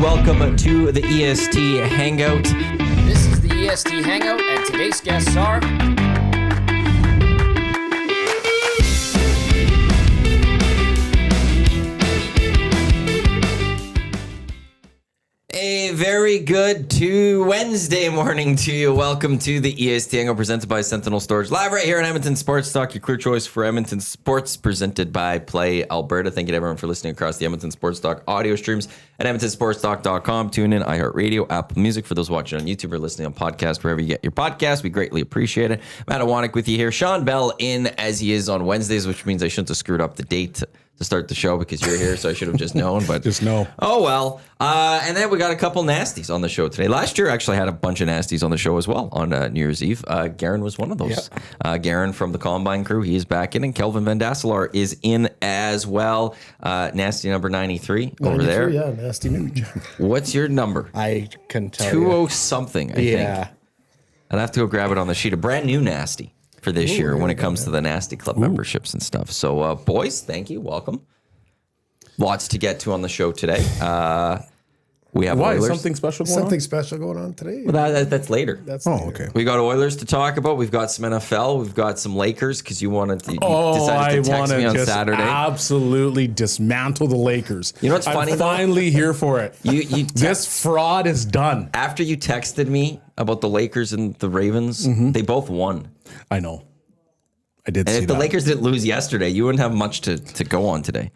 Welcome to the EST Hangout. This is the EST Hangout, and today's guests are... A very good Wednesday morning to you. Welcome to the EST Hangout presented by Sentinel Storage. Live right here on Edmonton Sports Talk, your clear choice for Edmonton Sports, presented by Play Alberta. Thank you to everyone for listening across the Edmonton Sports Talk audio streams at edmontonsportstalk.com. Tune in, iHeartRadio, Apple Music. For those watching on YouTube or listening on podcast, wherever you get your podcast, we greatly appreciate it. Matt Iwanyk with you here. Shawn, Belle in as he is on Wednesdays, which means I shouldn't have screwed up the date to start the show because you're here, so I should have just known. But just know. Oh, well. And then we got a couple nasties on the show today. Last year, I actually had a bunch of nasties on the show as well on New Year's Eve. Garyn was one of those. Yeah. Garyn from the Combine crew, he is back in, and Kelvin Van Dasselaar is in as well. Nasty number 93 over there. Yeah, nasty nude. What's your number? I can tell 20 something, I think. I'd have to go grab it on the sheet. A brand new nasty for this year when it comes to the Nasty Club memberships and stuff. So, boys, thank you. Welcome. Lots to get to on the show today. We have Oilers. Something special going Something special going on today? Well, that's later. That's later. Okay. We got Oilers to talk about. We've got some NFL. We've got some Lakers because you decided to text me on Saturday. Absolutely dismantle the Lakers. You know what's funny? I'm finally here for it. This fraud is done. After you texted me about the Lakers and the Ravens, they both won. I know. I did and see if that. the Lakers didn't lose yesterday, you wouldn't have much to go on today.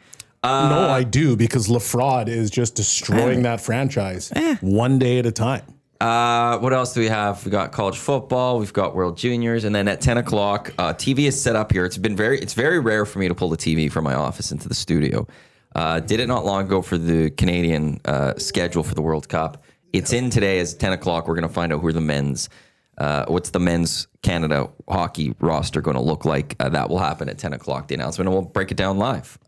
No, I do, because LaFraud is just destroying that franchise one day at a time. What else do we have? We got college football. We've got World Juniors, and then at 10 o'clock, TV is set up here. It's very rare for me to pull the TV from my office into the studio. Did it not long ago for the Canadian schedule for the World Cup. It's in today as 10 o'clock. We're going to find out who are the men's. What's the men's Canada hockey roster going to look like? That will happen at 10 o'clock, the announcement, and we'll break it down live.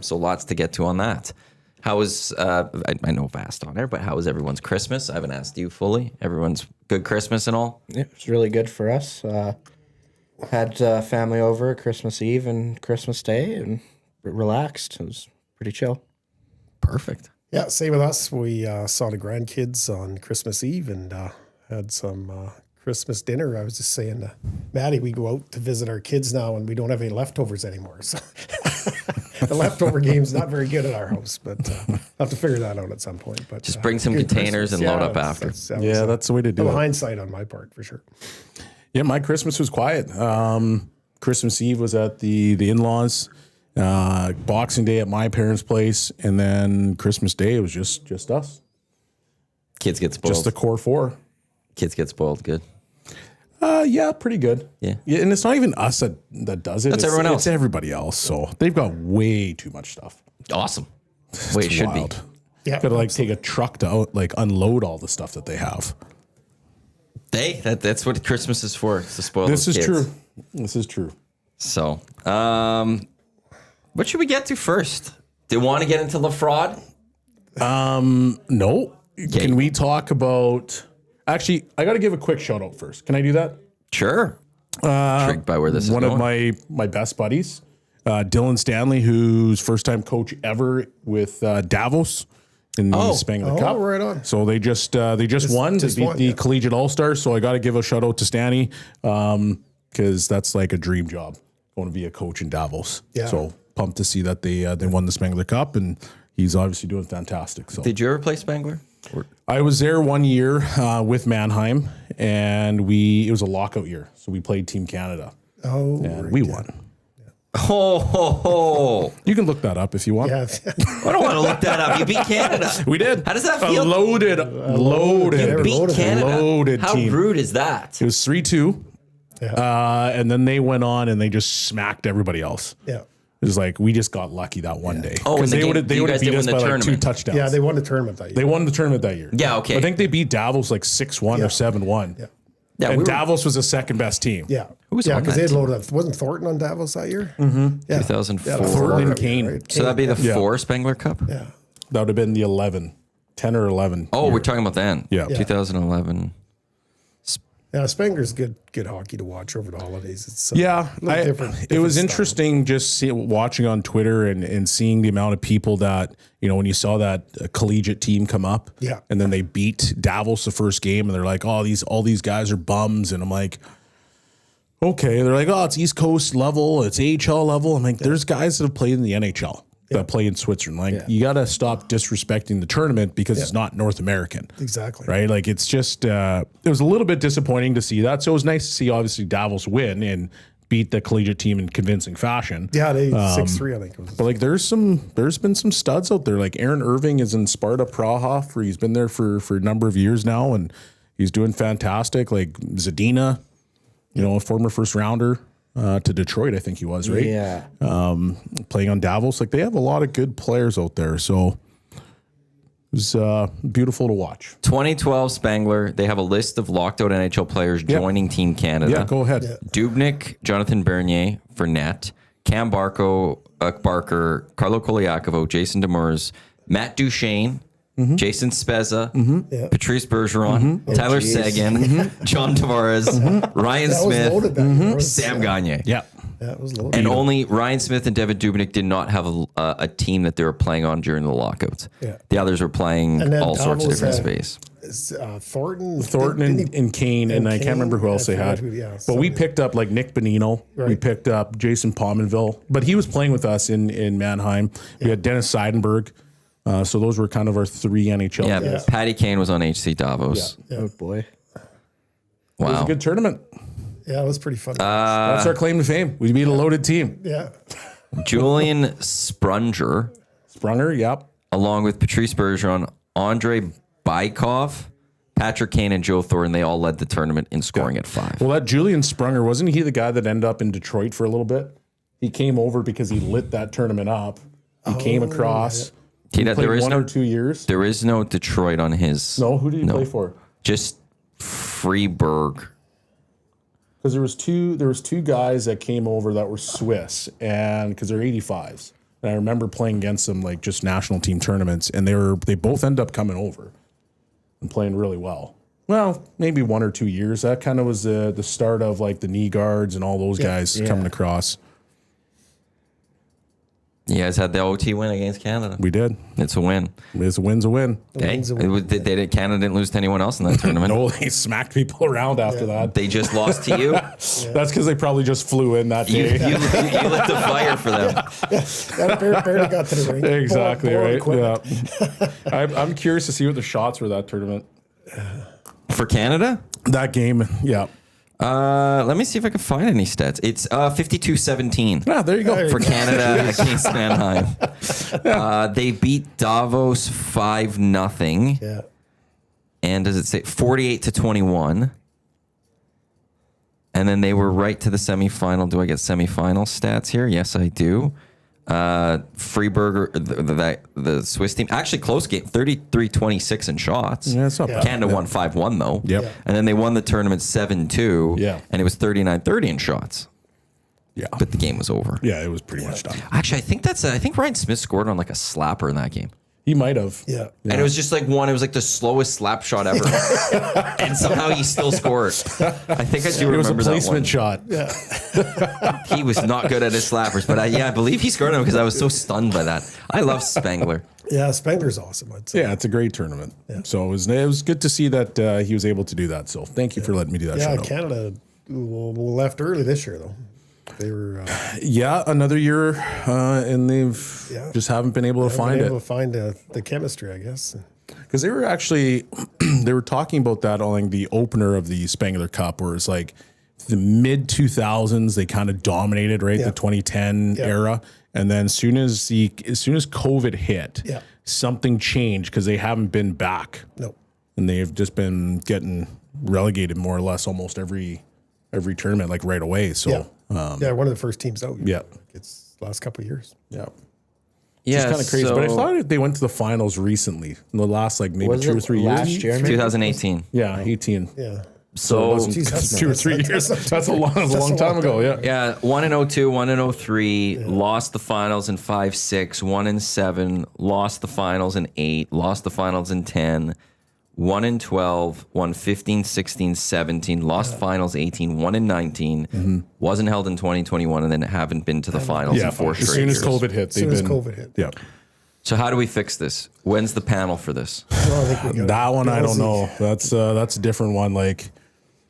So lots to get to on that. How was, I know I've asked on air, but how was everyone's Christmas? I haven't asked you fully. Everyone's good Christmas and all? Yeah, it was really good for us. Had family over Christmas Eve and Christmas Day and relaxed. It was pretty chill. Perfect. Yeah, same with us. We saw the grandkids on Christmas Eve and had some Christmas dinner. I was just saying to Maddie, we go out to visit our kids now and we don't have any leftovers anymore. So the leftover game's not very good at our house, but I'll have to figure that out at some point. But just bring some containers and load up after. That's the way to do it. Hindsight on my part, for sure. Yeah, my Christmas was quiet. Christmas Eve was at the in-laws. Boxing Day at my parents' place, and then Christmas Day it was just us. Kids get spoiled. Just the core four. Kids get spoiled. Good. Yeah, pretty good. Yeah, and it's not even us that does it. That's everyone else. It's everybody else. So they've got way too much stuff. Awesome. Way it should be. Yeah, got to take a truck to unload all the stuff that they have. That's what Christmas is for. It's to spoil This those is kids. true. This is true. So, what should we get to first? Do you want to get into LaFraud? No. Okay. Can we talk about? Actually, I got to give a quick shout out first. Can I do that? Sure. Intrigued by where this is One going. of my best buddies, Dylan Stanley, who's first time coach ever with Davos in the Spengler Cup. Right on. So they just won. They beat the Collegiate All-Stars. So I got to give a shout out to Stanny because that's like a dream job, going to be a coach in Davos. Yeah. So pumped to see that they won the Spengler Cup, and he's obviously doing fantastic. So Did you ever play Spengler? I was there 1 year with Mannheim, and it was a lockout year, so we played Team Canada. Oh, and we won. Ho, ho, ho. You can look that up if you want. Yeah. I don't want to look that up. You beat Canada. We did. How does that feel? Loaded. You beat Canada. Loaded How team. rude is that? It was 3-2, and then they went on and they just smacked everybody else. Yeah. It was like we just got lucky that one day. Oh, and they would have beat us by like 2 tournament. touchdowns. Yeah, they won the tournament that year. They won the tournament that year. Yeah, okay. I think they beat Davos like 6-1 or 7-1. Yeah. Yeah, and Davos was the second best team. Yeah. Who was yeah, on because that they had team? loaded up. Wasn't Thornton on Davos that year? Mm-hmm. Yeah. 2004. Yeah, that was the Thornton lockout and Kane. year, right? So that'd be the Yeah. 4 Spengler Cup? Yeah. That would have been the 11, 10 or 11. Oh, we're talking about then. Yeah. 2011. Yeah, Spengler's good hockey to watch over the holidays. It's Yeah, different it was style. interesting just watching on Twitter and seeing the amount of people that, when you saw that collegiate team come up, Yeah. and then they beat Davos the first game, and they're like, all these guys are bums, and I'm like, okay, they're like, oh, it's East Coast level, it's AHL level. I'm like, there's guys that have played in the NHL that play in Switzerland. Like, you got to stop disrespecting the tournament because it's not North American. Exactly. Right? Like, it's just, it was a little bit disappointing to see that. So it was nice to see, obviously, Davos win and beat the collegiate team in convincing fashion. Yeah, they 6-3, I think it was. But like, there's been some studs out there. Like Aaron Irving is in Sparta Praha, where he's been there for a number of years now, and he's doing fantastic. Like Zadina, a former first rounder to Detroit, I think he was, right? Yeah. Playing on Davos. Like, they have a lot of good players out there. So it was beautiful to watch. 2012 Spengler. They have a list of locked out NHL players joining Team Canada. Yeah, go ahead. Dubnyk, Jonathan Bernier for net, Cam Barker, Carlo Koliakovo, Jason Demers, Matt Duchesne, Jason Spezza, Patrice Bergeron, Tyler Seguin, John Tavares, Ryan That was Smith, loaded back then. Sam Gagne. Yeah. That was loaded. And only Ryan Smith and David Dubnyk did not have a team that they were playing on during the lockouts. Yeah. The others were playing And then all sorts of Davos different had- space. Thornton And Kane, and I can't remember who else they had. But we picked up like Nick Bonino. We Right. picked up Jason Pominville, but he was playing with us in Mannheim. We had Dennis Seidenberg. So those were kind of our three NHL Yeah, guys. Patty Kane was on HC Davos. Oh boy. It was Wow. a good tournament. Yeah, it was pretty fun. That's our claim to fame. We beat a loaded team. yeah. Julian Sprunger, Sprunger, yep. along with Patrice Bergeron, Andre Bykov, Patrick Kane, and Joe Thornton, they all led the tournament in scoring at 5. Well, that Julian Sprunger, wasn't he the guy that ended up in Detroit for a little bit? He came over because he lit that tournament up. He came across. He played there is 1 no or 2 years. there is no Detroit on his. No, who did he play for? Just Freeburg. Because there was two guys that came over that were Swiss, and because they're 85s, and I remember playing against them like just national team tournaments, and they both end up coming over and playing really well. Well, maybe 1 or 2 years. That kind of was the start of like the knee guards and all those guys coming across. You guys had the OT win against Canada. We did. It's a win. It's a win's a win. Okay. win's a win. Canada didn't lose to anyone else in that tournament. No, they smacked people around after that. They just lost to you. That's because they probably just flew in that You, day. you lit the fire for them. That barely got to the ring. Exactly, Bored right? equipment. Yeah. I'm curious to see what the shots were that tournament. For Canada? That game, yeah. Let me see if I can find any stats. It's 52-17 Yeah, there you go. for Canada against Mannheim. They beat Davos 5-0. Yeah. And does it say 48-21? And then they were right to the semifinal. Do I get semifinal stats here? Yes, I do. Freeburger, the Swiss team, actually close game, 33-26 in shots. Yeah, it's not bad. Canada won 5-1 though. Yep. Yeah. And then they won the tournament 7-2. Yeah. And it was 39-30 in shots. Yeah. But the game was over. Yeah, it was pretty much done. Actually, I think Ryan Smith scored on like a slapper in that game. He might have. Yeah. And it was just like it was like the slowest slap shot ever. And somehow he still scored. I think I do It was a remember that one. placement shot. He was not good at his slappers, but I believe he scored him because I was so stunned by that. I love Spengler. Yeah, Spengler's awesome, I'd say. Yeah, it's a great tournament. So it was good to see that he was able to do that. So thank you for letting me do that. Yeah, shout out. Canada left early this year, though. They were Yeah, another year, and they've just haven't been able to find able it. to find the chemistry, I guess. Because they were actually, they were talking about that on the opener of the Spengler Cup, where it's like the mid 2000s, they kind of dominated, right? The 2010 era. And then as soon as COVID hit, something changed because they haven't been back. No. And they've just been getting relegated more or less almost every tournament, like right away. So, Yeah, one of the first teams out. Yeah. It's the last couple of years. yeah. Yeah, It's kind of crazy. But I thought they went to the finals recently in the last like maybe Was 2 or it 3 last years. year? maybe? 2018. Yeah, 18. Yeah. So Geez, that's 2 or not- 3 years. That's a long a time long ago. time. Yeah. 1-02, 1-03, lost the finals in 5-6, 1-7, lost the finals in 8, lost the finals in 10, 1 in 12, won 15, 16, 17, lost finals 18, 1 in 19, wasn't held in 2021, and then haven't been to the finals in 4 straight as soon as years. COVID hit, they've been. COVID hit. Yeah. So how do we fix this? When's the panel for this? Well, I think we got That one, I don't Bellsy. know. That's a different one. Like,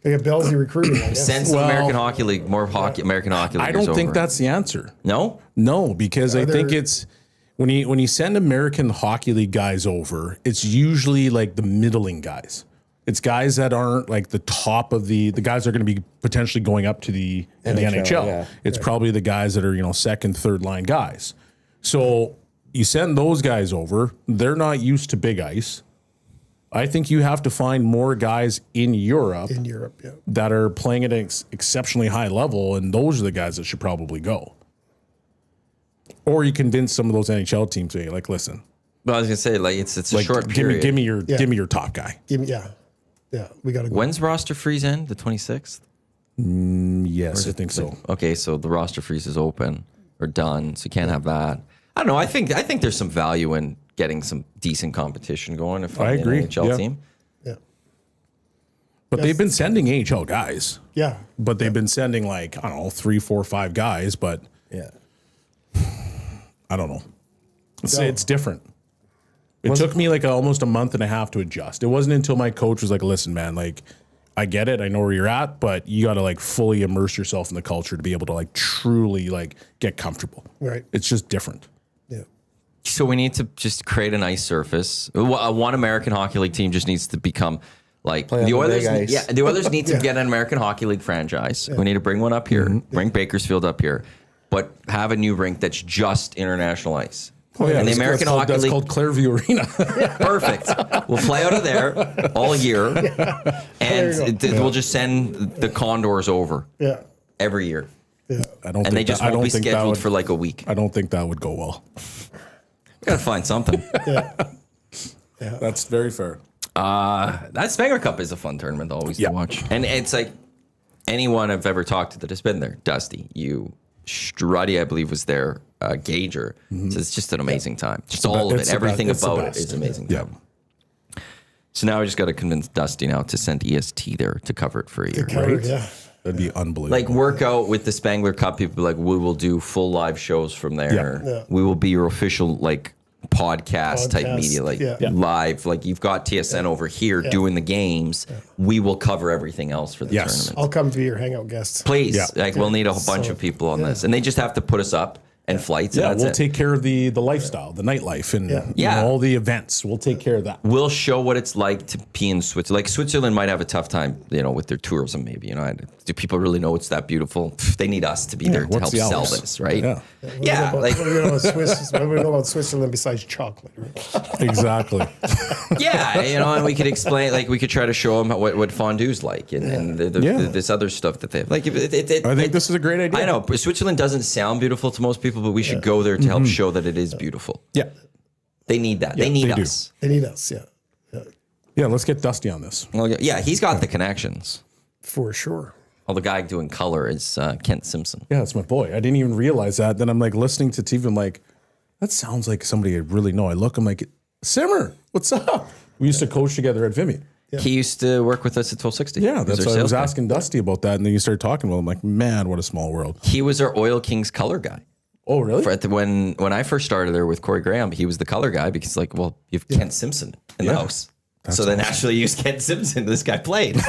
We got Bellsy recruiting, I guess. Since the Well, American Hockey League, more hockey, American Hockey League I don't is think over. that's the answer. No? No, because I think there- it's when you send American Hockey League guys over, it's usually like the middling guys. It's guys that aren't like the top of the guys that are going to be potentially going up to the NHL. yeah. It's probably the guys that are, second, third line guys. So you send those guys over, they're not used to big ice. I think you have to find more guys in Europe In Europe, yeah. that are playing at an exceptionally high level, and those are the guys that should probably go. Or you convince some of those NHL teams to like, listen, Well, I was gonna say like it's a like short give period. me your top guy. Give me, we got to go. When's roster freeze end? The 26th. Yes, I think so. Okay, so the roster freeze is open or done, so you can't have that. I don't know. I think there's some value in getting some decent competition going. If I I'm agree, an NHL yeah. team. Yeah. But they've been sending AHL guys. Yeah. But they've been sending like, I don't know, 3, 4, 5 guys, but Yeah. I don't know. So- It's different. It took me like almost a month and a half to adjust. It wasn't until my coach was like, listen, man, like I get it. I know where you're at, but you got to like fully immerse yourself in the culture to be able to like truly like get comfortable. Right. It's just different. Yeah. So we need to just create an ice surface. One American Hockey League team just needs to become like on the the Oilers. big ice. Yeah, the Oilers need to get an American Hockey League franchise. We need to bring one up here, bring Bakersfield up here, but have a new rink that's just international ice. Oh, yeah. And the American Hockey that's League, called Clairview Arena. perfect. We'll play out of there all year, and you go. we'll just send the Condors over Yeah. every year, I don't and think they just that, I won't don't be think that scheduled would, for like a week. I don't think that would go well. Gotta find something. That's very fair. That Spengler Cup is a fun tournament always Yeah. to watch. And it's like anyone I've ever talked to that has been there, Dusty, you, Struddy, I believe, was there, Gager. So it's just an amazing time. Just all of it's it. the Everything best. It's the about it best. is amazing Yeah. time. So now I just got to convince Dusty now to send EST there to cover it for a year. Covered, yeah. That'd be unbelievable. Like work out with the Spengler Cup. People be like, we will do full live shows from there. Yeah. Yeah. We will be your official like podcast type Podcast, media, like yeah. live. Like you've got TSN over here doing the games. We will cover everything else for the Yes. tournament. I'll come to be your hangout guest. Please, Yeah. like we'll need a whole bunch So, of people on this, and they just have to put us up and flights. And yeah, that's we'll it. take care of the lifestyle, the nightlife, and Yeah. all the events. We'll take care of that. We'll show what it's like to be in Switzerland. Like Switzerland might have a tough time, with their tourism. Maybe do people really know it's that beautiful? Pff, they need us to be there to what's help the sell hours? this, right? Yeah. Yeah, What do we know about Switzerland besides chocolate? Right? Exactly. yeah, and we could explain, like we could try to show them what fondue's like, and this other stuff that they have. Like, I think this is a great idea. I know, but Switzerland doesn't sound beautiful to most people, but we should go there to help show that it is beautiful. Yeah. They need that. They need they do. us. They need us, yeah. Yeah, let's get Dusty on this. Well, yeah, he's got the connections. For sure. Well, the guy doing color is Kent Simpson. Yeah, that's my boy. I didn't even realize that. Then I'm like listening to TV. I'm like, that sounds like somebody I really know. I look, I'm like, Simmer, what's up? We used to coach together at Vimy. He used to work with us at 1260. Yeah, He was that's our why I was sales guy. asking Dusty about that. And then you started talking about it. I'm like, man, what a small world. He was our Oil Kings color guy. Oh, really? When I first started there with Corey Graham, he was the color guy because, like, well, you have Kent Simpson in the house. So then actually used Kent Simpson. This guy played.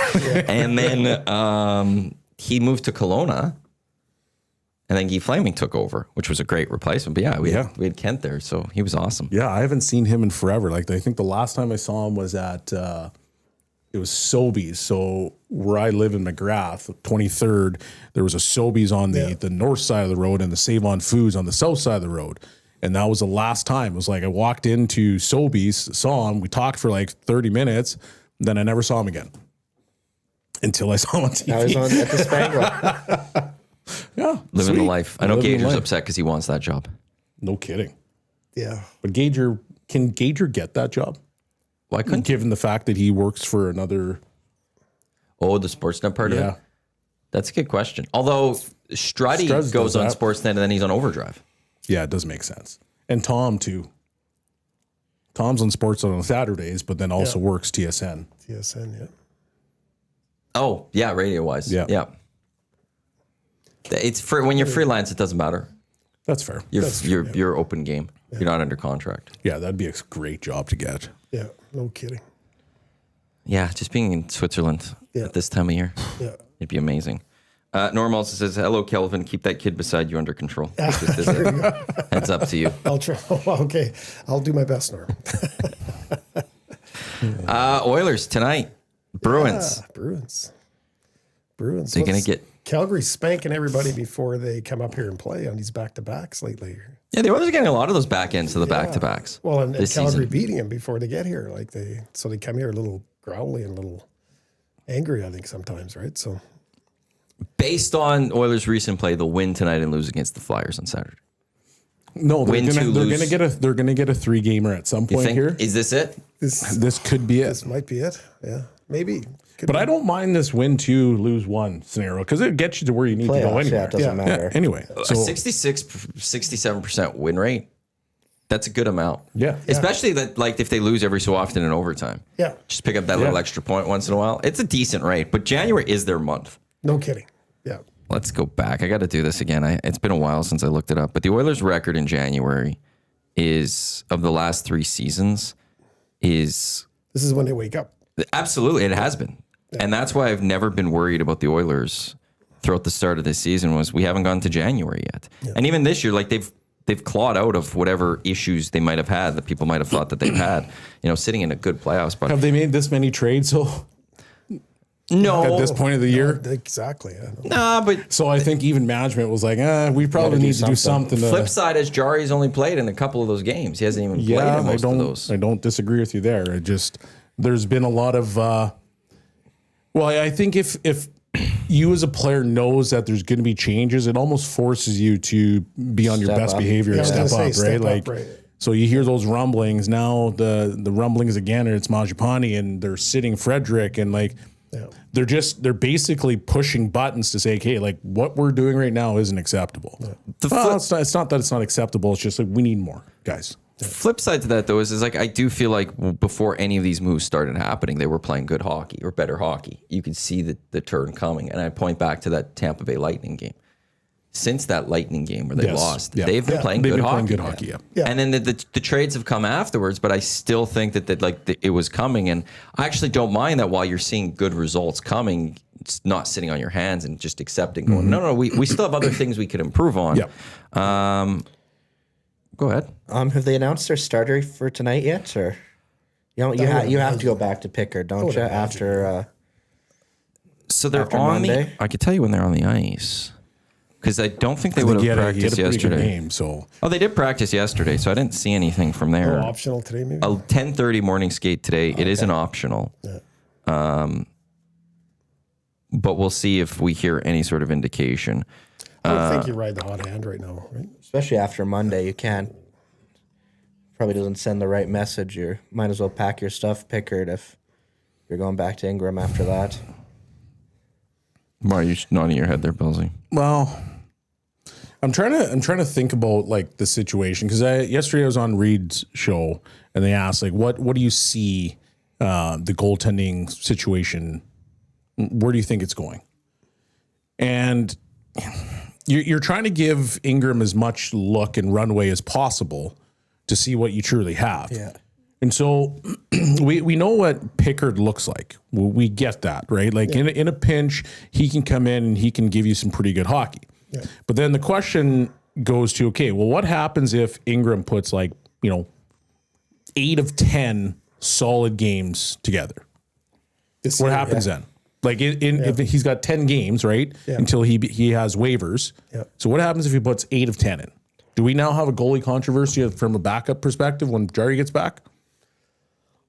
And then he moved to Kelowna. And then Guy Flaming took over, which was a great replacement. But yeah, we had Kent there. So he was awesome. Yeah, I haven't seen him in forever. Like, I think the last time I saw him was at, it was Sobeys. So where I live in McGrath, 23rd, there was a Sobeys on the north side of the road and the Save On Foods on the south side of the road. And that was the last time. It was like I walked into Sobeys, saw him, we talked for like 30 minutes, then I never saw him again until I saw him on TV. I was on at the Spengler. Yeah, Living the sweet. life. I know Living the Gager's life. upset because he wants that job. No kidding. Yeah. But can Gager get that job? Why couldn't? Given the fact that he works for another. Oh, the Sportsnet part of Yeah. it? That's a good question. Although Struddy Struz goes does on that. Sportsnet and then he's on Overdrive. Yeah, it does make sense. And Tom, too. Tom's on Sports on Saturdays, but then also works TSN. TSN, yeah. Oh, yeah, radio-wise. Yeah. It's for when you're freelance, it doesn't matter. That's fair. You're open game. You're not under contract. Yeah, that'd be a great job to get. Yeah, no kidding. Yeah, just being in Switzerland at this time of year. Yeah. It'd be amazing. Norm also says, hello, Kelvin. Keep that kid beside you under control. Just as a heads up to you. I'll try. Okay, I'll do my best, Norm. Oilers tonight. Bruins. Bruins. They're going to get... Calgary's spanking everybody before they come up here and play on these back-to-backs lately. Yeah, the Oilers are getting a lot of those back ends to the back-to-backs. Well, and this Calgary season. beating them before they get here. So they come here a little growly and a little angry, I think, sometimes, right? So Based on Oilers' recent play, they'll win tonight and lose against the Flyers on Saturday. No, they're Win, two, lose. they're gonna get a 3-gamer at some You point think? here. Is this it? This could be it. this might be it. Yeah, maybe. But I don't mind this win 2, lose 1 scenario because it gets you to where you need to go Playoffs, anywhere. yeah, it doesn't matter. Anyway, A so 67% win rate. That's a good amount. Yeah. Especially that, like, if they lose every so often in overtime. Yeah, Just pick up that little extra point once in a while. It's a decent rate, but January is their month. no kidding. Yeah. Let's go back. I got to do this again. It's been a while since I looked it up, but the Oilers' record in January is, of the last 3 seasons, is This is when they wake up. absolutely, it has been. And that's why I've never been worried about the Oilers throughout the start of this season was we haven't gone to January yet. And even this year, like they've clawed out of whatever issues they might have had that people might have thought that they've had, sitting in a good playoff spot. have they made this many trades so No. at this point of the year? Exactly. I know. Nah, but So I think even management was like, we probably do need to do something. something. To, flip side is Jari's only played in a couple of those games. He hasn't even played yeah, in most of those. I don't disagree with you there. It just there's been a lot of. I think if you as a player knows that there's going to be changes, it almost forces you to be on your Step best up. behavior and I was step gonna up, say, right? step Like, up, right. so you hear those rumblings now. The rumblings again, and it's Mangiapane, and they're sitting Frederick, and like they're basically pushing buttons to say, okay, like what we're doing right now isn't acceptable. It's not that it's not acceptable. It's just like we need more guys. Flip side to that, though, is like I do feel like before any of these moves started happening, they were playing good hockey or better hockey. You could see the turn coming. And I point back to that Tampa Bay Lightning game. Since that Lightning game where they lost, they've been playing good hockey. Yeah. And then the trades have come afterwards, but I still think that it was coming. And I actually don't mind that while you're seeing good results coming, it's not sitting on your hands and just accepting going, no, we still have other things we could improve on. Yep. Go ahead. Have they announced their starter for tonight yet, or you have to go back to Pickard, don't you? After So they're After on Monday? I could tell you when they're on the ice because I don't think they I would think he have had a practiced pretty good yesterday. game, so Oh, they did practice yesterday, so I didn't see anything from there. Optional today, maybe. A 10:30 morning skate today. It is an optional. But we'll see if we hear any sort of indication. I don't think you ride the hot hand right now, right? especially after Monday, you can't. Probably doesn't send the right message. You might as well pack your stuff, Pickard, if you're going back to Ingram after that. Why are you nodding your head there, Bellsy? well, I'm trying to think about like the situation because yesterday I was on Reed's show and they asked like what do you see the goaltending situation, where do you think it's going? And you're trying to give Ingram as much look and runway as possible to see what you truly have. Yeah. And so we know what Pickard looks like. We get that, right? Like in a pinch, he can come in and he can give you some pretty good hockey. Yeah. But then the question goes to, okay, well, what happens if Ingram puts 8 of 10 solid games together? This What year, happens then? Like if he's got 10 games, right? Yeah. Until he has waivers. Yeah. So what happens if he puts 8 of 10 in? Do we now have a goalie controversy from a backup perspective when Jari gets back?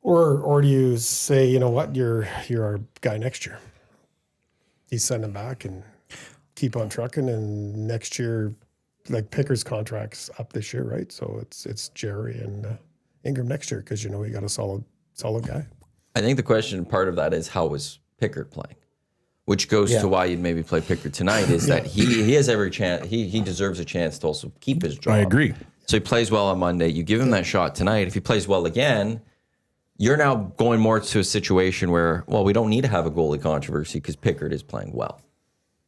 Or do you say, you know what, you're our guy next year? You send him back and keep on trucking, and next year, like Pickard's contract's up this year, right? So it's Jerry and Ingram next year because you got a solid guy. I think the question part of that is how was Pickard playing? Which goes to why you'd maybe play Pickard tonight is that he has every chance. He deserves a chance to also keep his job. I agree. So he plays well on Monday. You give him that shot tonight. If he plays well again, you're now going more to a situation where, well, we don't need to have a goalie controversy because Pickard is playing well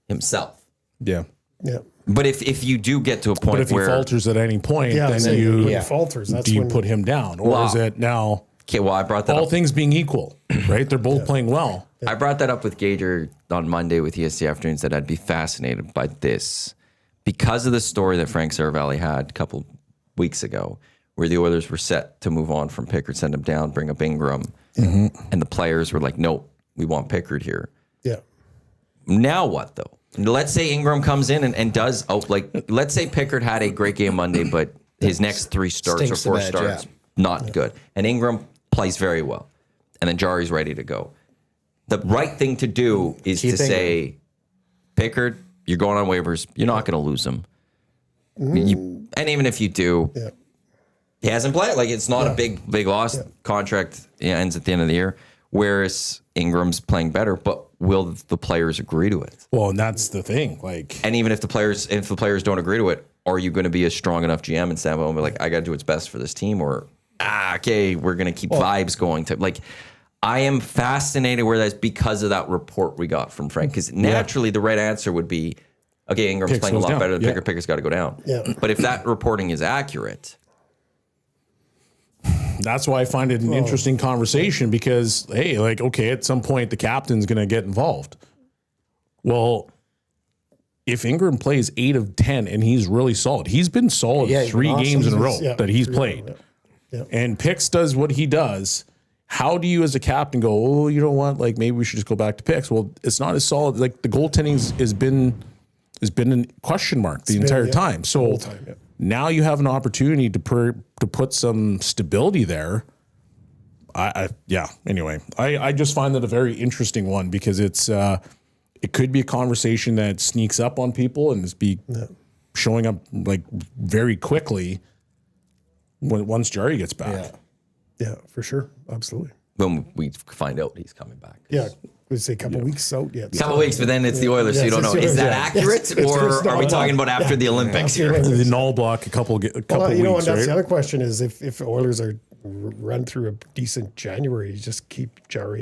himself. Yeah. Yeah. But if you do get to a point But if he where falters at any point, then when you he falters. That's do you when put him down, or is it now? okay, well, I brought that All up. things being equal, right? They're both playing well. I brought that up with Gager on Monday with EST Afternoons that I'd be fascinated by this because of the story that Frank Saravalli had a couple weeks ago, where the Oilers were set to move on from Pickard, send him down, bring up Ingram, and the players were like, "No, we want Pickard here." Yeah. Now what though? Let's say Ingram comes in and does let's say Pickard had a great game Monday, but his next 3 starts Stinks or 4 the bed, starts not good, and Ingram plays very well, and then Jari's ready to go. The right thing to do is Keep to say, Pickard, you're going on waivers. You're not going to lose him. And even if you do, he hasn't played. Like, it's not a big loss. Contract ends at the end of the year. Whereas Ingram's playing better, but will the players agree to it? Well, and that's the thing. Like, And even if the players don't agree to it, are you going to be a strong enough GM and stand up and be like, I got to do what's best for this team? Or, okay, we're going to keep vibes going to like. I am fascinated where that's because of that report we got from Frank. Because naturally, the right answer would be, okay, Ingram's Picks playing a goes lot down. better than Yeah. Pickard. Pickard's got to go down. Yeah. But if that reporting is accurate, that's why I find it an interesting conversation because, hey, like, okay, at some point the captain's going to get involved. Well, if Ingram plays 8 of 10 and he's really solid, he's been solid Yeah, he's 3 been awesome. games in a row Yeah, that he's 3 played. Yeah. And Picks does what he does. How do you, as a captain, go, oh, you know what? Like, maybe we should just go back to Picks. Well, it's not as solid. Like, the goaltending has been a question mark the entire time. So whole time, yeah. now you have an opportunity to put some stability there. Anyway, I just find that a very interesting one because it could be a conversation that sneaks up on people and showing up like very quickly once Jari gets back. Yeah, for sure. Absolutely. when we find out he's coming back. Yeah. We'd say a couple weeks out. Yeah. A couple weeks, but then it's the Oilers, so you don't know. Is that accurate, or are we talking about after the Olympics here? The null block a couple Well, weeks, and that's right? the other question is if Oilers are run through a decent January, you just keep Jari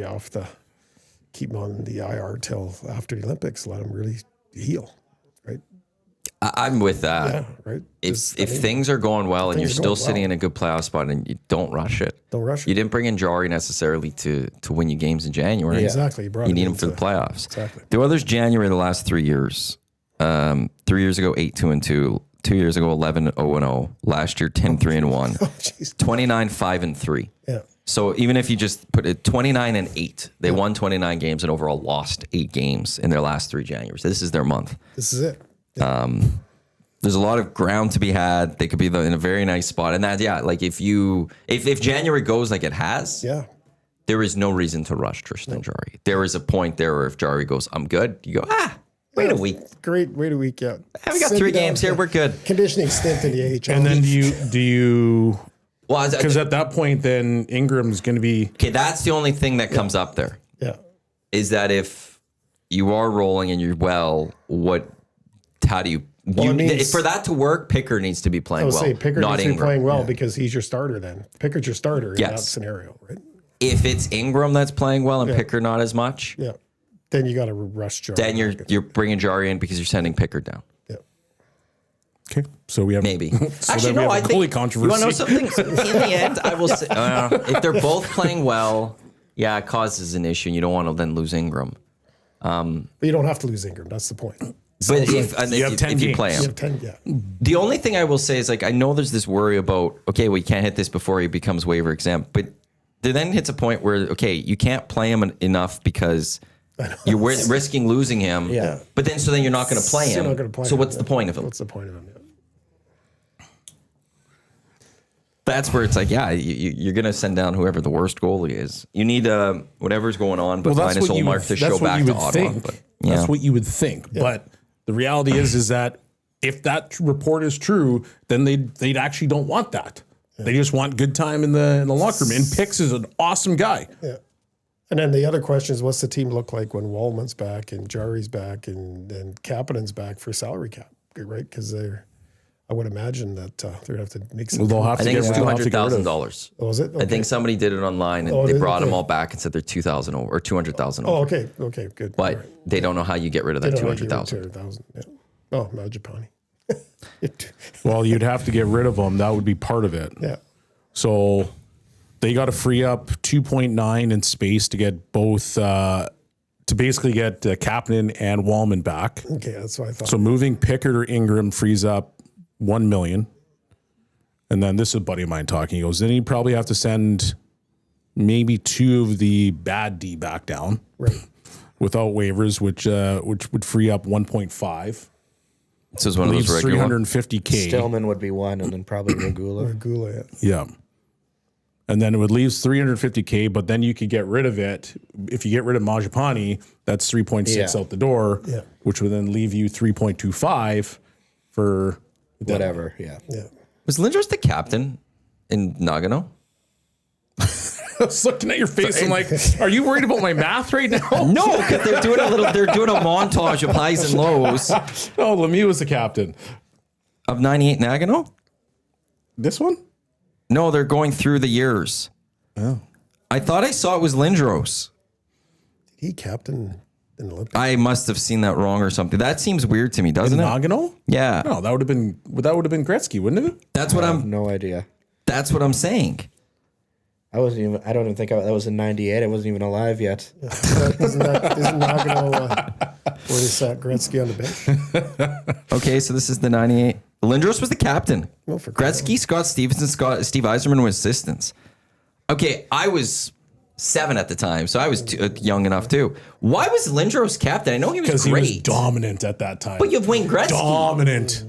keep him on the IR till after the Olympics, let him really heal, right? I'm with that. Yeah, right. If Just, I mean, things are going well and you're things are still going sitting well. in a good playoff spot, and you don't rush it. Don't rush it. You didn't bring in Jari necessarily to win you games in January. Exactly. You brought You him need in him for the to- playoffs. Exactly. The Oilers January the last 3 years. 3 years ago 8-2-2. 2 years ago 11-0-0. Last year 10-3-1. Oh, jeez. 29-5-3. Yeah. So even if you just put it 29-8, they won 29 games and overall lost 8 games in their last 3 Januaries. This is their month. This is it. There's a lot of ground to be had. They could be in a very nice spot. And that, yeah, like if January goes like it has, Yeah. there is no reason to rush Tristan Jari. There is a point there where if Jari goes, I'm good, you go, wait a week. Great. Wait a week. Yeah. We got 3 games here. We're good. Conditioning stint in the AHL. And then do you Well, because at that point then Ingram's going to be okay, that's the only thing that comes up there yeah. is that if you are rolling and you're how do you, Well, it means- for that to work, Pickard needs to be I playing would well, say Pickard not needs to be Ingram. playing well because he's your starter then. Pickard's your starter in that Yes. scenario, right? If it's Ingram that's playing well and Pickard not as much, Yeah. Then you got to rush Jari. then you're bringing Jari in because you're sending Pickard down. Yeah. okay. So we have Maybe. So Actually, then we no. have I a think goalie controversy. you want to know something? In the end, I will say if they're both playing well, yeah, it causes an issue, and you don't want to then lose Ingram. But you don't have to lose Ingram. That's the point. But you have 10 if you games. play You him, have 10, yeah. the only thing I will say is like I know there's this worry about okay, well you can't hit this before he becomes waiver exempt, but there then hits a point where okay, you can't play him enough because you're risking losing him. Yeah. But then so then you're not going to play You're him. not gonna play So him, what's yeah. the point of him? What's the point of him? Yeah. That's where it's like, yeah, you're going to send down whoever the worst goalie is. You need whatever's going on, but minus Olmark to show back to Ottawa. think. But, yeah. That's what you would think. But the reality is that if that report is true, then they actually don't want that. They just want good time in the locker room. And Pix is an awesome guy. Yeah. And then the other question is, what's the team look like when Wallman's back and Jari's back and Kapanen's back for salary cap, right? Because I would imagine that they're going to have to make some. Well, they'll have I to think get it's they'll have to get rid of- $200,000. Oh, is it? I think somebody did it online and they did- brought them okay. all back and said they're 2,000 over or 200,000 Oh, over. okay. Okay, good. But All right. they don't know how you get rid of that They don't like you 200,000. 200,000. Yeah. Oh, Majapani. Well, you'd have to get rid of them. That would be part of it. Yeah. So they got to free up 2.9 in space to get both, to basically get Kapanen and Wallman back. Okay, that's what I thought. So moving Pickard or Ingram frees up 1 million. And then this is a buddy of mine talking. He goes, then you probably have to send maybe 2 of the bad D back down Right. without waivers, which would free up 1.5. This is one of Leaves those regular ones. $350K. Stillman would be one, and then probably Regula. Gula. Yeah. And then it would leave $350K, but then you could get rid of it. If you get rid of Majapani, that's 3.6 Yeah. out the door, Yeah. which would then leave you 3.25 for Whatever, yeah. Yeah. Was Lindros the captain in Nagano? I was looking at your face. I'm like, are you worried about my math right now? No, because they're doing a montage of highs and lows Oh, Lemieux was the captain. of 98 Nagano. This one? No, they're going through the years. Oh. I thought I saw it was Lindros. He captain in the Olympics. I must have seen that wrong or something. That seems weird to me, In doesn't it? Nagano? Yeah, No, that would have been Gretzky, wouldn't it? that's what I have I'm. no idea. That's what I'm saying. I don't even think that was in 98. I wasn't even alive yet. Isn't Nagano where they sat Gretzky on the bench? Okay, so this is the 98. Lindros was the captain. Oh, for crying out Gretzky, Scott Stevenson, Steve Yzerman were assistants. Okay, I was 7 at the time, so I was young enough too. Why was Lindros captain? I know he was Because he great. was dominant at that time. But you have Wayne Gretzky. Dominant.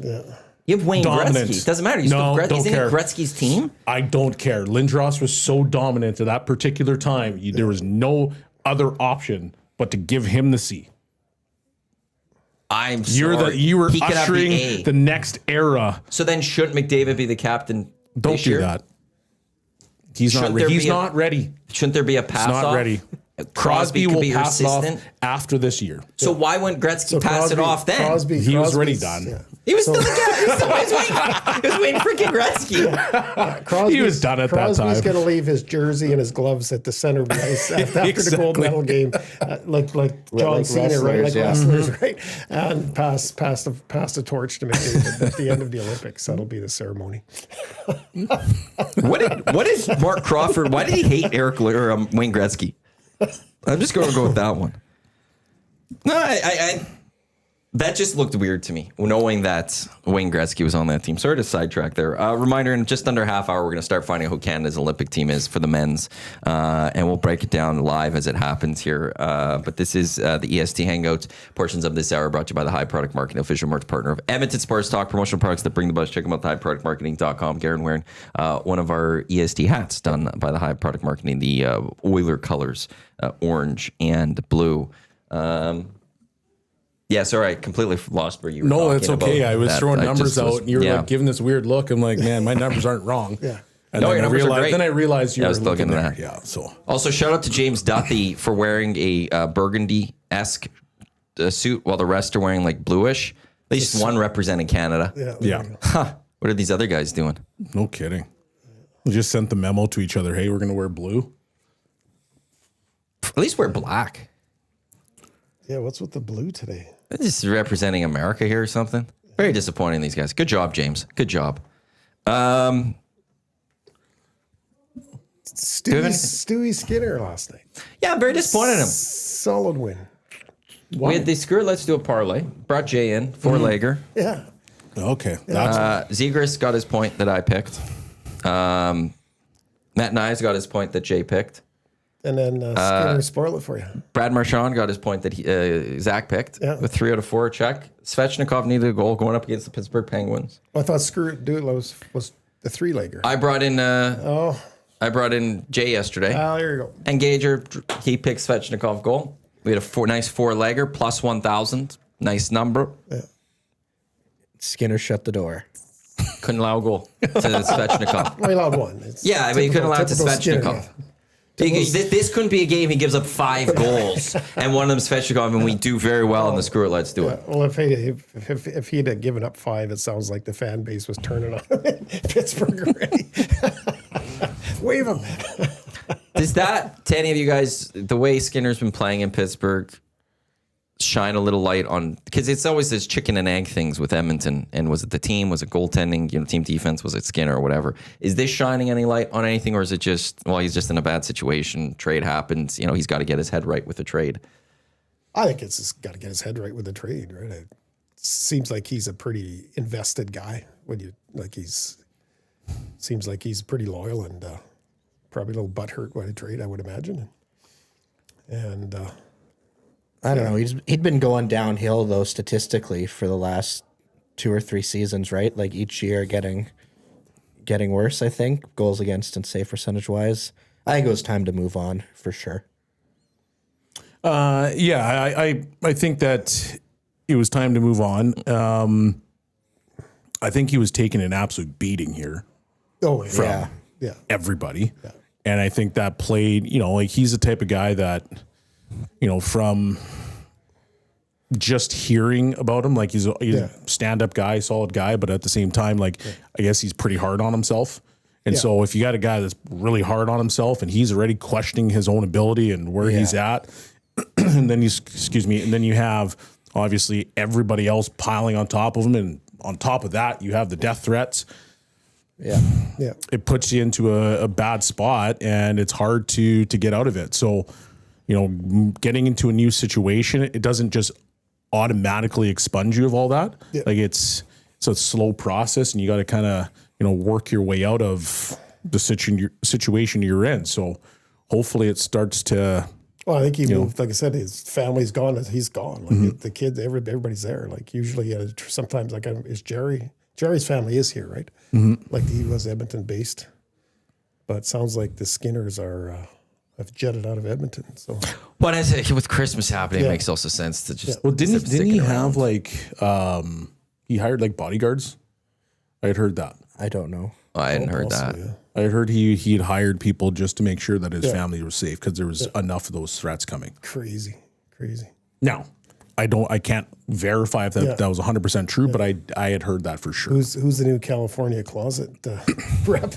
You have Wayne Dominant. Gretzky. Doesn't matter. You No, still don't Isn't care. it Gretzky's team? I don't care. Lindros was so dominant at that particular time. There was no other option but to give him the C. I'm sorry. You were He could have the ushering A. the next era. So then shouldn't McDavid be the captain? Don't this do year? that. He's Shouldn't not. there He's be a- not ready. Shouldn't there be a pass He's not off? ready. Crosby will could be your pass it off assistant. after this year. So why wouldn't Gretzky pass it off then? He was already done. He was still the guy. He was waiting for Gretzky. Crosby's, He was done at that Crosby's time. going to leave his jersey and his gloves at the center of the ice after the gold medal game, like John like Cena, right? Like wrestlers, yeah. wrestlers, right? And pass the torch to McDavid at the end of the Olympics. That'll be the ceremony. What is Mark Crawford? Why did he hate Wayne Gretzky? I'm just going to go with that one. No, I that just looked weird to me, knowing that Wayne Gretzky was on that team. Sorry to sidetrack there. Reminder, in just under a half hour, we're going to start finding out who Canada's Olympic team is for the men's, and we'll break it down live as it happens here. But this is the EST Hangout. Portions of this hour brought to you by the High Product Marketing, official merch partner of Edmonton Sports Talk, promotional products that bring the buzz. Check them out, highproductmarketing.com. Garyn wearing one of our EST hats done by the High Product Marketing, the Oiler colors, orange and blue. Yeah, sorry, I completely lost where you were. No, it's talking okay. about I was that. throwing I numbers just was- out, and you were yeah. like giving this weird look. I'm like, man, my numbers aren't wrong. Yeah. And No, then your I numbers are realized. great. Then I realized you Yeah, I were was still looking getting there. that. Yeah. So Also, shout out to James Duthie for wearing a burgundy-esque suit while the rest are wearing like bluish. At least one representing Canada. yeah, Huh. What are these other guys doing? no kidding. We just sent the memo to each other. Hey, we're gonna wear blue. At least wear black. Yeah, what's with the blue today? They're just representing America here or something. Very disappointing, these guys. Good job, James. Good job. Stewie Skinner last night. Yeah, I'm very disappointed in him. Solid win. We had the screw. Let's do a parlay. Brought Jay in, four-legger. Yeah. Okay, that's Zegras got his point that I picked. Matt Nyes got his point that Jay picked. And then Skinner spoiled it for you. Brad Marchand got his point that Zach picked Yeah. with 3 out of 4 check. Svechnikov needed a goal going up against the Pittsburgh Penguins. I thought Dude was the three-legger. I brought in Oh, I brought in Jay yesterday. there you go. And Gager, he picked Svechnikov goal. We had a nice four-legger plus 1,000. Nice number. Skinner shut the door. Couldn't allow a goal to Svechnikov. Well, he allowed one. It's Yeah, but you couldn't allow it to typical Skinner, Svechnikov. yeah. This couldn't be a game he gives up 5 goals and one of them's Svechnikov, and we do very well in the screw it, let's do it. Well, if he'd have given up 5, it sounds like the fan base was turning on him in Pittsburgh already. Wave him. Does that, to any of you guys, the way Skinner's been playing in Pittsburgh, shine a little light on, because it's always this chicken and egg things with Edmonton, and was it the team, was it goaltending, team defense, was it Skinner or whatever? Is this shining any light on anything, or is it just, well, he's just in a bad situation, trade happens, he's got to get his head right with the trade? I think it's just got to get his head right with the trade, right? It seems like he's a pretty invested guy. Seems like he's pretty loyal and probably a little butthurt by the trade, I would imagine. And I don't know. He'd been going downhill though statistically for the last 2 or 3 seasons, right? Like each year getting worse. I think goals against and save percentage wise. I think it was time to move on for sure. I think that it was time to move on. I think he was taking an absolute beating here from everybody, and I think that played. He's the type of guy that. From just hearing about him, like he's a stand-up guy, solid guy, but at the same time, I guess he's pretty hard on himself. And so if you got a guy that's really hard on himself and he's already questioning his own ability and where he's at, and then you have obviously everybody else piling on top of him. And on top of that, you have the death threats. Yeah. It puts you into a bad spot and it's hard to get out of it. So, getting into a new situation, it doesn't just automatically expunge you of all that. Yeah. It's a slow process, and you got to kind of work your way out of the situation you're in. So hopefully it starts to. Well, I think he moved. Like I said, his family's gone. He's gone. Like the kids, everybody's there. Like usually, sometimes is Jerry. Jerry's family is here, right? Mm-hmm. Like he was Edmonton based, but it sounds like the Skinners are. I've jetted out of Edmonton. So, what is it with Christmas happening? It makes also sense to just. Well, didn't he have he hired bodyguards? I had heard that. I don't know. I hadn't heard that. Yeah. I had heard he had hired people just to make sure that his family was safe because there was enough of those threats coming. Crazy. Now, I can't verify if that was 100% true, but I had heard that for sure. Who's the new California closet rep?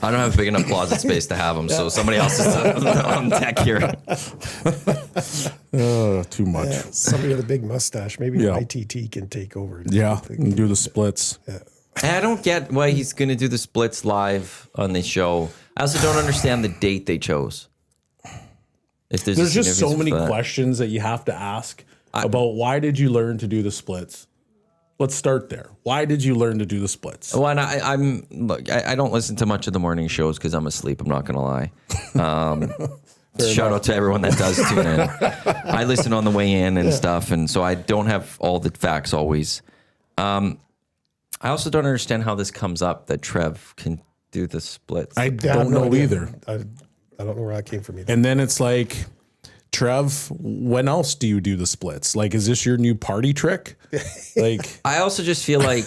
I don't have a big enough closet space to have them, so somebody else is on deck here. Too much. Yeah, somebody with a big mustache. Maybe ITT can take over. And do the splits. Yeah. And I don't get why he's going to do the splits live on the show. I also don't understand the date they chose. If there's just so many questions that you have to ask about why did you learn to do the splits? Let's start there. Why did you learn to do the splits? Well, and I don't listen to much of the morning shows because I'm asleep. I'm not going to lie. Shout out to everyone that does tune in. I listen on the way in and stuff, and so I don't have all the facts always. I also don't understand how this comes up that Trev can do the splits. I don't know either. I don't know where that came from either. And then it's like, Trev, when else do you do the splits? Is this your new party trick? I also just feel like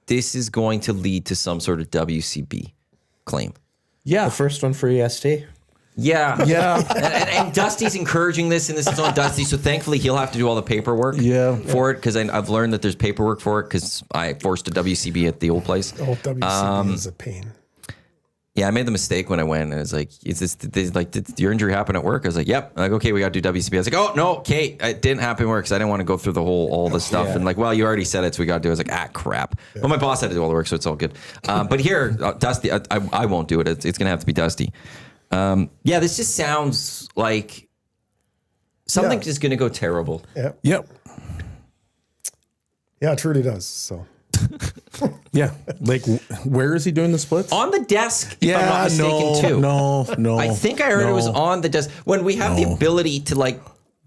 this is going to lead to some sort of WCB claim. Yeah. The first one for EST. Yeah. And Dusty's encouraging this, and this is on Dusty, so thankfully he'll have to do all the paperwork for it, because I've learned that there's paperwork for it because I forced a WCB at the old place. Oh, WCB is a pain. Yeah, I made the mistake when I went, and I was like, did your injury happen at work? I was like, yep. I'm like, okay, we got to do WCB. I was like, oh, no, okay, it didn't happen at work because I didn't want to go through all the stuff. Yeah. And well, you already said it, so we got to do it. I was like, crap. Yeah. But my boss had to do all the work, so it's all good. But here, Dusty, I won't do it. It's going to have to be Dusty. This just sounds like something is going to go terrible. Yep. Yeah, it truly does, so... Yeah, where is he doing the splits? On the desk, if I'm not mistaken, too. No. I think I heard it was on the desk. When we have the ability to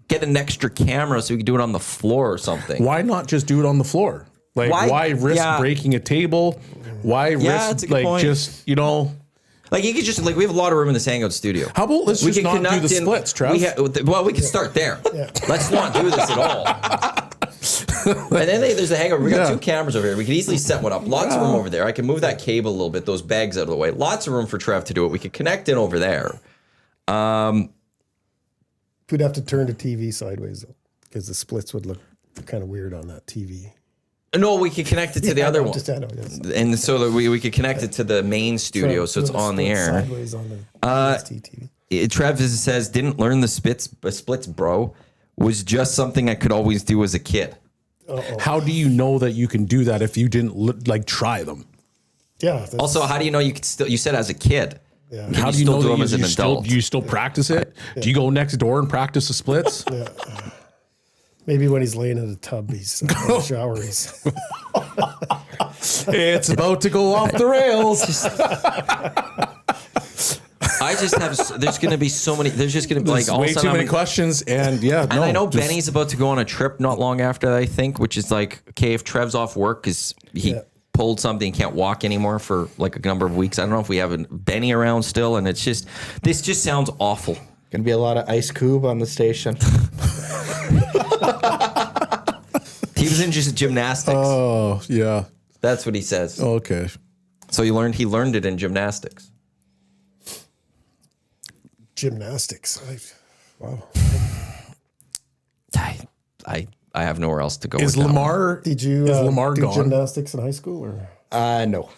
get an extra camera so we can do it on the floor or something. Why not just do it on the floor? Why risk breaking a table? Why risk just, you could just we have a lot of room in this Hangout studio. How about let's just not do the splits, Trev? We could start there. Let's not do this at all. And then there's the hangover. We got Yeah. 2 cameras over here. We could easily set one up. Lots of room over there. I can move that cable a little bit, those bags out of the way. Lots of room for Trev to do it. We could connect in over there. We'd have to turn the TV sideways though, because the splits would look kind of weird on that TV. No, we could connect it to the other one. I know, yes. And so that we could connect it to the main studio so it's on the air. Sideways on the EST TV. Trev says, didn't learn the splits, bro. Was just something I could always do as a kid. How do you know that you can do that if you didn't try them? Yeah. Also, how do you know you could still? You said as a kid. Yeah. Can How you do you still know do that them as an adult? Do you still practice it? Do you go next door and practice the splits? Maybe when he's laying in the tub, he's in the shower. It's about to go off the rails. I just have. There's going to be so many. There's just going to be There's all of way a too sudden. many questions, and I know Benny's about to go on a trip not long after that, I think, which is like, okay, if Trev's off work because he pulled something, can't walk anymore for like a number of weeks. I don't know if we have Benny around still, and this just sounds awful. Gonna be a lot of ice cube on the station. He was in just gymnastics. Oh yeah. That's what he says. Okay. So he learned it in gymnastics. Gymnastics. Wow. I have nowhere else to go. Is with that one. Lamar? Did you Is Lamar do gone? gymnastics in high school or? No,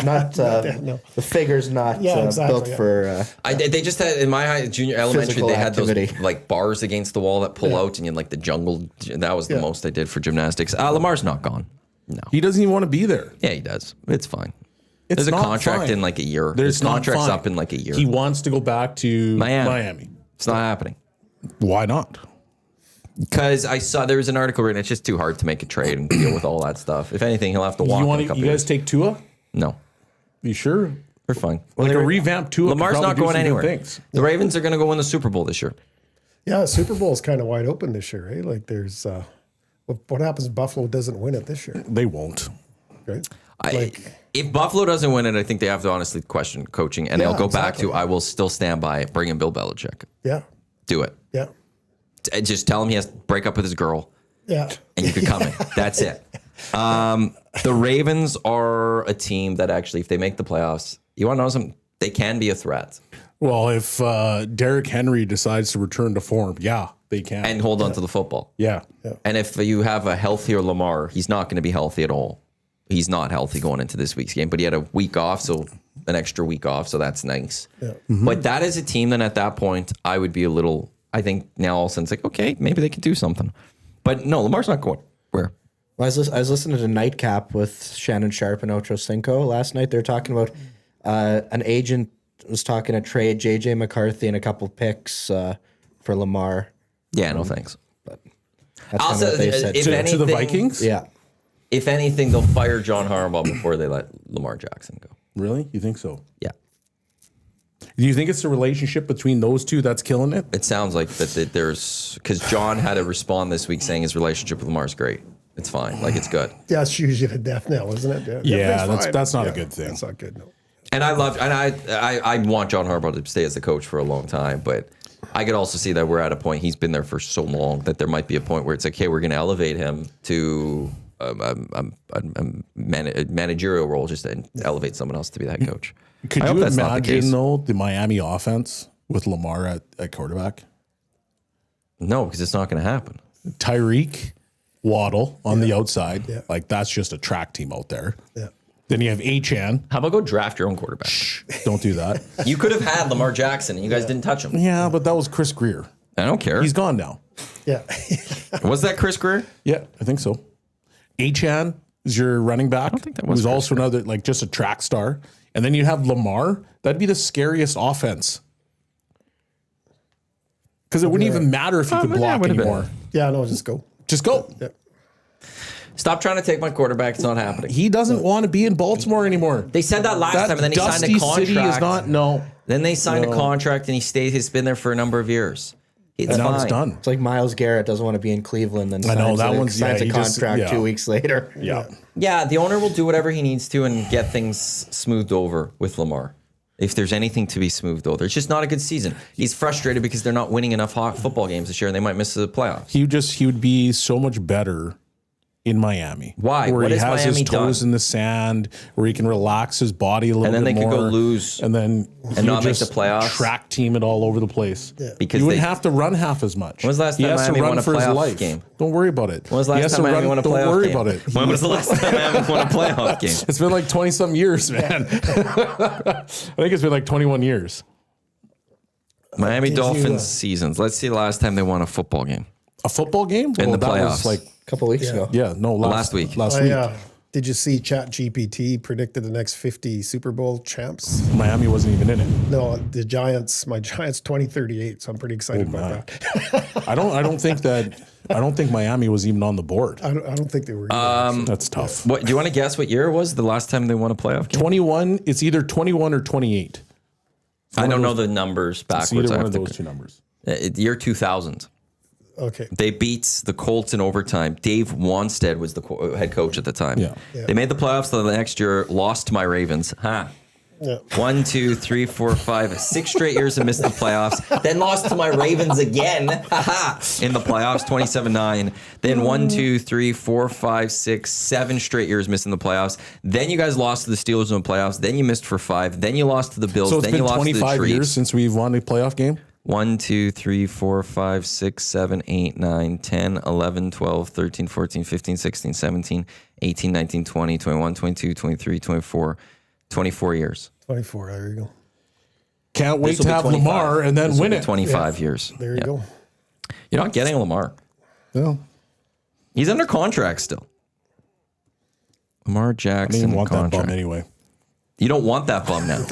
not No. the figure's not built for. They just had in my junior elementary. Physical They had activity. those like bars against the wall that pull out, and you like the jungle. That was the most I did for gymnastics. Lamar's not gone. No, He doesn't even want to be there. yeah, he does. It's fine. It's There's a not contract fine. in like a year. There's His not contract's fine. up in like a year. He wants to go back to Miami. It's not happening. Why not? Because I saw there was an article written. It's just too hard to make a trade and deal with all that stuff. If anything, he'll have to walk. You guys take Tua? No, You sure? we're fine. Like a revamped Tua. could Lamar's probably not do going some good anywhere. things. The Ravens are going to go win the Super Bowl this year. Yeah, Super Bowl is kind of wide open this year, right? Like there's what happens if Buffalo doesn't win it this year, They won't. right? If Buffalo doesn't win it, I think they have to honestly question coaching, and they'll go back exactly. to I will still stand by it. Bring in Bill Belichick. Yeah. Do it. Yeah. Just tell him he has to break up with his girl, Yeah. and you can come in. That's it. The Ravens are a team that actually, if they make the playoffs, you want to know something? They can be a threat Well, if Derrick Henry decides to return to form, they can. and hold on to the football. yeah. And if you have a healthier Lamar, he's not going to be healthy at all. He's not healthy going into this week's game, but he had a week off, so an extra week off, so that's nice. Yeah. But that is a team then at that point, I would be a little, I think now all of a sudden it's like, okay, maybe they can do something. But no, Lamar's not going. Where? Well, I was listening to Nightcap with Shannon Sharp and Ocho Cinco last night. They're talking about an agent was talking to trade JJ McCarthy and a couple picks for Lamar. Yeah, no thanks. But that's Also, kind of what they said. if To the anything- Vikings? Yeah. If anything, they'll fire John Harbaugh before they let Lamar Jackson go. Really? You think so? Yeah. Do you think it's the relationship between those two that's killing it? It sounds like that there's, because John had to respond this week saying his relationship with Lamar is great. It's fine. Like, it's good. Yeah, it's usually to death knell, isn't it? Yeah, everything's that's fine. not a good thing. That's not good, no. And I want John Harbaugh to stay as the coach for a long time, but I could also see that we're at a point, he's been there for so long that there might be a point where it's like, hey, we're going to elevate him to a managerial role just to elevate someone else to be the head coach. Could I hope you that's not the case. imagine, though, the Miami offense with Lamar at quarterback? No, because it's not going to happen. Tyreek, Waddle on the outside. Yeah. Like, that's just a track team out there. Yeah. Then you have Achan. How about go draft your own quarterback? Don't do that. You could have had Lamar Jackson and you guys didn't touch him. Yeah, but that was Chris Greer. I don't care. He's gone now. Yeah. Was that Chris Greer? Yeah, I think so. Achan is your running back. I don't think that was Who's Chris also another, like, just a track star. And then you have Lamar. That'd be the scariest offense. Because it wouldn't even matter if you could yeah, it block would've been. anymore. Yeah, no, just go. Just go. Yeah. Stop trying to take my quarterback. It's not happening. He doesn't want to be in Baltimore anymore. They said that last time, and then he signed a Dusty contract. City is not. No. Then they signed a contract, and he's been there for a number of years. It's And now fine. it's done. It's like Miles Garrett doesn't want to be in Cleveland, then I know, signs that a, one's- signs yeah, a he just- contract yeah. 2 weeks later. Yeah. Yeah, the owner will do whatever he needs to and get things smoothed over with Lamar. If there's anything to be smoothed over, it's just not a good season. He's frustrated because they're not winning enough hot football games this year, and they might miss the playoffs. He would be so much better in Miami. Why? Where What he has has Miami his toes done? in the sand, where he can relax his body a little And then bit they more. could go lose and then and not make the playoffs? Track team it all over the place. Because you wouldn't they- have to run half as much. When was the last He time has Miami to run won a for his playoff life. game? Don't worry about it. When was the He last has time to Miami run- won a playoff Don't worry game? about it. When was the last time Miami won a playoff game? It's been like 20-some years, man. I think it's been like 21 years. Miami gives you Dolphins a- seasons. Let's see the last time they won a football game. A football game? In the that playoffs. was like, A couple weeks ago. Last week. Last week. Did you see ChatGPT predicted the next 50 Super Bowl champs? Miami wasn't even in it. No, the Giants. My Giants 2038. So I'm pretty excited about that. I don't think Miami was even on the board. I don't think they were. Either, That's tough. What do you want to guess? What year it was the last time they won a playoff game? 21. It's either 21 or 28. I don't know the numbers It's backwards. either I one have of to- those two numbers. Year 2000. okay. They beat the Colts in overtime. Dave Wanstead was the head coach at the time. Yeah. They made the playoffs the next year, lost to my Ravens. Yeah. 1, 2, 3, 4, 5, 6 straight years and missed the playoffs. Then lost to my Ravens again in the playoffs, 27-9. Then 1, 2, 3, 4, 5, 6, 7 straight years missing the playoffs. Then you guys lost to the Steelers in the playoffs. Then you missed for 5. Then you lost to the Bills. So it's then you been lost to the 25 Chiefs. years since we've won a playoff game? 1, 2, 3, 4, 5, 6, 7, 8, 9, 10, 11, 12, 13, 14, 15, 16, 17, 18, 19, 20, 21, 22, 23, 24, 24 years. 24. There you go. Can't wait This will to be have 25. Lamar and then This will win be it. 25 years. There you Yeah. go. You're not getting Lamar. No. He's under contract still. Lamar I Jackson didn't want that contract. bum anyway. You don't want that bum now.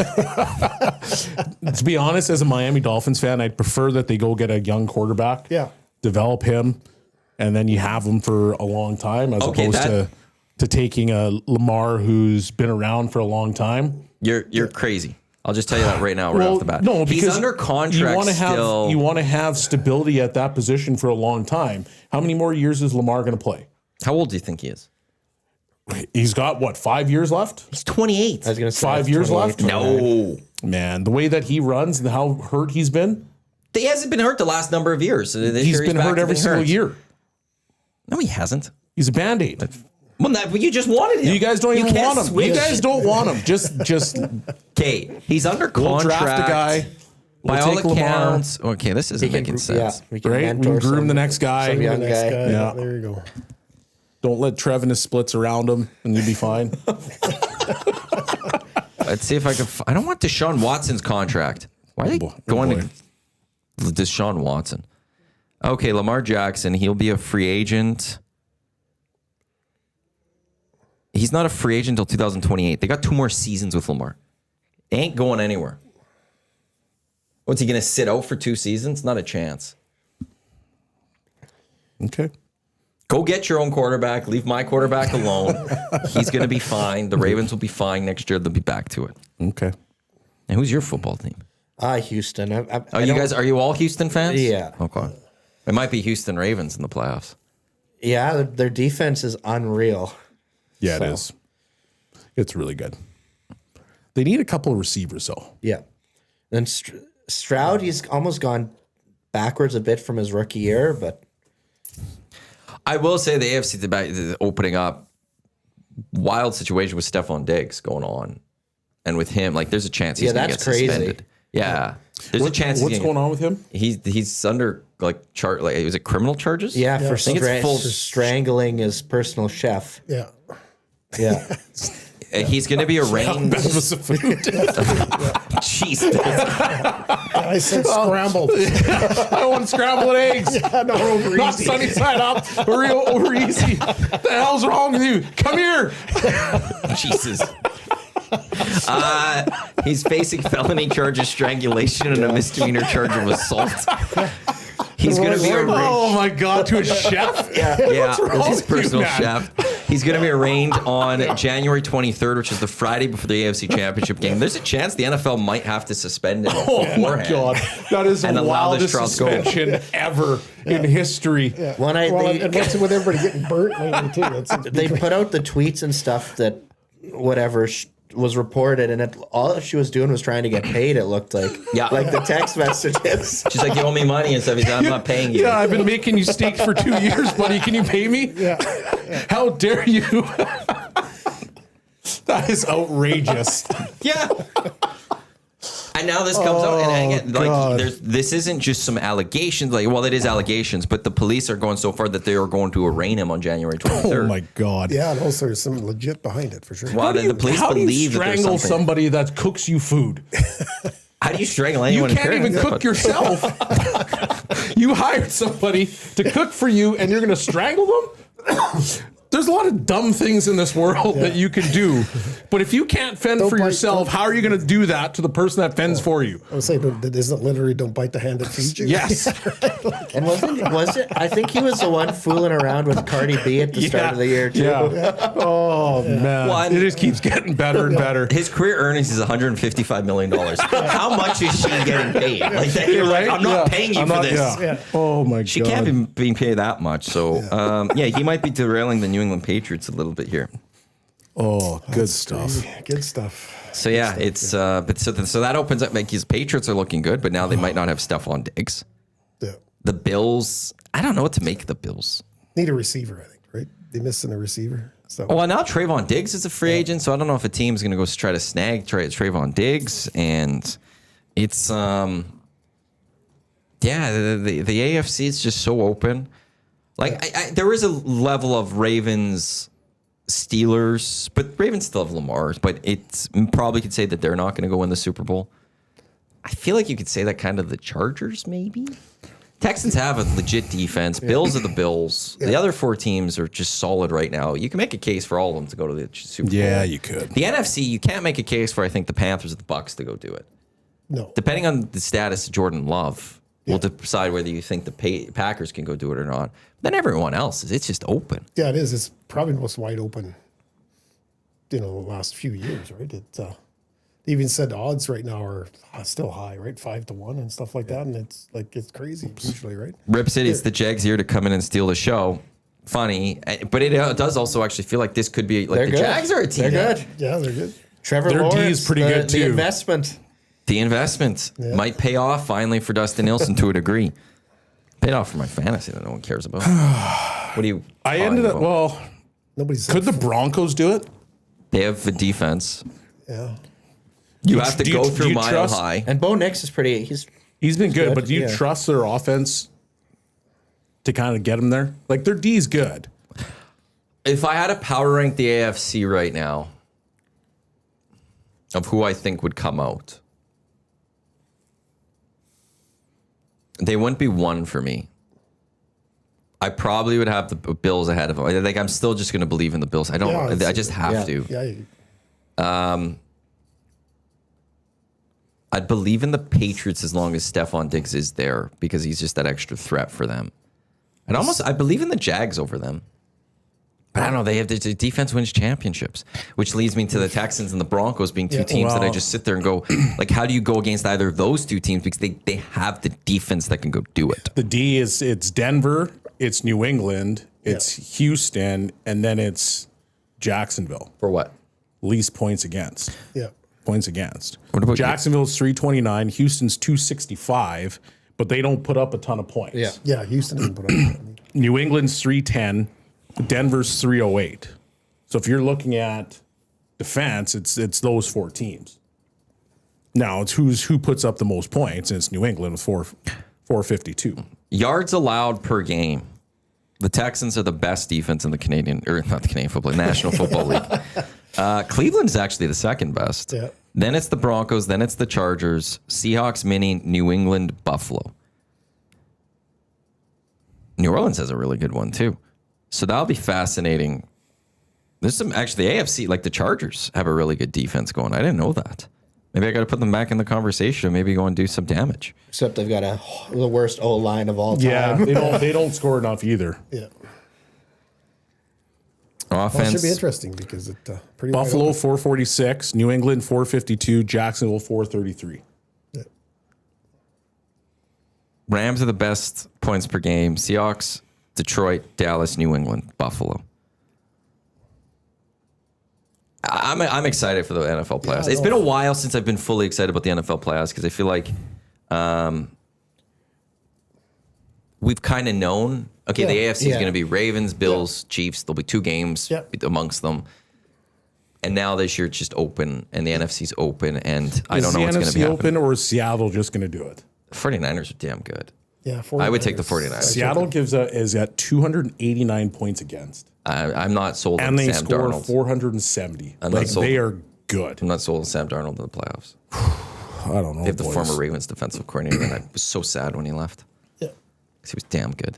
To be honest, as a Miami Dolphins fan, I'd prefer that they go get a young quarterback. Yeah. Develop him, and then you have him for a long time as Okay, opposed to taking a Lamar who's been around for a long time. You're crazy. I'll just tell you that right now, right off the bat. No, because he's under contract you still. want to have stability at that position for a long time. How many more years is Lamar going to play? How old do you think he is? He's got what, 5 years left? He's 28. I was going to say 5 years 28, left? 29. No. Man, the way that he runs and how hurt he's been, He hasn't been hurt the last number of years. So this he's year been back hurt to every being single hurt. year. No, he hasn't. He's a Band-Aid. Well, you just wanted him. You guys don't even can't want him. switch. You guys don't want him. Just Okay, he's under we'll contract. draft a guy. By We'll all take Lamar. accounts. Okay, this isn't making sense. we can Right? We mentor can groom some- the next guy. some young Next guy. guy. Yeah. There you go. Don't let Trev and his splits around him, and you'll be fine. Let's see if I can. I don't want Deshaun Watson's contract. Why are they boy. Oh, going boy. to Deshaun Watson? Okay, Lamar Jackson. He'll be a free agent. He's not a free agent until 2028. They got 2 more seasons with Lamar. They ain't going anywhere. What's he going to sit out for 2 seasons? Not a chance. Okay. Go get your own quarterback. Leave my quarterback alone. He's going to be fine. The Ravens will be fine next year. They'll be back to it. Okay. And who's your football team? Houston. Are you all Houston fans? Yeah. Okay. It might be Houston Ravens in the playoffs. Yeah, their defense is unreal. Yeah, it is. It's really good. They need a couple of receivers, though. Yeah. And Stroud, he's almost gone backwards a bit from his rookie year, but I will say the AFC the opening up, wild situation with Stefon Diggs going on, and with him, like there's a chance he's Yeah, going to that's get crazy. suspended. Yeah, there's a chance. What's going on with him? He's under like was it criminal charges? yeah, Yeah, for I think it's full- strangling his personal chef. Yeah. Yeah. He's going to be arraigned. Best was the food. Jeez, I said scrambled. I want scrambled eggs. No, over Not easy. sunny side up. Over easy. What the hell's wrong with you? Come here. Jesus. He's facing felony charge of strangulation and a misdemeanor charge of assault. He's going to be arraigned. Oh my God, to a chef? Yeah, What's wrong it's his with you, personal man? chef. He's going to be arraigned on January 23rd, which is the Friday before the AFC Championship game. There's a chance the NFL might have to suspend him Oh my beforehand. God. That is the And allow this wildest trial to go. suspension ever in history. When And what's with everybody getting burnt lately too? they put out the tweets and stuff that whatever was reported, and all she was doing was trying to get paid. It looked like, Yeah. like the text messages. She's like, you owe me money and stuff. He's like, I'm not paying you. Yeah, I've been making you steak for 2 years, buddy. Can you pay me? Yeah. How dare you? That is outrageous. Yeah. And now this comes out, and again, God. this isn't just some allegations. Like, well, it is allegations, but the police are going so far that they are going to arraign him on January 23rd. Oh my God. Yeah, and also there's some legit behind it for sure. Well, the police How do you believe that there's strangle something. somebody that cooks you food? How do you strangle You anyone? can't even cook yourself. You hired somebody to cook for you, and you're going to strangle them? There's a lot of dumb things in this world that you can do. But if you can't fend for yourself, how are you going to do that to the person that fends for you? I would say, isn't it literally don't bite the hand that feeds you? Yes. And was it? I think he was the one fooling around with Cardi B at the start of the year too. Yeah. Oh, man. Well, it just keeps getting better and better. His career earnings is $155 million. How much is she getting paid? Like that, you're like, I'm not paying you for this. Yeah. Oh, my God. She can't be being paid that much. So, he might be derailing the New England Patriots a little bit here. Oh, good stuff. Good stuff. So yeah, it's but so that opens up. Like his Patriots are looking good, but now they might not have Stefon Diggs. Yeah. The Bills, I don't know what to make of the Bills. Need a receiver, I think, right? They missing a receiver. So Oh, well, now Trayvon Diggs is a free agent, so I don't know if a team's going to go try to snag Trayvon Diggs, and it's the AFC is just so open. Like there is a level of Ravens, Steelers, but Ravens still have Lamar, but it's probably could say that they're not going to go win the Super Bowl. I feel like you could say that kind of the Chargers, maybe. Texans have a legit defense. Bills are the Bills. The other four teams are just solid right now. You can make a case for all of them to go to the Super Bowl. Yeah, you could. The NFC, you can't make a case for, I think, the Panthers or the Bucks to go do it. no. Depending on the status of Jordan Love, will decide whether you think the Packers can go do it or not. Then everyone else, it's just open. Yeah, it is. It's probably the most wide open, the last few years, right? It they even said odds right now are still high, right? 5-1 and stuff like that. And it's crazy usually, right? Rip City, it's the Jags here to come in and steal the show. Funny, but it does also actually feel like this could be like They're the good. Jags are a team. They're good. Yeah, they're good. Trevor Their D Lawrence, is pretty the, good, the too. investment. The investment might pay off finally for Dustin Nielsen to a degree. Paid off for my fantasy that no one cares about. What do you? I ended up, well, Nobody's could the Broncos do it? They have a defense. yeah. You have to do you- go do through you Mile trust- High. And Bo Nix is pretty. He's He's been good, good, but do you yeah. trust their offense to kind of get him there? Like their D is good. If I had to power rank the AFC right now of who I think would come out, they wouldn't be one for me. I probably would have the Bills ahead of them. Like I'm still just going to believe in the Bills. I don't. Yeah, I just have to. Yeah. I'd believe in the Patriots as long as Stefon Diggs is there because he's just that extra threat for them. And I believe in the Jags over them. But I don't know. They have the defense wins championships, which leads me to the Texans and the Broncos being two teams that I just sit there and go, like, how do you go against either of those two teams? Because they have the defense that can go do it. The D is it's Denver, it's New England, it's Houston, and then it's Jacksonville. For what? Least points against. Yeah. Points against. What about Jacksonville's 329, Houston's 265, but they don't put up a ton of points. Yeah. Yeah. Houston didn't put up. New England's 310, Denver's 308. So if you're looking at defense, it's those four teams. Now it's who puts up the most points, and it's New England with 452. Yards allowed per game. The Texans are the best defense in the National Football League. Cleveland's actually the second best. Yeah. Then it's the Broncos. Then it's the Chargers, Seahawks, Mini, New England, Buffalo. New Orleans has a really good one too. So that'll be fascinating. There's some actually the AFC, like the Chargers, have a really good defense going. I didn't know that. Maybe I got to put them back in the conversation and maybe go and do some damage. except they've got the worst O line of all time. Yeah, they don't score enough either. Yeah. Offense. Well, it should be interesting because it pretty wide Buffalo open. 446, New England 452, Jacksonville 433. Yeah. Rams are the best points per game. Seahawks, Detroit, Dallas, New England, Buffalo. I'm excited for the NFL playoffs. It's been a while since I've been fully excited about the NFL playoffs because I feel like we've kind of known Okay, the AFC is Yeah. going to be Ravens, Bills, Chiefs. There'll be 2 games amongst them. And now this year it's just open, and the NFC's open, and I don't know what's going to be open, happening. or is Seattle just going to do it? 49ers are damn good. Yeah, I would take the 49ers. Seattle is at 289 points against, I'm not sold and on they Sam score Darnold. 470. I'm not Like sold. they are good. I'm not sold on Sam Darnold in the playoffs. I don't know. They have the boys. former Ravens defensive coordinator, and I was so sad when he left. Yeah. Because he was damn good.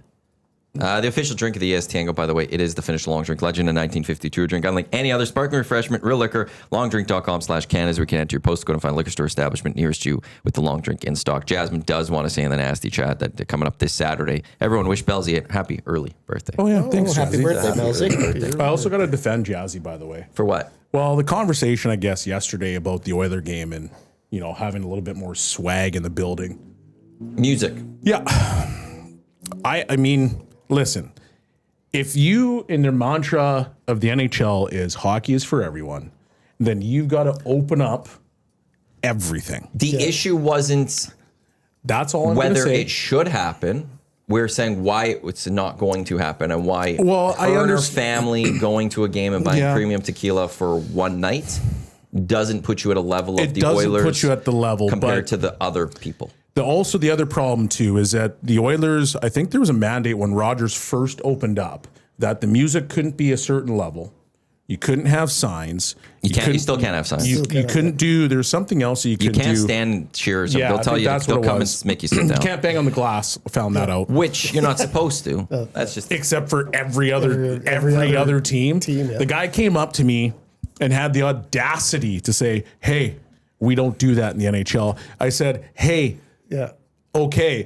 The official drink of the EST Hangout, by the way, it is the Finnish Long Drink Legend, a 1952 drink. Unlike any other sparkling refreshment, real liquor, longdrink.com/Canada is where you can enter your postcode and find a liquor store establishment nearest you with the long drink in stock. Jasmine does want to say in the nasty chat that they're coming up this Saturday. Everyone wish Belzy a happy early birthday. Oh yeah, thanks, Happy Jazzy. birthday, Belzy. I also got to defend Jazzy, by the way. For what? Well, the conversation, I guess, yesterday about the Oiler game and having a little bit more swag in the building. Music. Yeah, I mean, listen. If you, in their mantra of the NHL is hockey is for everyone, then you've got to open up everything. The issue wasn't That's all I'm going to whether say. it should happen. We're saying why it's not going to happen and why Well, I her and her understand- family going to a game and buying Yeah. premium tequila for one night doesn't put you at a level of It the doesn't Oilers put you at the level, compared but- to the other people. The other problem too is that the Oilers, I think there was a mandate when Rogers first opened up that the music couldn't be a certain level. You couldn't have signs. You couldn't- still can't have signs. You couldn't do. There's something else that you You couldn't can't do. stand cheers. Yeah, They'll I tell think you. that's They'll what it come was. and make you sit You down. can't bang on the glass. Found that out. Which you're not supposed to. That's just Except for every other Every other team. team, yeah. The guy came up to me and had the audacity to say, "Hey, we don't do that in the NHL." I said, "Hey, Yeah. okay."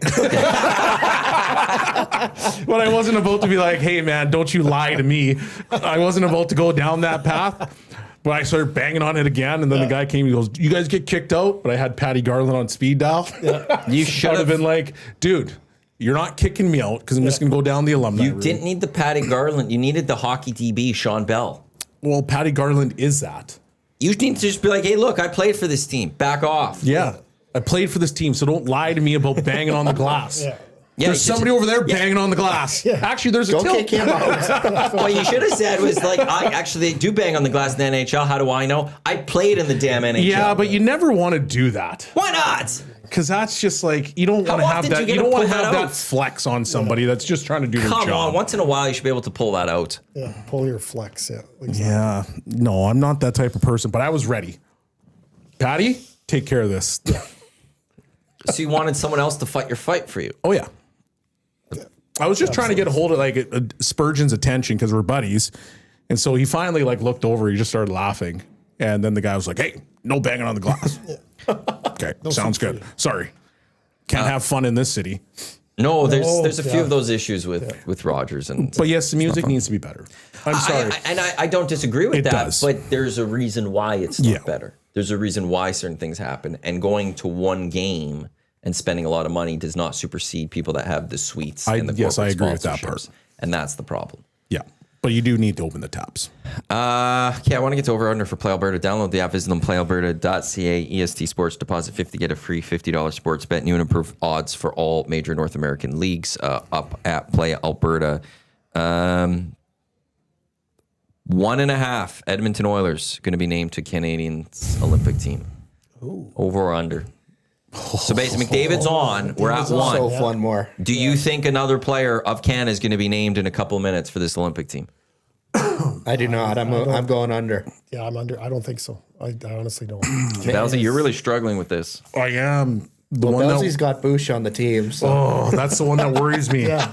But I wasn't about to be like, "Hey, man, don't you lie to me." I wasn't about to go down that path. But I started banging on it again, and then the guy came. He goes, "You guys get kicked out?" But I had Patty Garland on speed dial. you I should would have have been like, "Dude, you're not kicking me out because I'm just gonna go down the alumni." You route." didn't need the Patty Garland. You needed the hockey DB, Shawn Belle. Well, Patty Garland is that. You need to just be like, hey, look, I played for this team. Back off. Yeah. I played for this team, so don't lie to me about banging on the glass. Yeah. Yeah, There's you somebody over there banging on the glass. Actually, there's a Go tilt. kick him out. What you should have said was like, they do bang on the glass in the NHL. How do I know? I played in the damn NHL. Yeah, but you never want to do that Why not? because that's just like you don't How want to have often do that. you get You to don't want to pull have that that out? flex on somebody that's just trying to do their Come job. on. Once in a while, you should be able to pull that out. Yeah. Pull your flex. Yeah. Exactly. Yeah, no, I'm not that type of person, but I was ready. Patty, take care of this. So you wanted someone else to fight your fight for you. Oh yeah. I was just trying to get a hold of like Spurgeon's attention because we're buddies, and so he finally like looked over. He just started laughing, and then the guy was like, "Hey, no banging on the glass." Okay, sounds good. Sorry, can't have fun in this city. No, there's a few yeah. of those issues with Rogers and. But yes, the music needs to be better. I'm sorry. I don't disagree with It that, does. but there's a reason why it's not Yeah. better. There's a reason why certain things happen, and going to one game and spending a lot of money does not supersede people that have the suites and the yes, I corporate agree with that part. sponsorships, and that's the problem. Yeah, but you do need to open the taps. Okay, I want to get to over-under for Play Alberta. Download the app, visit them, playalberta.ca, EST Sports, deposit 50, get a free $50 sports bet. New and improved odds for all major North American leagues up at Play Alberta. 1.5 Edmonton Oilers going to be named to Canadians Olympic team. Over or under? So basically, McDavid's on. We're at one. So one more. Do you think another player of Canada is going to be named in a couple minutes for this Olympic team? I do not. I'm going under. Yeah. I'm under. I don't think so. I honestly don't. Belzy, you're really struggling with this. I am the Well, one Belzy's that. got Bush on the team. So. Oh, that's the one that worries me. Yeah.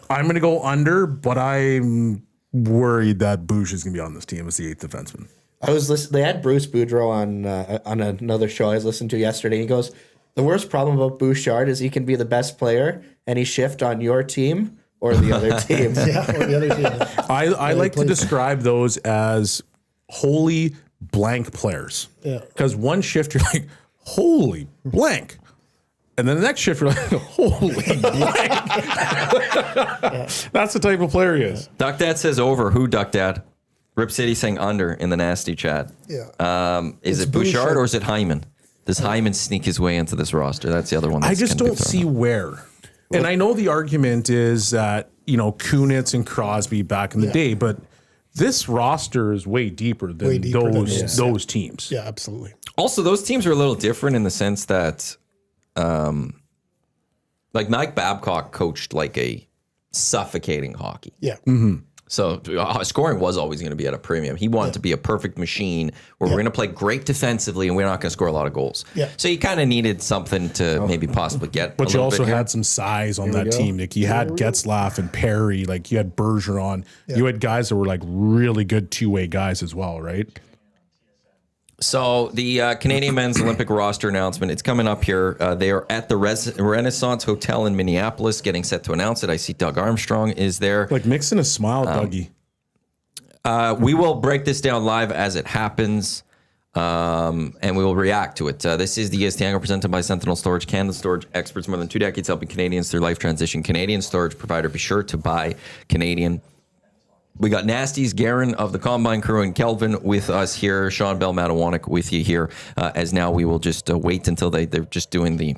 I'm going to go under, but I'm worried that Bush is going to be on this team as the 8th defenseman. I was listening. They had Bruce Boudreau on another show I was listening to yesterday. He goes, "The worst problem about Bouchard is he can be the best player and he shift on your team or the other team." Yeah. Or the other team. I like to describe those as holy blank players. Yeah. Because one shift you're like, holy blank. And then the next shift you're like, holy blank. That's the type of player he is. Duck Dad says over. Who Duck Dad? Rip City saying under in the nasty chat. Yeah. Is It's it Bouchard Bouchard. or is it Hyman? Does Hyman sneak his way into this roster? That's the other one. I That's just gonna be don't thrown see out. where. And I know the argument is that, Kunitz and Crosby back in the day, but this roster is way deeper than those teams. Yeah, absolutely. Also, those teams are a little different in the sense that, like Mike Babcock coached like a suffocating hockey. Yeah. So scoring was always going to be at a premium. He wanted to be a perfect machine where we're going to play great defensively and we're not going to score a lot of goals. Yeah. So you kind of needed something to maybe possibly get. But you also had some size on that team. Like you had Getzlaff and Perry. Like you had Bergeron. Yeah. You had guys that were like really good two-way guys as well, right? So the Canadian men's Olympic roster announcement, it's coming up here. They are at the Renaissance Hotel in Minneapolis getting set to announce it. I see Doug Armstrong is there. Like mixing a smile, Dougie. We will break this down live as it happens, and we will react to it. This is the EST Hangout presented by Sentinel Storage, Canada Storage experts, more than 2 decades helping Canadians through life transition. Canadian storage provider. Be sure to buy Canadian. We got Nasties, Garyn of the Combine crew, and Kelvin with us here. Shawn, Belle, Iwanyk with you here. As now we will just wait until they're just doing the.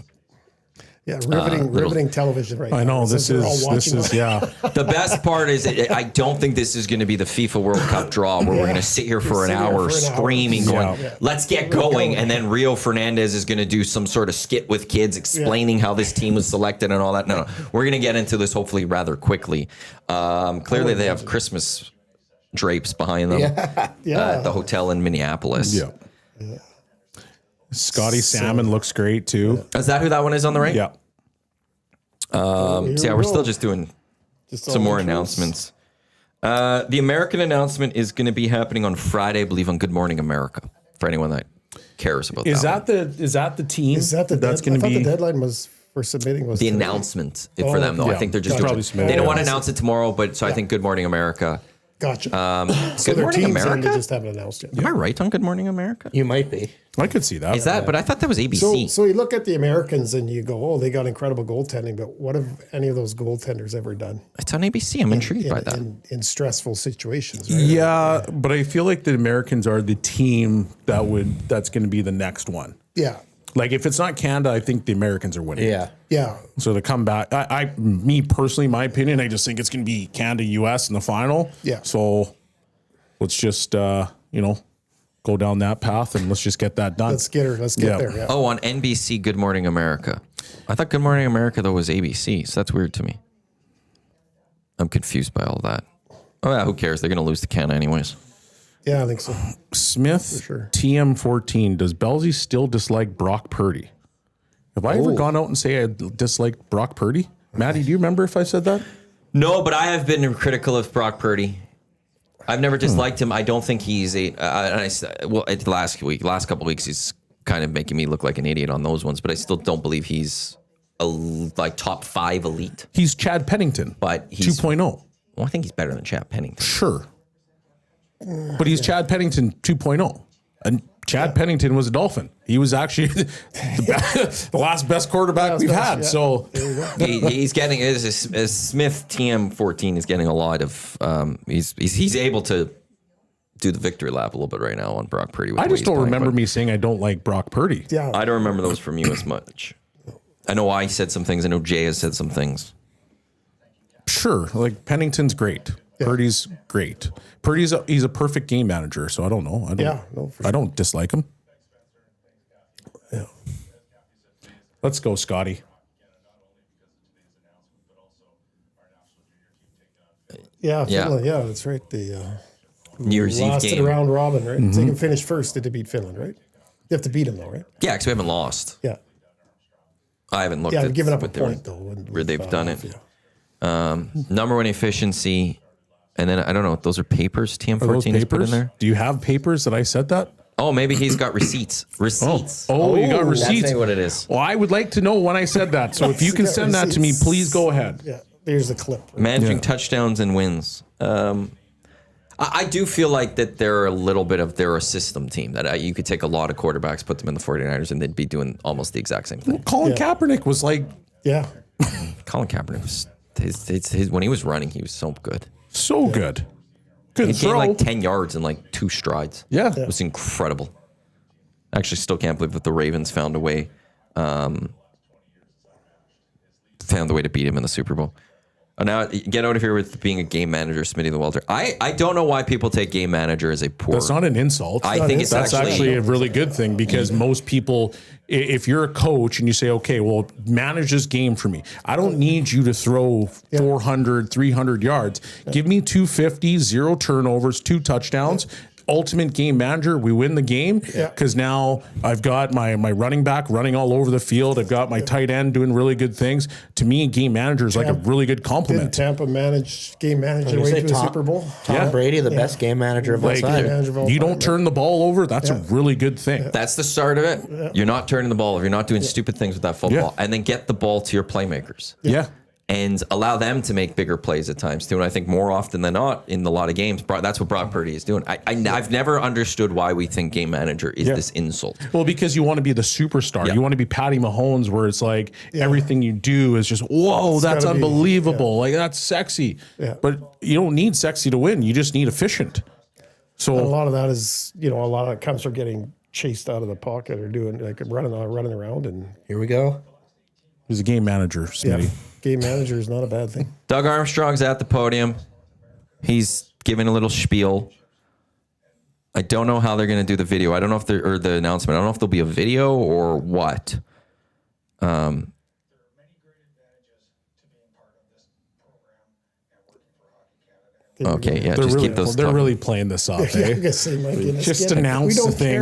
Yeah, riveting television right now. I know this is The best part is I don't think this is going to be the FIFA World Cup draw where we're going to sit here for an hour screaming, going, "Let's get going!" And then Rio Fernandez is going to do some sort of skit with kids explaining how this team was selected and all that. No, we're going to get into this hopefully rather quickly. Clearly, they have Christmas drapes behind them at the hotel in Minneapolis. Yeah. Scotty Salmon looks great too. Is that who that one is on the right? Yeah. We're still just doing some more announcements. The American announcement is going to be happening on Friday, I believe, on Good Morning America. For anyone that cares about is that. Is that the team? Is that that's going to be? The deadline was for submitting was the announcement for them though. I think they're just doing. They don't want to announce it tomorrow, but so I think Good Morning America. Gotcha. So Good Morning America? They just haven't announced yet. Am I right on Good Morning America? You might be. I could see that. Is that? But I thought that was ABC. So you look at the Americans and you go, oh, they got incredible goaltending, but what have any of those goaltenders ever done? It's on ABC. I'm intrigued by that. In stressful situations, right? Yeah, but I feel like the Americans are the team that's going to be the next one. Yeah. Like if it's not Canada, I think the Americans are winning. Yeah. Yeah. So to come back, me personally, my opinion, I just think it's going to be Canada, US in the final. Yeah. So let's just, go down that path and let's just get that done. Let's get there. Yeah. Oh, on NBC, Good Morning America. I thought Good Morning America, though, was ABC. So that's weird to me. I'm confused by all that. Oh, yeah, who cares? They're going to lose to Canada anyways. Yeah, I think so. Smith, sure. TM14, does Belsey still dislike Brock Purdy? Have I ever gone out and say I dislike Brock Purdy? Maddie, do you remember if I said that? No, but I have been critical of Brock Purdy. I've never disliked him. I don't think he's last couple of weeks, he's kind of making me look like an idiot on those ones, but I still don't believe he's top 5 elite. He's Chad Pennington, but he's 2.0. Well, I think he's better than Chad Pennington. Sure. But he's Chad Pennington 2.0. And Chad Pennington was a Dolphin. He was actually the last best quarterback we've had. Yeah. So he's getting as Smith TM14 is getting a lot of he's able to do the victory lap a little bit right now on Brock Purdy. I just don't remember me saying I don't like Brock Purdy. Yeah, I don't remember those from you as much. I know I said some things. I know Jay has said some things. Sure, like Pennington's great. Yeah. Purdy's great. He's a perfect game manager. So I don't know. I don't dislike him. Yeah. Let's go, Scotty. Yeah, Finland. Yeah, that's right. The New Year's Eve lost game. in the round robin, right? Mm-hmm. So you can finish first to beat Finland, right? You have to beat them though, right? Yeah, because we haven't lost. Yeah. I haven't looked. Yeah, at I've given up a point though. Where they've done it. Number one efficiency. And then I don't know. Those are papers. TM14 is put in there. Do you have papers that I said that? Oh, maybe he's got receipts. Receipts. Oh, you got receipts. That's what it is. Well, I would like to know when I said that. So if you can send that to me, please go ahead. Yeah, there's the clip. Managing touchdowns and wins. I do feel like that they're a system team that you could take a lot of quarterbacks, put them in the 49ers, and they'd be doing almost the exact same thing. Colin Kaepernick was like, Colin Kaepernick was his when he was running, he was so good. So good. Good he throw. gained like 10 yards in like 2 strides. Yeah. It was incredible. I actually still can't believe that the Ravens found a way found a way to beat him in the Super Bowl. Now get out of here with being a game manager, Smitty the Welder. I don't know why people take game manager as a poor. That's not an insult. I think it's that's actually a really good thing because most people, if you're a coach and you say, okay, well, manage this game for me. I don't need you to throw 400, 300 yards. Give me 250, 0 turnovers, 2 touchdowns. Ultimate game manager, we win the game because now I've got my running back running all over the field. I've got my tight end doing really good things. To me, game manager is like a really good compliment. Didn't Tampa manage game manager way to a Super Bowl? Tom Brady, the best game manager of all time. You don't turn the ball over. That's a really good thing. That's the start of it. You're not turning the ball over. You're not doing stupid things with that football. And then get the ball to your playmakers. Yeah. And allow them to make bigger plays at times too. And I think more often than not in a lot of games, that's what Brock Purdy is doing. I've never understood why we think game manager is this insult. Well, because you want to be the superstar. You want to be Patty Mahomes, where it's like everything you do is just, whoa, that's unbelievable. Like that's sexy. But you don't need sexy to win. You just need efficient. So and a lot of that is, a lot of it comes from getting chased out of the pocket or doing like running around. And here we go. He's a game manager, Smitty. Yeah. Game manager is not a bad thing. Doug Armstrong's at the podium. He's giving a little spiel. I don't know how they're going to do the video. I don't know if or the announcement. I don't know if there'll be a video or what. Okay, yeah, just keep those. They're really playing this up. Yeah, I guess they might get just announce the thing.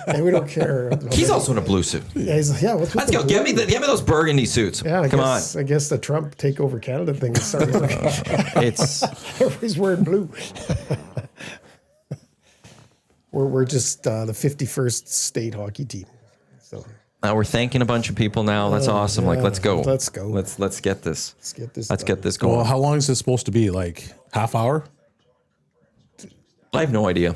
Yeah, we don't care. He's also in a blue suit. Yeah, what's Let's go. Give me those burgundy suits. Yeah, Come on. I guess the Trump take over Canada thing is starting. It's everybody's wearing blue. We're just the 51st state hockey team. So. We're thanking a bunch of people now. That's awesome. Like, let's go. Let's go. Let's get this. Let's get this going. Well, how long is this supposed to be? Like half hour? I have no idea.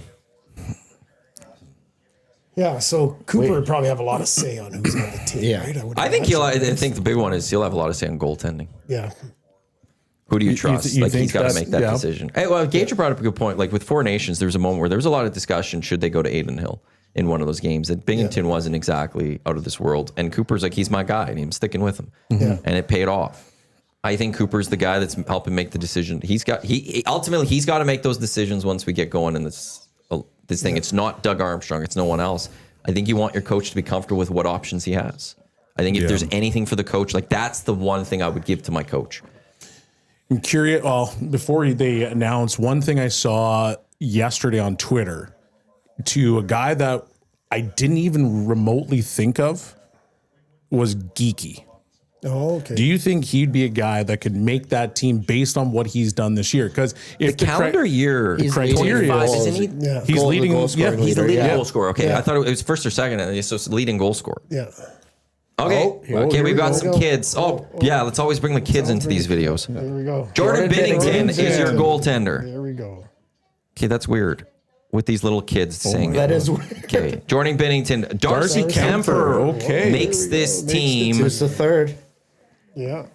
Yeah, so Cooper would probably have a lot of say on who's on the team, right? I think I think the big one is he'll have a lot of say on goaltending. Yeah. Who do you trust? You he's got to make that decision. Hey, well, Gager brought up a good point. Like with Four Nations, there was a moment where there was a lot of discussion. Should they go to Adin Hill in one of those games? And Binghamton wasn't exactly out of this world. And Cooper's like, he's my guy, and I'm sticking with him. And it paid off. I think Cooper's the guy that's helping make the decision. Ultimately he's got to make those decisions once we get going in this thing. It's not Doug Armstrong. It's no one else. I think you want your coach to be comfortable with what options he has. I think if there's anything for the coach, like that's the one thing I would give to my coach. I'm curious. Well, before they announced, one thing I saw yesterday on Twitter to a guy that I didn't even remotely think of was Geeky. Oh, okay. Do you think he'd be a guy that could make that team based on what he's done this year? Because if the calendar year criteria, isn't he? Yeah. He's leading goal scoring He's the leading leader, goal scorer. Okay, I thought it was first or second, so it's leading goal scorer. Yeah. Okay, we've got some kids. Yeah, let's always bring the kids into these videos. There we go. Jordan Binnington is your goaltender. There we go. Okay, that's weird. With these little kids saying that is weird. Okay, Jordan Binnington. Darcy Kemper makes this team. Who's the third? Yeah.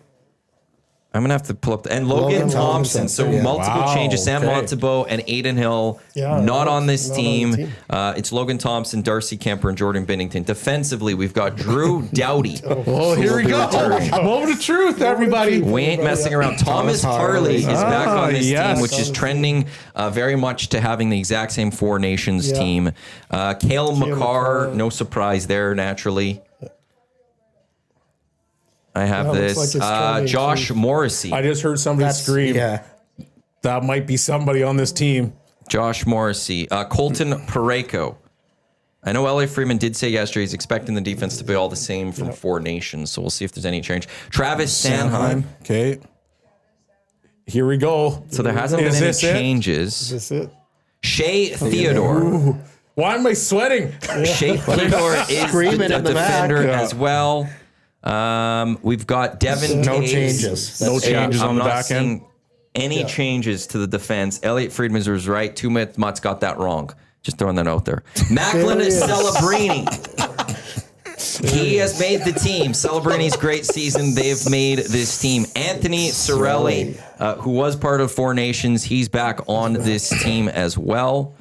I'm going to have to pull up. And Logan Thompson. So multiple changes. Sam Montembeault and Aiden Hill not on this team. It's Logan Thompson, Darcy Kemper, and Jordan Binnington. Defensively, we've got Drew Doughty. Oh, here we go. Moment of truth, everybody. We ain't messing around. Thomas Harley is back on this team, which is trending very much to having the exact same Four Nations team. Cale Makar, no surprise there, naturally. I have this. Josh Morrissey. I just heard somebody scream. Yeah. That might be somebody on this team. Josh Morrissey. Colton Parayko. I know Elliot Freeman did say yesterday he's expecting the defense to be all the same from Four Nations, so we'll see if there's any change. Travis Sanheim. Okay. Here we go. So there hasn't been any changes. Is this it? Shea Theodore. Ooh. Why am I sweating? Shea Theodore is the defender as well. We've got Devin No Taves. changes. No changes on the I'm not back end. seeing any changes to the defense. Elliot Friedman was right. Mutt's got that wrong. Just throwing that out there. Macklin Celebrini. He has made the team. Celebrini's great season. They've made this team. Anthony Cirelli, who was part of Four Nations, he's back on this team as well.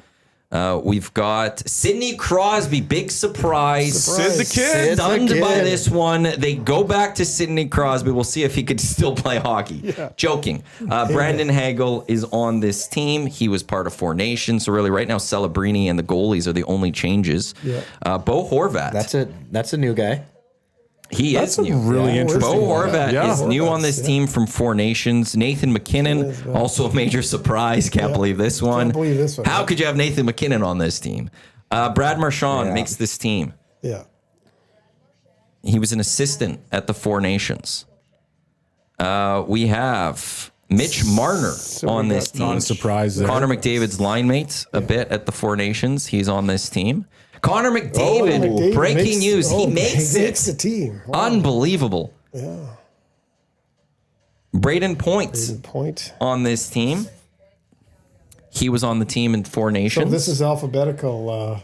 We've got Sidney Crosby, big surprise. Sid the kid. Stunned by this one. They go back to Sidney Crosby. We'll see if he could still play hockey. Yeah. Joking. Brandon Hagel is on this team. He was part of Four Nations. So really right now, Celebrini and the goalies are the only changes. Yeah. Bo Horvat. That's a new guy. He That's is a new. really interesting Bo one. Horvat Yeah. is new on this team from Four Nations. Nathan McKinnon, also a major surprise. Can't believe this one. Can't believe this one. How could you have Nathan McKinnon on this team? Brad Marchand makes this team. Yeah. He was an assistant at the Four Nations. We have Mitch Marner on this team. Not a surprise there. Connor McDavid's line mate a bit at the Four Nations. He's on this team. Connor McDavid, McDavid breaking news. He makes makes the it. team. Wow. Unbelievable. Yeah. Braden Point Point. on this team. He was on the team in Four Nations. So this is alphabetical.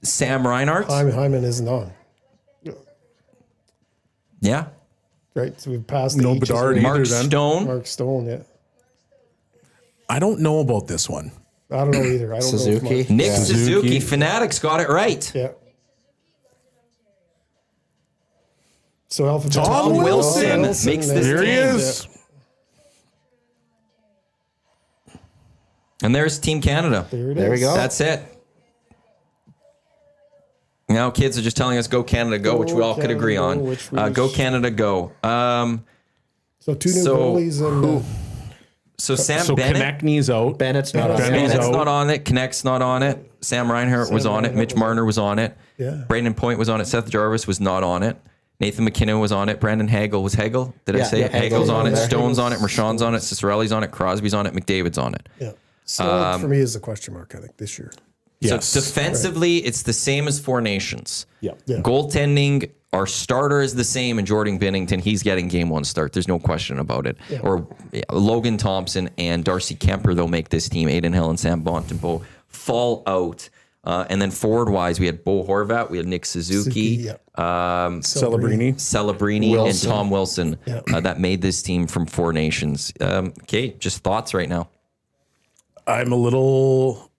Sam Reinhart. Hyman isn't on. Yeah. Right. So we've passed No the H's Bedard with Mark either then. Stone. Mark Stone. Yeah. I don't know about this one. I don't know either. I don't know. Suzuki. If Nick Yeah. Suzuki. Fanatics got it right. yeah. So alphabetical. Tom Wilson makes this Here he team. is. And there's Team Canada. There it is. There we go. That's it. Now kids are just telling us go Canada go, which we all could Canada, agree go, on. which we Go sh- Canada go. So two new So goalies and So Sam So Bennett. Konechny's out. Bennett's not on Bennett's there. Bennett's out. not on it. Connect's not on it. Sam Reinhart was on it. Reinhart Mitch was on Marner was on it. Yeah. Brandon Point was on it. Seth Jarvis was not on it. Nathan McKinnon was on it. Brandon Hagel was Hagel. Did I Yeah, say yeah, it? Hagel's Hagel's on on it. there. Stone's on it. Marchand's on it. Cicerelli's on it. Crosby's on it. McDavid's on it. yeah. So for me is a question mark. I think this year. Yes. So defensively, it's the same as Four Nations. Yeah. Yeah. Goaltending, our starter is the same, and Jordan Binnington, he's getting game one start. There's no question about it. Yeah. Or Logan Thompson and Darcy Kemper, they'll make this team. Aiden Hill and Sam Bontempo fall out. And then forward-wise, we had Bo Horvat, we had Nick Suzuki, Celebrini. Celebrini, Wilson. and Tom Wilson Yeah. that made this team from Four Nations. Okay, just thoughts right now. I'm a little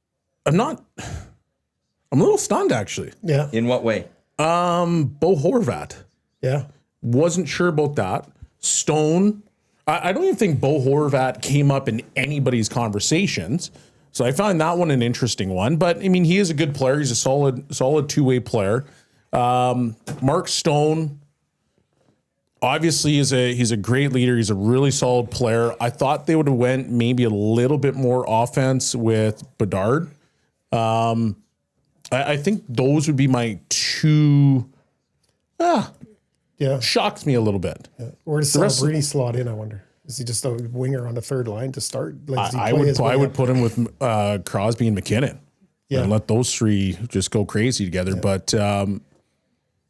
stunned actually. Yeah. In what way? Bo Horvat. Yeah. Wasn't sure about that. Stone. I don't even think Bo Horvat came up in anybody's conversations. So I found that one an interesting one. But I mean, he is a good player. He's a solid two-way player. Mark Stone, obviously, he's a great leader. He's a really solid player. I thought they would have went maybe a little bit more offense with Bedard. I think those would be my two. Yeah. Shocks me a little bit. Where does rest of- Celebrini slot in? I wonder. Is he just a winger on the third line to start? Like, does he I play would his way I would up? put him with Crosby and McKinnon. Yeah. And let those three just go crazy together. But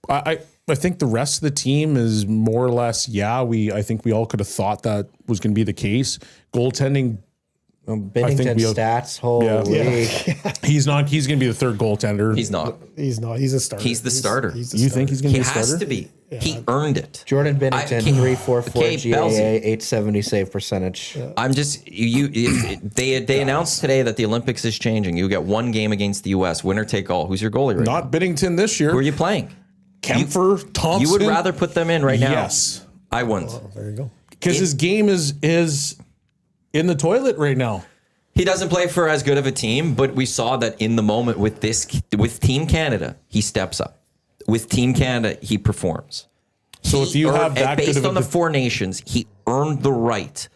I think the rest of the team is more or less, I think we all could have thought that was going to be the case. Goaltending, Binnington stats. Holy. he's going to be the third goaltender. He's not. He's not. He's a starter. He's the starter. He's the You starter. think he's going He to be a starter? has to be. He earned it. Jordan Binnington, okay, 344 okay, GAA, Bellsy. 870 save percentage. I'm just they announced today that the Olympics is changing. You get one game against the U.S. Winner take all. Who's your goalie right now? Not Binnington this year. Who are you playing? Kempfer, Thompson. You would rather put them in right now? Yes. I wouldn't. There you go. Because his game is in the toilet right now. He doesn't play for as good of a team, but we saw that in the moment with Team Canada, he steps up. With Team Canada, he performs. So if you have that good based of a on the Four Nations, he earned the right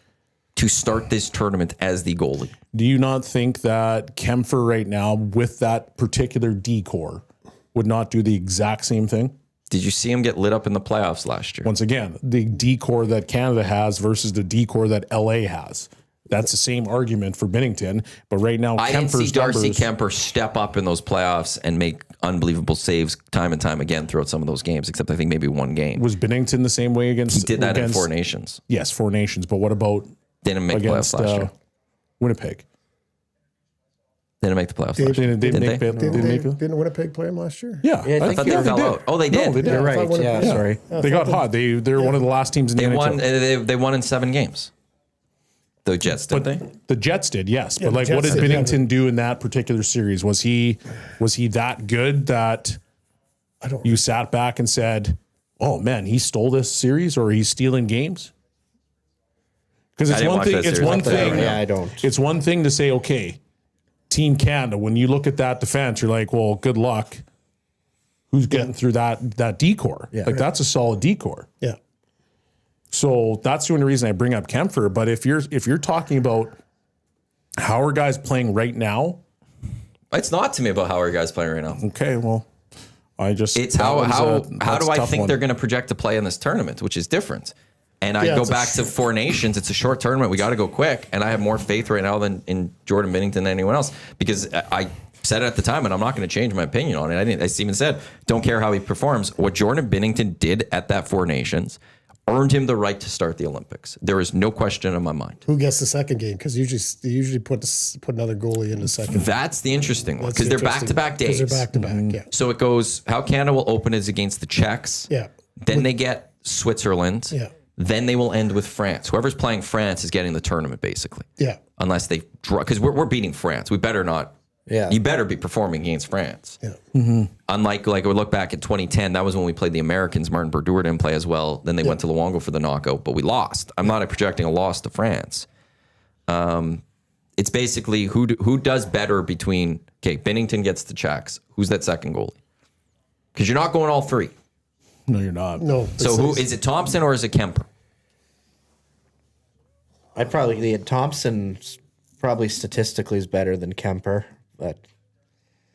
to start this tournament as the goalie. Do you not think that Kempfer right now, with that particular decor, would not do the exact same thing? Did you see him get lit up in the playoffs last year? Once again, the decor that Canada has versus the decor that LA has. That's the same argument for Binnington. But right now, I didn't see Kemper's Darcy numbers, Kemper step up in those playoffs and make unbelievable saves time and time again throughout some of those games, except I think maybe one game. was Binnington the same way against? He did that in against- Four Nations. Yes, Four Nations. But what about Didn't make against playoffs last year. Winnipeg? Didn't make the playoffs last year. Didn't make they? it- Didn't, didn't make it? didn't Winnipeg play him last year? Yeah, Yeah, I I think thought they fell out. Oh, they did. No, they did. You're right. Winnipeg- Yeah, sorry. They got hot. They're one of the last teams in the They NHL. won. They won in 7 games. The Jets, did they? The Jets did, yes. Yeah, but the like, what Jets did did, Binnington do in that particular series? Was he that good that you sat back and said, "Oh man, he stole this series, or he's stealing games"? Because it's didn't one watch thing. that It's series. one thing. Yeah, I don't. It's one thing to say, "Okay, Team Canada." When you look at that defense, you're like, "Well, good luck." Who's getting through that decor? Yeah. Like that's a solid decor. Yeah. So that's the only reason I bring up Kempfer. But if you're talking about how are guys playing right now, It's not to me about how are guys playing right now. okay, well, It's how do I think they're going to project to play in this tournament, which is different. And I Yeah, go it's a back to Four Nations. It's a short tournament. We got to go quick. And I have more faith right now than in Jordan Binnington than anyone else, because I said it at the time, and I'm not going to change my opinion on it. I even said, don't care how he performs. What Jordan Binnington did at that Four Nations earned him the right to start the Olympics. There is no question in my mind. Who gets the second game? Because they usually put another goalie in the second. That's the interesting one, That's because they're interesting. back-to-back days. Because they're back-to-back, yeah. So it goes, how Canada will open is against the Czechs. Yeah. Then they get Switzerland. Yeah. Then they will end with France. Whoever's playing France is getting the tournament, basically. Yeah. Unless they draw, because we're beating France. We better not. Yeah. You better be performing against France. Yeah. Unlike, like, we look back at 2010, that was when we played the Americans. Martin Brodeur didn't play as well. Then they went to Luongo for the knockout, but we lost. I'm not projecting a loss to France. It's basically who does better between, okay, Binnington gets the Czechs. Who's that second goalie? Because you're not going all three. No, you're not. No. So who is it, Thompson or is it Kemper? I'd probably Thompson probably statistically is better than Kemper, but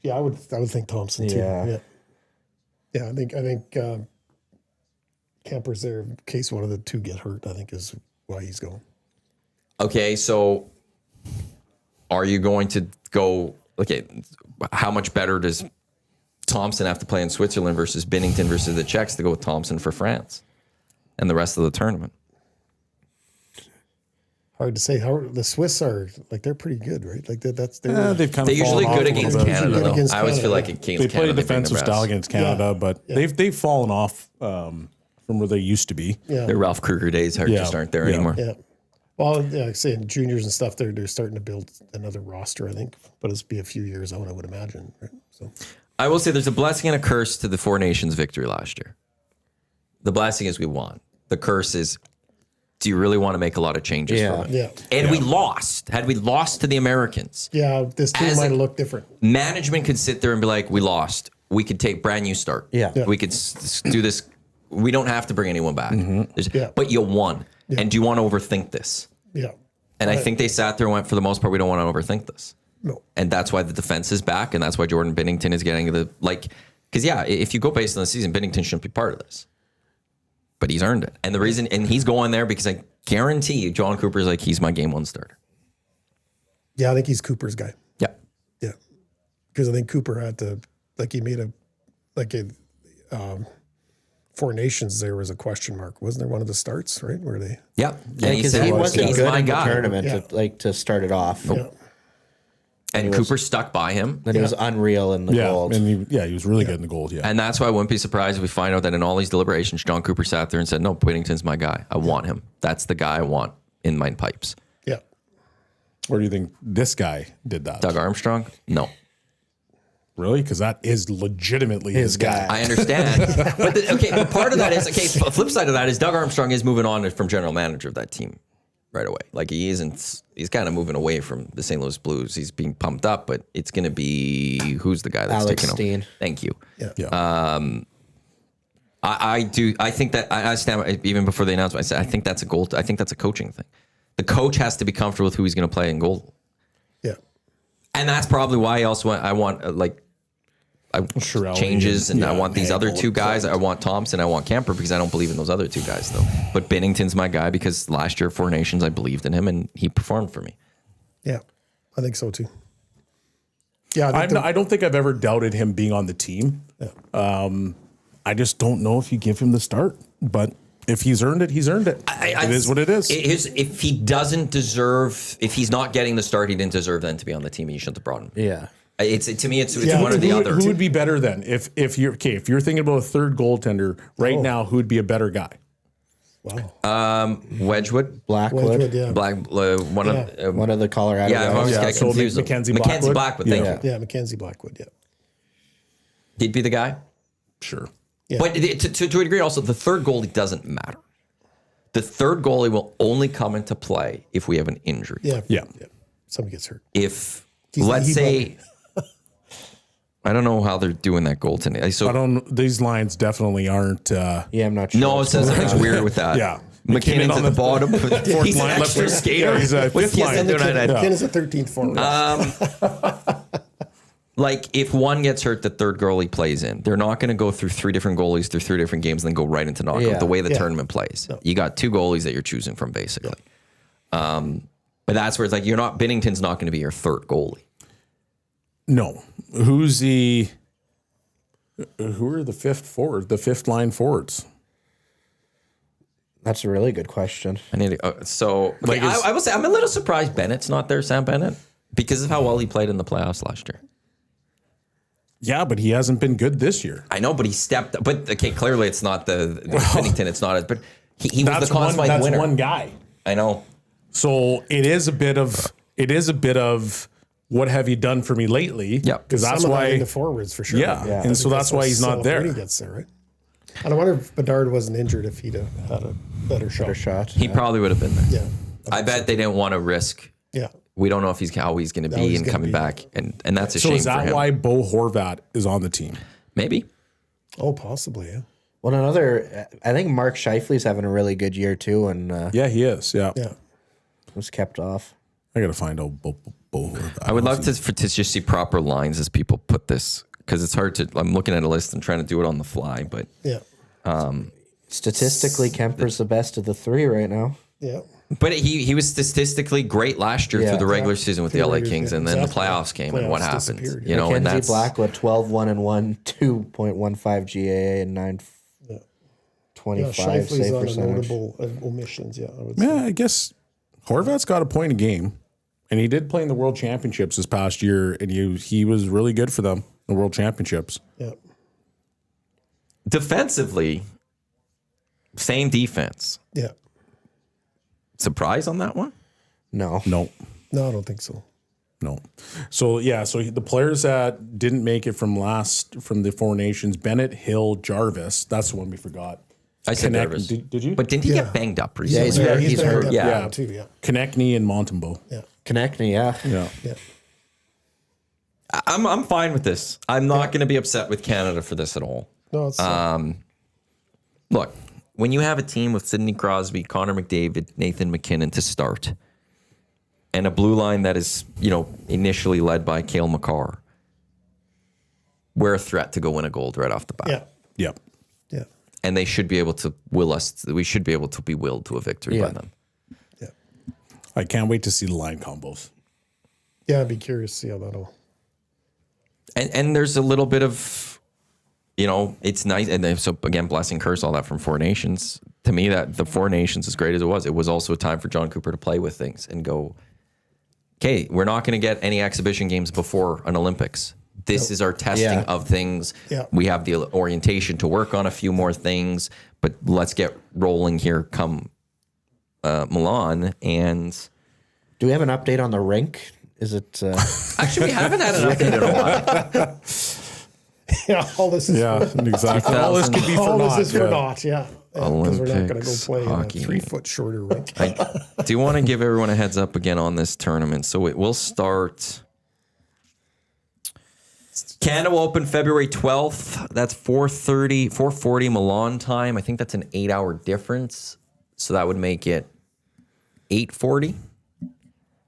Yeah, I would think Thompson too. Yeah. Yeah. I think Kemper's there in case one of the two get hurt, I think is why he's going. Okay, so are you going to go, okay, how much better does Thompson have to play in Switzerland versus Binnington versus the Czechs to go with Thompson for France and the rest of the tournament? Hard to say. How the Swiss are like they're pretty good, right? Like that's They've kind They're of usually fallen good off a against little bit. Canada, Good though. against I always feel Canada, like against They Canada, play a they bring defensive their style best. against Canada, but they've fallen off from where they used to be. Yeah. Their Ralph Kruger days just aren't there anymore. Yeah. Well, yeah, like saying juniors and stuff, they're starting to build another roster, I think, but it'll be a few years out, I would imagine. Right? So I will say there's a blessing and a curse to the Four Nations victory last year. The blessing is we won. The curse is, do you really want to make a lot of changes from it? yeah, And we lost. Had we lost to the Americans, yeah, this team As might a- have looked different. management could sit there and be like, we lost. We could take brand new start. Yeah. Yeah. We could do this. We don't have to bring anyone back. Yeah. But you won. And do you want to overthink this? Yeah, And I think they sat there and went, for the most part, we don't want to overthink this. no, And that's why the defense is back. And that's why Jordan Binnington is getting because if you go based on the season, Binnington shouldn't be part of this. But he's earned it. And the reason, and he's going there because I guarantee you, John Cooper's like, he's my game one starter. yeah, I think he's Cooper's guy. Yeah. Yeah, because I think Cooper had to he made a Four Nations. There was a question mark, wasn't there? One of the starts, right, where they Yeah. yeah, And because said, he wasn't he's good my in the guy. tournament to start it off. yeah. And Cooper stuck by him. Then he was unreal in the Yeah, gold. and he was really good in the gold. Yeah, And that's why I wouldn't be surprised if we find out that in all these deliberations, John Cooper sat there and said, no, Whittington's my guy. I want him. That's the guy I want in my pipes. Yeah. or do you think this guy did that? Doug Armstrong? No. Really? Because that is legitimately his guy. I understand. But part of that is, the flip side of that is Doug Armstrong is moving on from general manager of that team right away. Like he's kind of moving away from the St. Louis Blues. He's being pumped up, but it's going to be, who's the guy that's Alex taking Steen. over? Thank you. Yeah. I think that I stand, even before the announcement, I said, I think that's a goal. I think that's a coaching thing. The coach has to be comfortable with who he's going to play in goal. Yeah. And that's probably why I want Chiarelli changes, and I want these Hagel other two guys. I want Thompson, I want Kemper, because I don't believe in those other two guys, though. But Binnington's my guy because last year, Four Nations, I believed in him, and he performed for me. Yeah. I think so too. Yeah. I don't think I've ever doubted him being on the team. I just don't know if you give him the start. But if he's earned it, he's earned it. It is what it is. If he doesn't deserve, if he's not getting the start, he didn't deserve then to be on the team, and you shouldn't have brought him. Yeah. To me, it's Yeah, one or the other. Who would be better then? If you're thinking about a third goaltender right now, who would be a better guy? Wow. Wedgwood, Blackwood. Wedgwood, yeah. One of the Colorado Yeah, I guys. always Yeah, get so confused. Mackenzie Mackenzie Blackwood? Blackwood, thank Yeah. you. Yeah, Mackenzie Blackwood, yeah. He'd be the guy. Sure. Yeah. But to a degree, also, the third goalie doesn't matter. The third goalie will only come into play if we have an injury. Yeah. Yeah. Somebody gets hurt. If, He's let's the say, I don't know how they're doing that goaltending. So, These lines definitely aren't. Yeah, I'm not sure. no, it says something's weird with that. Yeah. McKinnon's McKinnon at on the bottom. fourth He's an line, extra left- skater. yeah, he's a What's fifth line. the Ken is a 13th forward. Like, if one gets hurt, the third goalie plays in. They're not going to go through three different goalies through three different games and then go right into knockout Yeah. the way the Yeah. tournament plays. You got two goalies that you're choosing from, basically. But that's where it's like, Binnington's not going to be your third goalie. No. Who are the fifth line forwards? That's a really good question. I need to, I will say, I'm a little surprised Bennett's not there, Sam Bennett, because of how well he played in the playoffs last year. Yeah, but he hasn't been good this year. I know, but he stepped up. But okay, clearly it's not the Binnington. It's not. But he was the Conn Smythe That's winner. one guy. I know. So it is a bit of what have you done for me lately? Yeah. because that's Some of that in why. the forwards for sure. Yeah. And so that's why he's not there. He gets there, right? And I wonder if Bedard wasn't injured if he'd have had a better shot. Better shot. He probably would have been there. Yeah. I bet they didn't want to risk. Yeah. We don't know if how he's going to be he's and gonna coming be. back, and that's a So shame is for that him. why Bo Horvat is on the team? Maybe. Oh, possibly, yeah. Well, I think Mark Scheifele's having a really good year too, and Yeah, he is. Yeah. Yeah. was kept off. I got to find out Bo Horvat. I would love to just see proper lines as people put this, because it's hard to. I'm looking at a list and trying to do it on the fly, but Yeah. Statistically, Kemper's the best of the three right now. Yeah. he was statistically great last year Yeah. through the regular season with the Through the LA regular Kings, season, and then the exactly. playoffs came, and what Playoffs happened? disappeared, You know, and Mackenzie that's Blackwood 12-1-1, 2.15 GAA, and 925 Shifley's save on a percentage. notable omissions, yeah. I would say. Yeah, I guess Horvat's got a point a game, and he did play in the World Championships this past year, and he was really good for them, the World Championships. Yeah. defensively, same defense. Yeah. Surprise on that one? No. No. No, I don't think so. No. So the players that didn't make it from the Four Nations, Bennett, Hill, Jarvis. That's the one we forgot. I said Connect- nervous. Did you? But didn't he get banged up recently? he's hurt. He's been hurt. up Yeah. now too, yeah. Konechny and Montembeault. Yeah. Konechny, yeah. Yeah. Yeah. I'm fine with this. I'm not going to be upset with Canada for this at all. No, it's Look, when you have a team with Sidney Crosby, Connor McDavid, Nathan McKinnon to start, and a blue line that is, initially led by Cale Makar, we're a threat to go win a gold right off the bat. yeah. Yep. Yeah. And they should be able to will us. We should be able to be willed to a victory by Yeah. them. Yeah. I can't wait to see the line combos. Yeah, I'd be curious to see how that'll. And there's a little bit of, it's nice. And then, so again, blessing, curse, all that from Four Nations. To me, that the Four Nations, as great as it was also a time for John Cooper to play with things and go, okay, we're not going to get any exhibition games before an Olympics. This is our testing Yeah. of things. Yeah. We have the orientation to work on a few more things, but let's get rolling here come Milan. And Do we have an update on the rink? Is it? actually, we haven't had an update in a while. Yeah, all this is Yeah, exactly. All this could be for all naught. this is for yeah. naught, yeah. Because we're not going to go Olympics play in a hockey. 3 foot shorter rink. I do want to give everyone a heads up again on this tournament. So it will start. Canada will open February 12th. That's 4:40 Milan time. I think that's an 8-hour difference. So that would make it 8:40.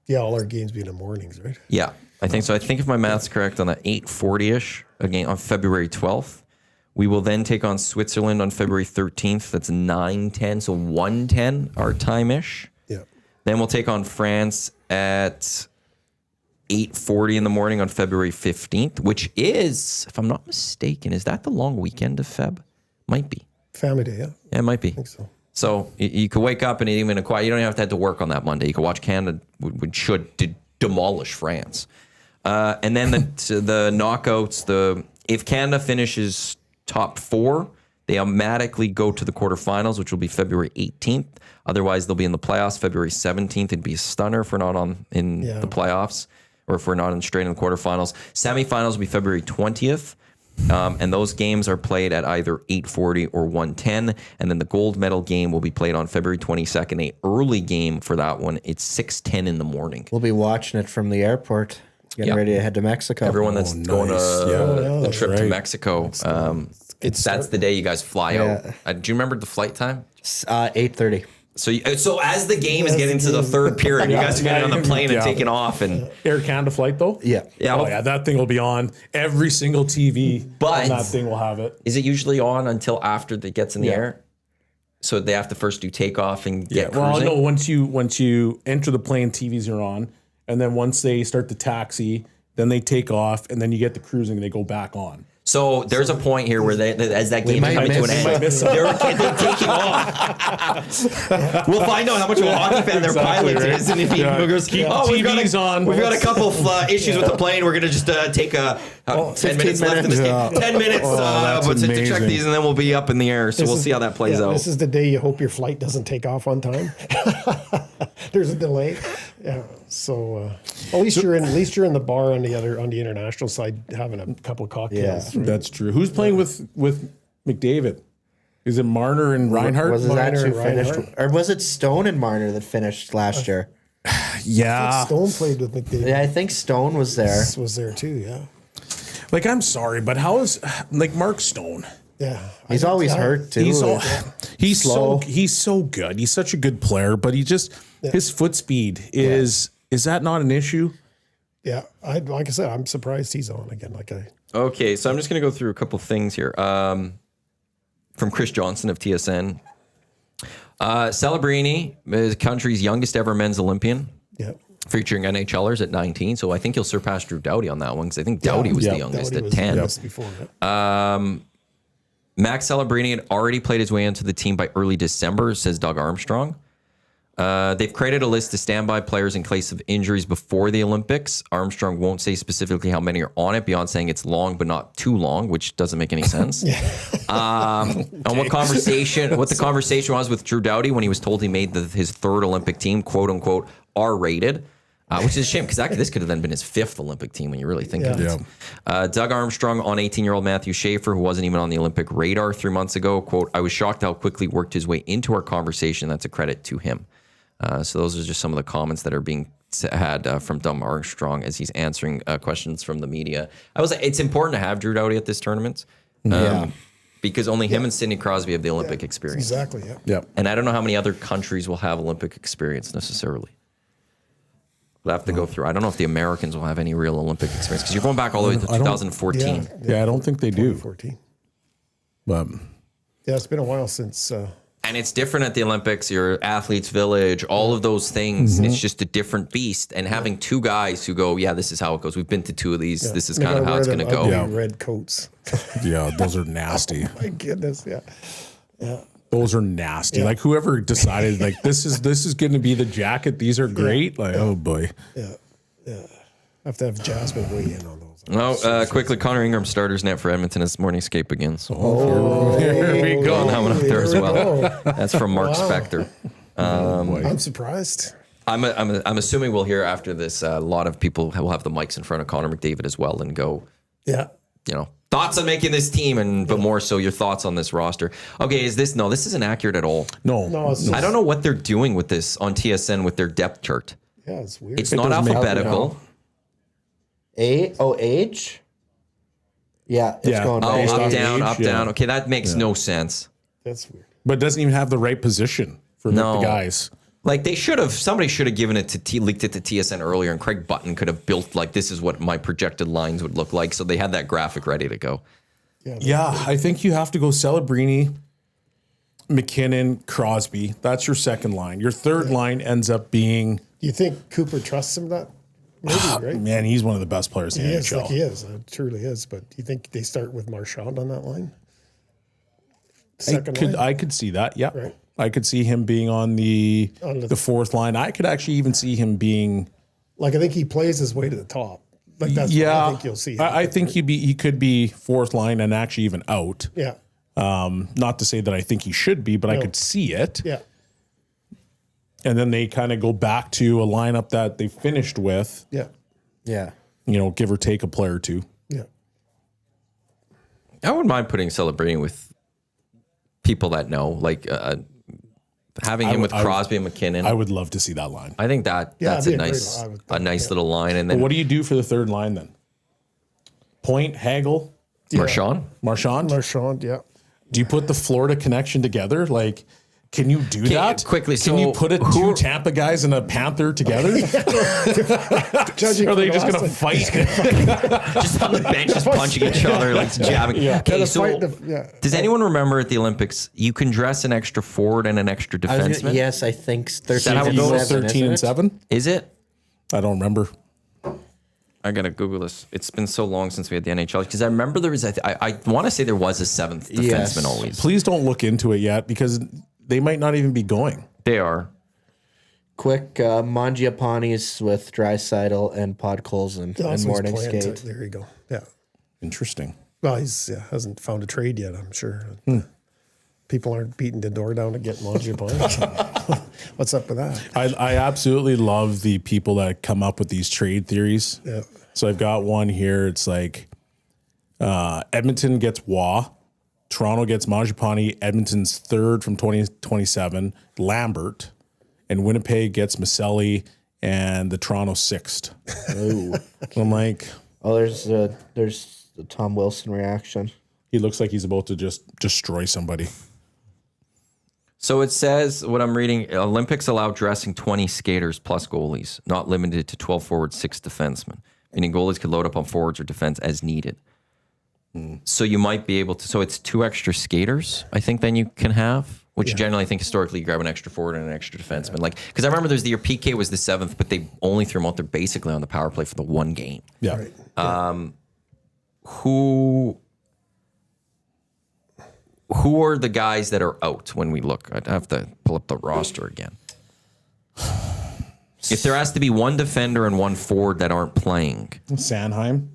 Yeah, all our games be in the mornings, right? Yeah, I think so. I think if my math's correct on that 8:40-ish again on February 12th. We will then take on Switzerland on February 13th. That's 9:10, so 1:10 our time-ish. Yeah. Then we'll take on France at 8:40 in the morning on February 15th, which is, if I'm not mistaken, is that the long weekend of Feb? Might be. Family Day, yeah. Yeah, it might be. I think so. So you could wake up and even acquire. You don't even have to work on that Monday. You could watch Canada should demolish France, and then the knockouts. If Canada finishes top 4, They automatically go to the quarterfinals, which will be February 18th. Otherwise, they'll be in the playoffs February 17th. It'd be a stunner if we're not in the playoffs, or if we're not straight in the quarterfinals. Semifinals will be February 20th. And those games are played at either 8:40 or 1:10. And then the gold medal game will be played on February 22nd. A early game for that one. It's 6:10 in the morning. We'll be watching it from the airport, getting ready to head to Mexico. Everyone that's going to the trip to right. Mexico, that's the day you guys fly out. Do you remember the flight time? 8:30. So as the game is getting to the third period, you guys are getting on the plane and taking off. And Air Canada flight though? Yeah. Oh yeah, that thing will be on. Every single TV on that thing will have it. Is it usually on until after it gets in the air? So they have to first do takeoff and get cruising? Well, no, once you enter the plane, TVs are on. And then once they start the taxi, then they take off, and then you get the cruising and they go back on. So there's a point here where as that game is coming to an end, they're taking off. We'll find out how much of a hockey fan their pilot is, and if he goes, we've got a couple of issues with the plane. We're gonna just take 10 minutes left in this game. 10 minutes to check these, and then we'll be up in the air. So we'll see how that plays out. This is the day you hope your flight doesn't take off on time. There's a delay. Yeah. So at least you're in the bar on the international side having a couple of cocktails. Yeah, that's true. Who's playing with McDavid? Is it Marner and Reinhardt? Was it Marner actually and finished, Reinhardt. or was it Stone and Marner that finished last year? Yeah. Stone played with McDavid. Yeah, I think Stone was there. Was there too? Yeah. Like, I'm sorry, but how is Mark Stone? Yeah. He's always hurt too. He's Slow. so good. He's such a good player, but his foot speed is that not an issue? Yeah. Like I said, I'm surprised he's on again. Okay, so I'm just going to go through a couple things here. From Chris Johnson of TSN. Celebrini is the country's youngest ever men's Olympian. Yeah. Featuring NHLers at 19. So I think he'll surpass Drew Doughty on that one, because I think Doughty was the youngest at 10. Before, Max Celebrini had already played his way into the team by early December, says Doug Armstrong. They've created a list of standby players in case of injuries before the Olympics. Armstrong won't say specifically how many are on it, beyond saying it's long but not too long, which doesn't make any sense. On what the conversation was with Drew Doughty when he was told he made his third Olympic team, quote unquote, R-rated. Which is a shame, because this could have then been his fifth Olympic team when you really think of it. Doug Armstrong on 18-year-old Matthew Schaefer, who wasn't even on the Olympic radar 3 months ago. Quote, I was shocked how quickly he worked his way into our conversation. That's a credit to him. So those are just some of the comments that are being had from Doug Armstrong as he's answering questions from the media. It's important to have Drew Doughty at this tournament. Because only him and Sidney Crosby have the Olympic experience. Exactly, yeah. And I don't know how many other countries will have Olympic experience necessarily. We'll have to go through. I don't know if the Americans will have any real Olympic experience, because you're going back all the way to 2014. Yeah, I don't think they do. 2014. But Yeah, it's been a while since. And it's different at the Olympics, your athletes village, all of those things. It's just a different beast. And having two guys who go, yeah, this is how it goes. We've been to two of these. This is kind of how it's going to go. Yeah. Red coats. yeah, those are nasty. Oh my goodness, yeah. Those are nasty. Like, whoever decided, like, this is going to be the jacket. These are great. Like, oh boy. Yeah. I have to have Jasmine weigh in on those. Well, quickly, Connor Ingram starter's net for Edmonton as morning escape begins. Here we go. That one up there as well. That's from Mark Spector. I'm surprised. I'm assuming we'll hear after this. A lot of people will have the mics in front of Connor McDavid as well and go, thoughts on making this team, but more so your thoughts on this roster. Okay, this isn't accurate at all. No, it's I don't know what they're doing with this on TSN with their depth chart. Yeah, it's weird. It's not alphabetical. Age? Yeah, it's going up, down. up, down. Okay, that makes no sense. That's weird. but it doesn't even have the right position for the guys. Like somebody should have given it to leaked it to TSN earlier, and Craig Button could have built this is what my projected lines would look like. So they had that graphic ready to go. Yeah, I think you have to go Celebrini, McKinnon, Crosby. That's your second line. Your third line ends up being. Do you think Cooper trusts him that? Maybe, right? Man, he's one of the best players in the NHL. He is. Truly is. But do you think they start with Marchand on that line? I could see that. Yeah. Right. I could see him being on the fourth line. I could actually even see him being. I think he plays his way to the top. That's what I think you'll see. I think he could be fourth line and actually even out. Yeah. Not to say that I think he should be, but I could see it. Yeah. And then they kind of go back to a lineup that they finished with, Yeah. Yeah. Give or take a player or two. Yeah. I wouldn't mind celebrating with people that know, like having him with Crosby and McKinnon. I would love to see that line. I think that's it'd a be a great nice, line, I would a think, nice yeah. little line. And But then what do you do for the third line then? Point, Hagel, Marchand. Marchand, yeah. Do you put the Florida connection together? Like, can you do that? quickly, Can you so put two Tampa guys and a Panther together? Judging Are they from just going to Austin. fight? Just on the bench, just punching each other, like jabbing. Yeah. Okay, Yeah, the so fight, does anyone remember at the Olympics, you can dress an extra forward and an extra defenseman? Yes, I think 13 how it and goes? 7, 13 and isn't it? 7? Is it? I don't remember. I gotta Google this. It's been so long since we had the NHL because I remember there was. I want to say there was a seventh defenseman Yes. always. Please don't look into it yet because they might not even be going. They are. Quick, Mangiapanis with Draisaitl and Podkolzin and Morning Skate. There you go. Yeah. Interesting. Well, he's hasn't found a trade yet, I'm sure. People aren't beating the door down to get Mangiapane. What's up with that? I absolutely love the people that come up with these trade theories. Yeah. So I've got one here. It's like Edmonton gets Waugh, Toronto gets Mangiapane, Edmonton's third from 2027, Lambert, and Winnipeg gets Maselli and the Toronto sixth. Ooh. I'm like, Oh, there's the Tom Wilson reaction. he looks like he's about to just destroy somebody. So it says what I'm reading: Olympics allow dressing 20 skaters plus goalies, not limited to 12 forwards, 6 defensemen. Meaning goalies could load up on forwards or defense as needed. So you might be able to. So it's 2 extra skaters, I think. Then you can have, which generally I think historically you grab an extra forward and an extra defenseman. Like because I remember there's the year PK was the 7th, but they only threw him out there basically on the power play for the one game. Yeah. Right. Who are the guys that are out when we look? I'd have to pull up the roster again. If there has to be one defender and one forward that aren't playing, Sanheim.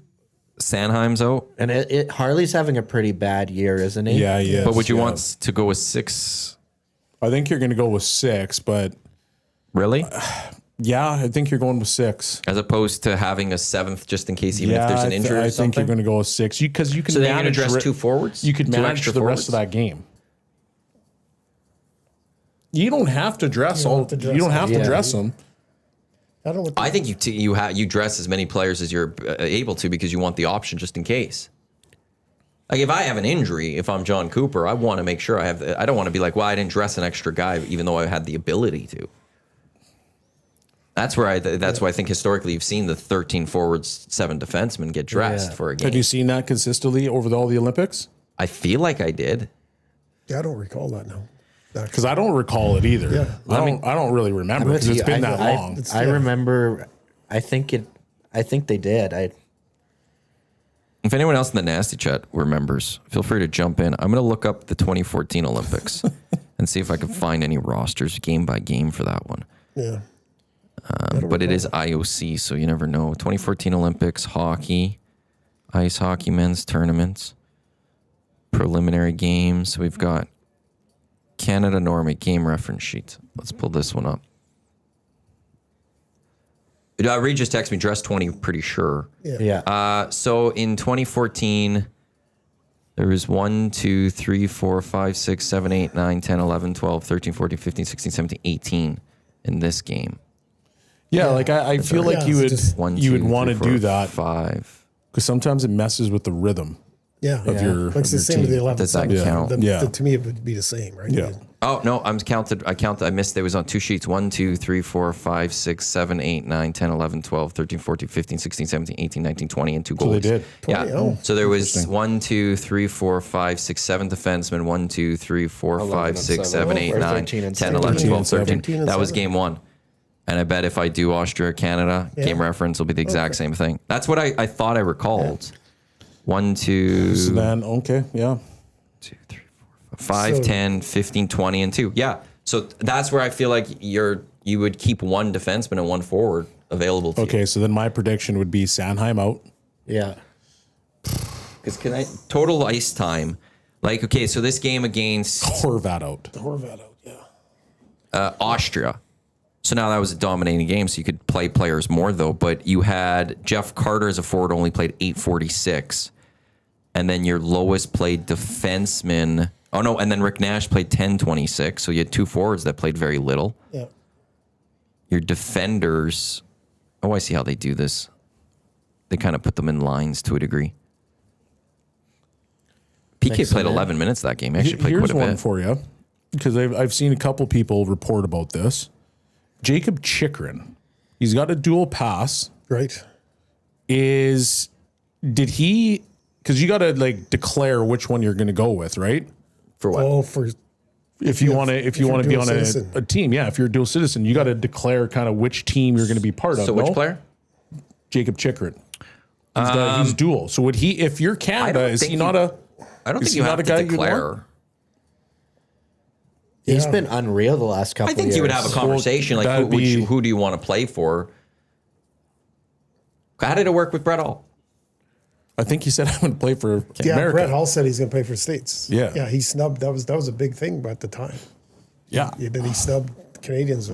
Sanheim's out. And Harley's having a pretty bad year, isn't he? Yeah, yeah. But would you want to go with 6? I think you're going to go with 6, but Really? yeah, I think you're going with 6. As opposed to having a 7th just in case, even if there's an injury I or think something? you're going to go with 6 because you can So then you're going to manage dress 2 forwards? You could 2 manage extra the forwards? rest of that game. You don't have to dress You don't all. have to dress You don't have to all. dress them. I don't know what I think you dress as many players as you're able to because you want the option just in case. Like if I have an injury, if I'm John Cooper, I want to make sure I have. I don't want to be like, well, I didn't dress an extra guy, even though I had the ability to. That's where That's why I think historically you've seen the 13 forwards, 7 defensemen get dressed for a game. Have you seen that consistently over all the Olympics? I feel like I did. Yeah, I don't recall that now. Because I don't recall it either. Yeah. I don't really remember because it's been that long. I remember. I think they did. If anyone else in the Nasty Chat remembers, feel free to jump in. I'm going to look up the 2014 Olympics and see if I can find any rosters game by game for that one. Yeah. But it is IOC, so you never know. 2014 Olympics, hockey, ice hockey men's tournaments, preliminary games. So we've got Canada Normy game reference sheet. Let's pull this one up. Reed just texted me, dress 20, pretty sure. Yeah. So in 2014, there was 1, 2, 3, 4, 5, 6, 7, 8, 9, 10, 11, 12, 13, 14, 15, 16, 17, 18 in this game. Yeah, like I feel like Yeah, you it's would just- 1, you 2, would want 3, to 4, do that 5. because sometimes it messes with the rhythm Yeah. of your. Like it's the of same your with the team. 11th. Does that count? Yeah. To me, it would be the same, right? Yeah. Oh, no, I counted. I missed. It was on 2 sheets. 1, 2, 3, 4, 5, 6, 7, 8, 9, 10, 11, 12, 13, 14, 15, 16, 17, 18, 19, 20, and 2 goals. they did. Yeah. 20, oh. So there was 1, 2, 3, 4, 5, 6, 7 defensemen. 1, 2, 3, 4, 5, 6, 7, 8, Or 9, 13 and 10, 7. 11, 12, 13. 13 and That was 7. game 1. And I bet if I do Austria, Canada, game reference will be the exact same thing. That's what I thought I recalled. 1, 2, So then, okay, yeah. 2, 3, 4, 5, So- 10, 15, 20, and 2. Yeah. So that's where I feel like you would keep 1 defenseman and 1 forward available to you. Okay, so then my prediction would be Sanheim out. Yeah. Because total ice time, Like, okay, so this game against Horvat out. Horvat out, yeah. Austria. So now that was a dominating game, so you could play players more, though. But you had Jeff Carter as a forward, only played 846. And then your lowest played defenseman. Oh, no, and then Rick Nash played 1026. So you had 2 forwards that played very little. Yeah. Your defenders. Oh, I see how they do this. They kind of put them in lines to a degree. PK played 11 minutes that game. He actually played Here's quite a one bit. for you, because I've seen a couple people report about this. Jacob Chychrun, he's got a dual pass. Right. Did he? Because you got to like declare which one you're going to go with, right? For what? Oh, for If you want to be dual on citizen. a team, yeah. If you're a dual citizen, you got to declare kind of which team you're going to be part of. So which no? player? Jacob Chychrun. He's dual. So would he? If you're Canada, is he not a? I don't Is think he you not have a to guy you'd declare. want? He's Yeah. been unreal the last couple I of think years. you would have a conversation like, that'd be- who do you want to play for? How did it work with Brett Hall? I think he said I would play for Yeah, America. Brett Hall said he's going to play for States. Yeah. Yeah, he snubbed. That was a big thing at the time. Yeah. Yeah, that he snubbed Canadians.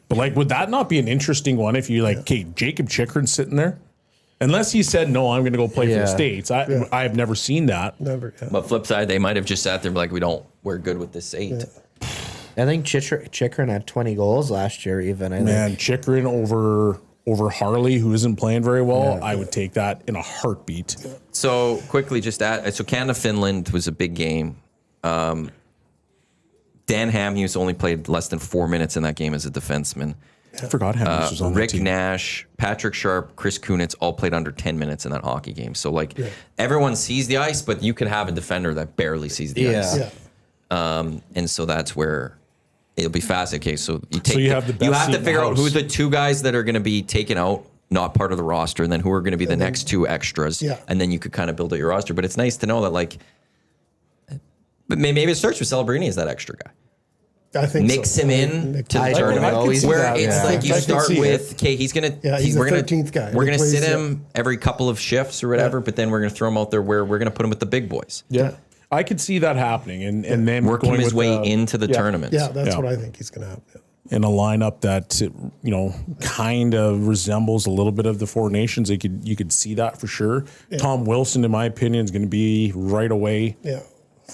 But like, would that not be an interesting one if you like, okay, Jacob Chychrun's sitting there? Unless he said, no, I'm going to go play for Yeah. the States. I've never seen that. Never. Yeah. But flip side, they might have just sat there and be like, we're good with this 8. I think Chychrun had 20 goals last year even. I Man, think. Chychrun over Harley, who isn't playing very well, I would take that in a heartbeat. So quickly, just that. So Canada-Finland was a big game. Dan Hamhuis only played less than 4 minutes in that game as a defenseman. I forgot Hamhuis was on Rick the team. Nash, Patrick Sharp, Chris Kunitz all played under 10 minutes in that hockey game. So like everyone sees the ice, but you could have a defender that barely sees the ice. Yeah. And so that's where it'll be fast. Okay, so you take you have the best you have seat to in figure the out who house. the 2 guys that are going to be taken out, not part of the roster, and then who are going to be the next 2 extras. Yeah. And then you could kind of build out your roster. But it's nice to know that like, but maybe it starts with Celebrini as that extra guy. I think Mix so. him in Mix to the him. tournament I could see where that, it's yeah. like you I could start see with, it. okay, he's gonna, he's the we're gonna 13th guy. We're He gonna plays, sit yeah. him every couple of shifts or whatever, but then we're gonna throw him out there where we're gonna put him with the big boys. Yeah. I could see that happening. And then Work him going his with way the- into the tournaments. Yeah, that's Yeah. what I think he's going to have. Yeah. in a lineup that kind of resembles a little bit of the Four Nations. You could see that for sure. Tom Wilson, in my opinion, is going to be right away. Yeah.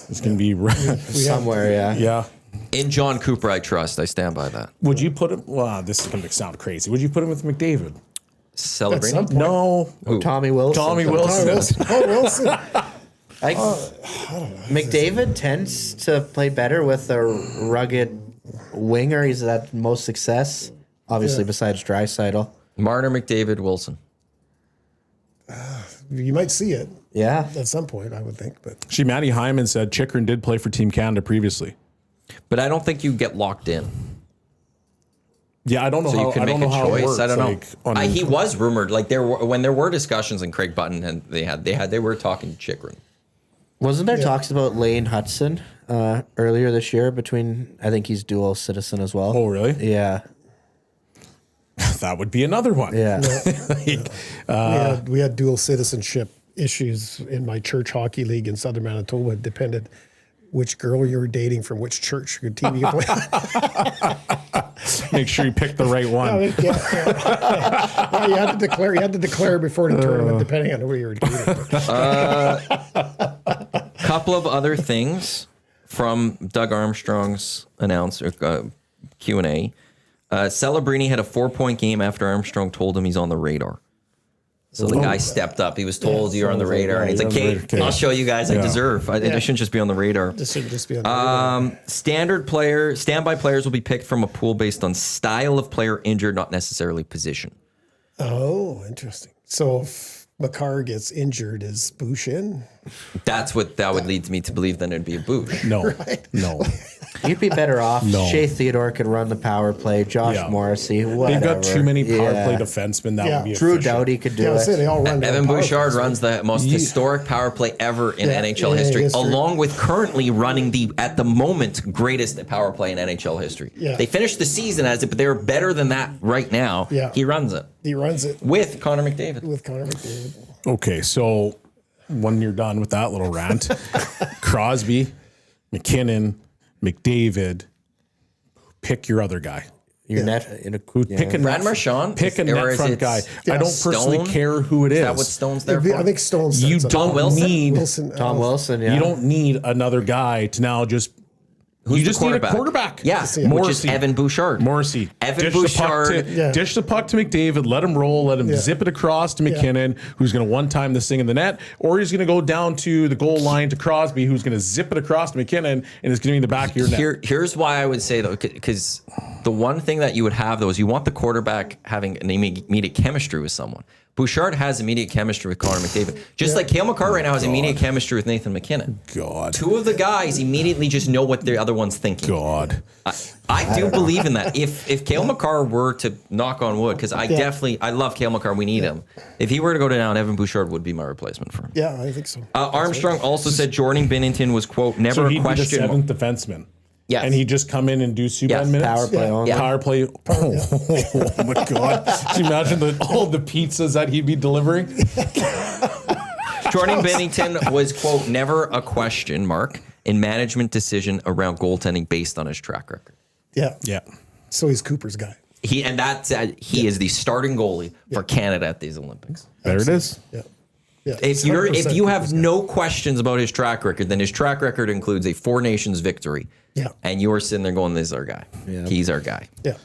It's going to be right. Somewhere, yeah. Yeah. In John Cooper, I trust. I stand by that. Would you put him? Well, this is going to sound crazy. Would you put him with McDavid? At some Celebrini? point. No. Who? Tommy Wilson. Tommy Oh, Wilson. Wilson. Oh, Wilson. McDavid tends to play better with a rugged winger. He's had most success, obviously, besides Draisaitl. Marner, McDavid, Wilson. You might see it Yeah. at some point, I would think. But Actually, Matty Hyman said Chychrun did play for Team Canada previously. But I don't think you get locked in. Yeah, I don't know So how. you can I make don't know a how it choice. works. I don't know. like, on- He was rumored. Like when there were discussions and Craig Button and they were talking Chychrun. Wasn't there talks about Lane Hudson earlier this year between, I think he's dual citizen as well. Oh, really? Yeah. That would be another one. Yeah. we had dual citizenship issues in my church hockey league in Southern Manitoba. It depended which girl you were dating from which church your team you play. Make sure you pick the right one. Yeah, you had to declare before the tournament, depending on who you were dating. Couple of other things from Doug Armstrong's Q&A. Celebrini had a 4-point game after Armstrong told him he's on the radar. So the guy stepped up. He was told you're on the radar, and he's like, "Okay, I'll show you guys I deserve. I shouldn't just be on the radar." This should just be on the Standby players will be picked from a pool based on style of player injured, not necessarily position. Oh, interesting. So if Makar gets injured, is Bush in? That's what that would lead me to believe. Then it'd be a boosh. No, no. You'd be better off. No. Shea Theodore could run the power play. Josh Yeah. Morrissey, They've whatever. got too many power Yeah. play defensemen. That Yeah. would be Drew efficient. Doughty could do Yeah, I say it. they all run. their Evan power Bouchard plays. runs the most historic power play ever in NHL yeah, history, history. along with currently running the, at the moment, greatest power play in NHL history. Yeah. They finished the season as it, but they were better than that right now. Yeah. He runs it He runs it with Connor McDavid. with Connor McDavid. Okay, so when you're done with that little rant. Crosby, McKinnon, McDavid. Pick your other guy. Your net. Pick a Brad net, Marchand? pick a Or net is front it guy. I don't personally Stone? care who it is. Is that what Stone's there I for? think Stone's You sets up. don't Wilson? need Wilson. Tom Wilson. Yeah. you don't need another guy to now just. Who's you the just need a quarterback. Yeah, Yeah. which is Evan Bouchard. Morrissey. Evan Dish the puck Bouchard. to- Dish the puck to McDavid. Let him roll. Let him zip it across to McKinnon, who's going to one-time this thing in the net. Or he's going to go down to the goal line to Crosby, who's going to zip it across to McKinnon, and it's going to be in the back of your net. Here's why I would say, though, because the one thing that you would have, though, is you want the quarterback having an immediate chemistry with someone. Bouchard has immediate chemistry with Connor McDavid. Just like Cale Makar right now has immediate chemistry with Nathan McKinnon. God. Two of the guys immediately just know what the other one's thinking. God. I do believe in that. If Cale Makar were to, knock on wood, because I love Cale Makar, we need him. If he were to go down, Evan Bouchard would be my replacement for him. Yeah, I think so. Armstrong also said Jordan Binnington was, quote, never So a he'd be the question. seventh defenseman. Yes. And he'd just come in and do Subban Yes. minutes? Power play only. Yeah. Power play. Oh my God. Can you imagine all the pizzas that he'd be delivering? Jordan Binnington was, quote, never a question mark in management decision around goaltending based on his track record. Yeah. Yeah. So he's Cooper's guy. He is the starting goalie for Canada at these Olympics. There it is. Yeah. Yeah. If you have no questions about his track record, then his track record includes a Four Nations victory. Yeah. And you are sitting there going, "This is our guy. Yeah. He's our guy." Yeah.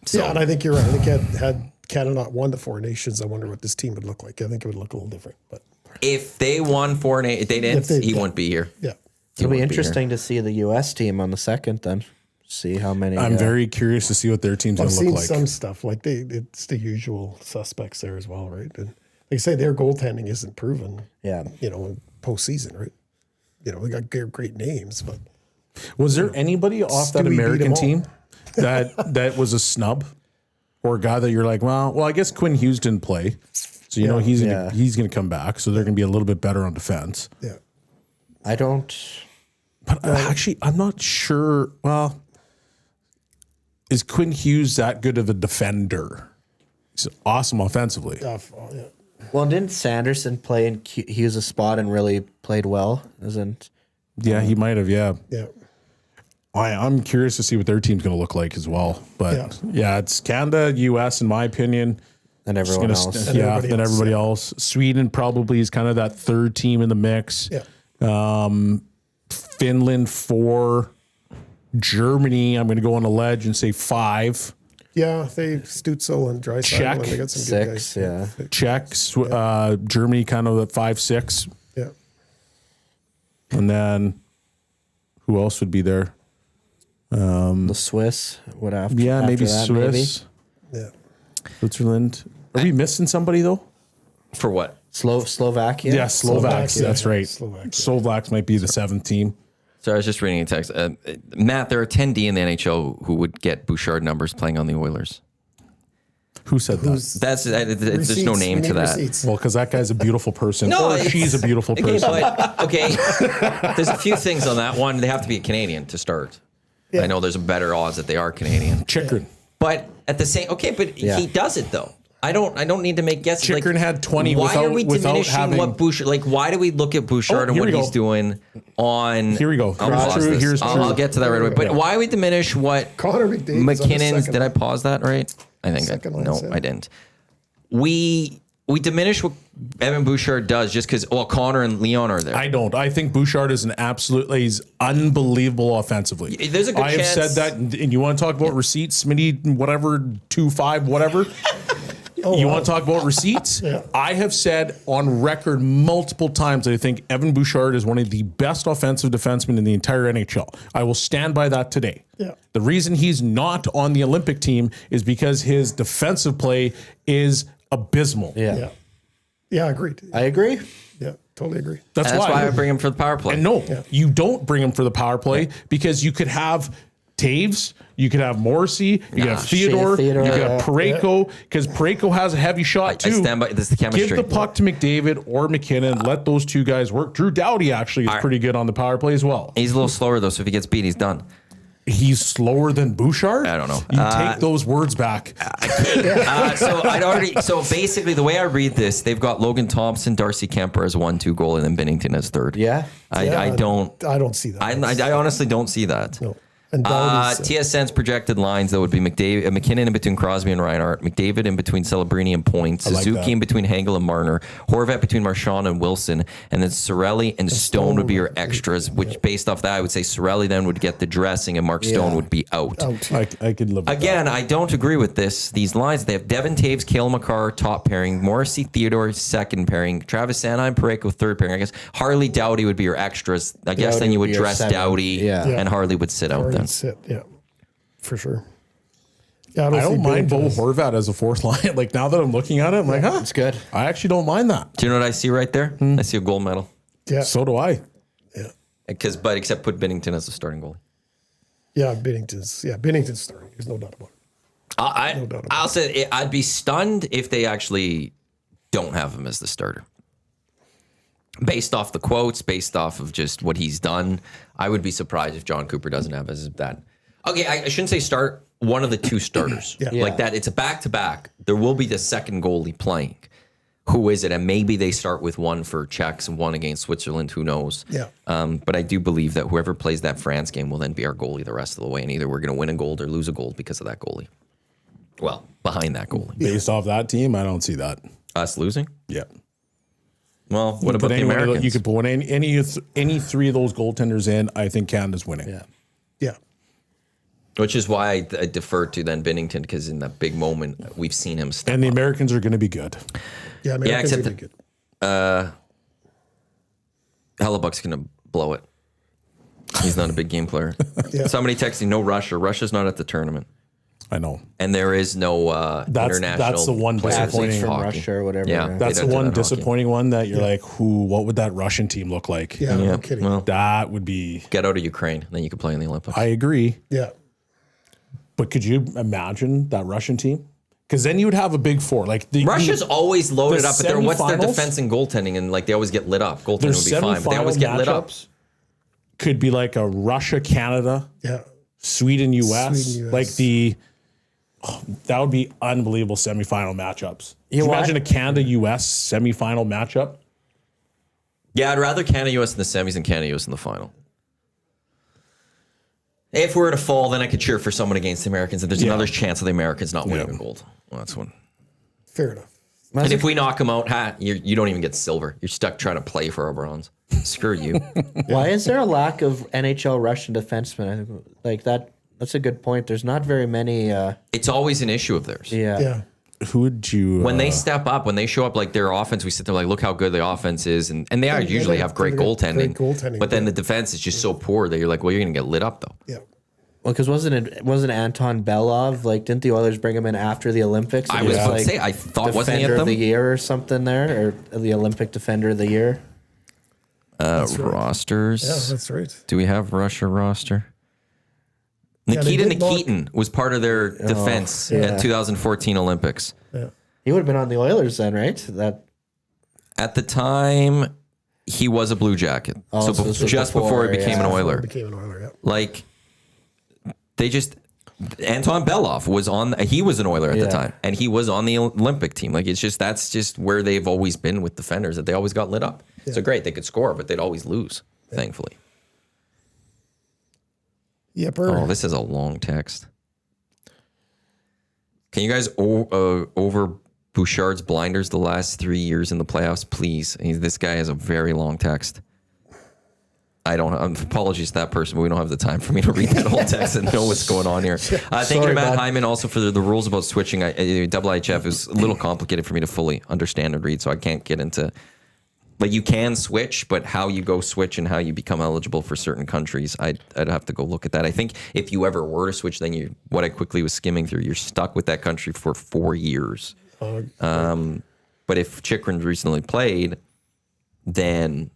So- Yeah, and I think you're right. I think had Canada not won the Four Nations, I wonder what this team would look like. I think it would look a little different. But If they won Four Nations, they didn't. If they- He yeah. wouldn't be here. yeah. It'll be won't be interesting to see the U.S. team on the second then. See how many. I'm very curious to see what their team's going I've to seen look like. some stuff like it's the usual suspects there as well, right? And like I say, their goaltending isn't proven. Yeah. In postseason, right? They got great names, but Was there anybody off that Stewie beat American them all. team that was a snub or a guy that you're like, well, I guess Quinn Hughes didn't play, so he's gonna come back, so they're gonna be a little bit better on defense. yeah. I don't. But actually, I'm not sure. Well, is Quinn Hughes that good of a defender? He's awesome offensively. Yeah. Well, didn't Sanderson play in Hughes' spot and really played well? Isn't. Yeah, he might have. Yeah, Yeah. I'm curious to see what their team's going to look like as well. But yeah, it's Canada, U.S. in my opinion. And Just everyone gonna else. st- yeah, then everybody else. Sweden probably is kind of that third team in the mix. Yeah. Finland 4. Germany, I'm going to go on a ledge and say 5. Yeah, they Stutzel and Draisaitl. Check. And they got some good 6, guys. yeah. Czech, Germany kind of at 5-6. Yeah. And then who else would be there? The Swiss would have to. Yeah, after maybe that, Swiss, Yeah. Switzerland. Are we missing somebody though? For what? Slovakia. Yeah, Slovaks. Slovakia. That's right. Slovakia. Slovaks might be the 7th team. So I was just reading a text. Matt, there are 10 D in the NHL who would get Bouchard numbers playing on the Oilers. Who said that? There's no Receipts. name We to need that. receipts. Well, because that guy's a beautiful person. No, or it's- she's a beautiful Okay, person. but there's a few things on that. One, they have to be a Canadian to start. Yeah. I know there's better odds that they are Canadian, Chikrin. but at the same, he does it though. I don't need to make guesses. Chikrin had 20 Why are we without diminishing having- what Bouchard? Like, why do we look at Bouchard and here what we he's go. doing on? Here we go. I'll Here's pause true, this. here's true. I'll get to that right away. But why do we diminish what Connor McDavid's on the McKinnon's? second Did I line. pause that right? I think Second line, no, yeah. I didn't. We diminish what Evan Bouchard does just because Connor and Leon are there. I don't. I think Bouchard is he's unbelievable offensively. There's a good I have chance- said that, and you want to talk about receipts, Smitty, whatever, 2-5, whatever. You want to talk about receipts? Yeah. I have said on record multiple times that I think Evan Bouchard is one of the best offensive defensemen in the entire NHL. I will stand by that today. Yeah. The reason he's not on the Olympic team is because his defensive play is abysmal. Yeah. Yeah, agreed. I agree. Yeah, totally agree. That's That's why I why. bring him for the power play. And no, you don't bring him for the power play because you could have Taves, you could have Morrissey, you could have Theodore, Theodore, you could have Parayko, because Parayko has a heavy shot I too. stand by this is the chemistry. Give the puck to McDavid or McKinnon. Let those two guys work. Drew Doughty actually is pretty good on the power play as well. He's a little slower though, so if he gets beat, he's done. He's slower than Bouchard? I don't know. You take those words back. So basically, the way I read this, they've got Logan Thompson, Darcy Kemper as 1-2 goal, and then Binnington as third. Yeah. I don't see that. I honestly don't see that. No. And Doughty's, TSN's projected lines, though, would be McKinnon in between Crosby and Reinhart, McDavid in between Celebrini and Point, Suzuki in between Hagel and Marner, Horvat between Marchand and Wilson, and then Sorelli and Stone would be your extras, which based off that, I would say Sorelli then would get the dressing and Mark Stone would be out. I could live with Again, that. I don't agree with these lines. They have Devin Taves, Cale Makar, top pairing, Morrissey Theodore, second pairing, Travis Sanheim, Parayko, third pairing. I guess Harley Doughty would be your extras. I guess then you would dress Doughty and Harley would sit out then. For sure. Yeah, I don't mind Bo Horvat as a fourth line. Like now that I'm looking at it, I'm like, It's good. I actually don't mind that. Do you know what I see right there? I see a gold medal. Yeah. So do I. Yeah. Except put Binnington as the starting goalie. Yeah, Binnington's starting. There's no doubt about it. I'll say I'd be stunned if they actually don't have him as the starter. Based off the quotes, based off of just what he's done, I would be surprised if John Cooper doesn't have as that. Okay, I shouldn't say start, one of the two starters. Like that, it's a back-to-back. There will be the second goalie playing. Who is it? And maybe they start with one for Czechs and one against Switzerland. Who knows? Yeah. But I do believe that whoever plays that France game will then be our goalie the rest of the way. And either we're going to win a gold or lose a gold because of that goalie. Well, behind that goalie. Based off that team, I don't see that. Us losing? Yeah. Well, what about the Americans? You could put any three of those goaltenders in. I think Canada's winning. Yeah. Which is why I defer to then Binnington, because in that big moment, we've seen him step And the up. Americans are going to be good. Yeah, Americans are good. Hellebuck's going to blow it. He's not a big game player. Yeah. Somebody texting, no Russia. Russia's not at the tournament. I know. And there is no international that's the one players disappointing in from hockey. Russia or whatever. Yeah. Yeah. That's They the don't do one that in hockey. disappointing one that you're like, what would that Russian team look like? Yeah, no kidding. Well, That would be. get out of Ukraine, then you could play in the Olympics. I agree. Yeah. But could you imagine that Russian team? Because then you would have a big four. Like Russia's always loaded the up, but what's their semifinals- defense and goaltending? And like they always get lit up. Goaltending their would be fine, but they always get lit up. matchups could be like a Russia, Canada, Yeah. Sweden, US. Sweden, US. Like that would be unbelievable semifinal matchups. Can you what? imagine a Canada, US semifinal matchup? Yeah, I'd rather Canada US in the semis than Canada US in the final. If we were to fall, then I could cheer for someone against the Americans, and there's another chance of the Americans not winning a gold. Well, that's one. Fair enough. And if we knock them out, you don't even get silver. You're stuck trying to play for our bronze. Screw you. Why is there a lack of NHL Russian defensemen? I think like that's a good point. There's not very many. It's always an issue of theirs. Yeah. Who would you? When they step up, when they show up like their offense, we sit there like, look how good the offense is. And they usually have great goaltending. But then the defense is just so poor that you're like, well, you're going to get lit up though. Yeah. Well, because wasn't Anton Belov, like, didn't the Oilers bring him in after the Olympics? I And was he about to like say, I thought, wasn't he at Defender of them? the Year or something there, or the Olympic Defender of the Year? Rosters. Yeah, that's right. Do we have Russia roster? they Nikita did knock- Nikitin was part of their defense at 2014 Olympics. Yeah. He would have been on the Oilers then, right? At the time, he was a Blue Jacket. Oh, so this was just before he became an Oiler. Became an Oiler, yeah. Like, they just... Anton Belov was he was an Oiler at the time, and he was on the Olympic team. Like, that's just where they've always been with defenders, that they always got lit up. So great, they could score, but they'd always lose, thankfully. Yep. Oh, this is a long text. Can you guys over Bouchard's blinders the last 3 years in the playoffs, please? This guy has a very long text. Apologies to that person, but we don't have the time for me to read that whole text and know what's going on here. Thank you to Matt Hyman also for the rules about switching. IHF is a little complicated for me to fully understand and read, so I can't get into... Like, you can switch, but how you go switch and how you become eligible for certain countries, I'd have to go look at that. I think if you ever were to switch, then what I quickly was skimming through, you're stuck with that country for 4 years. But if Chychrun recently played, then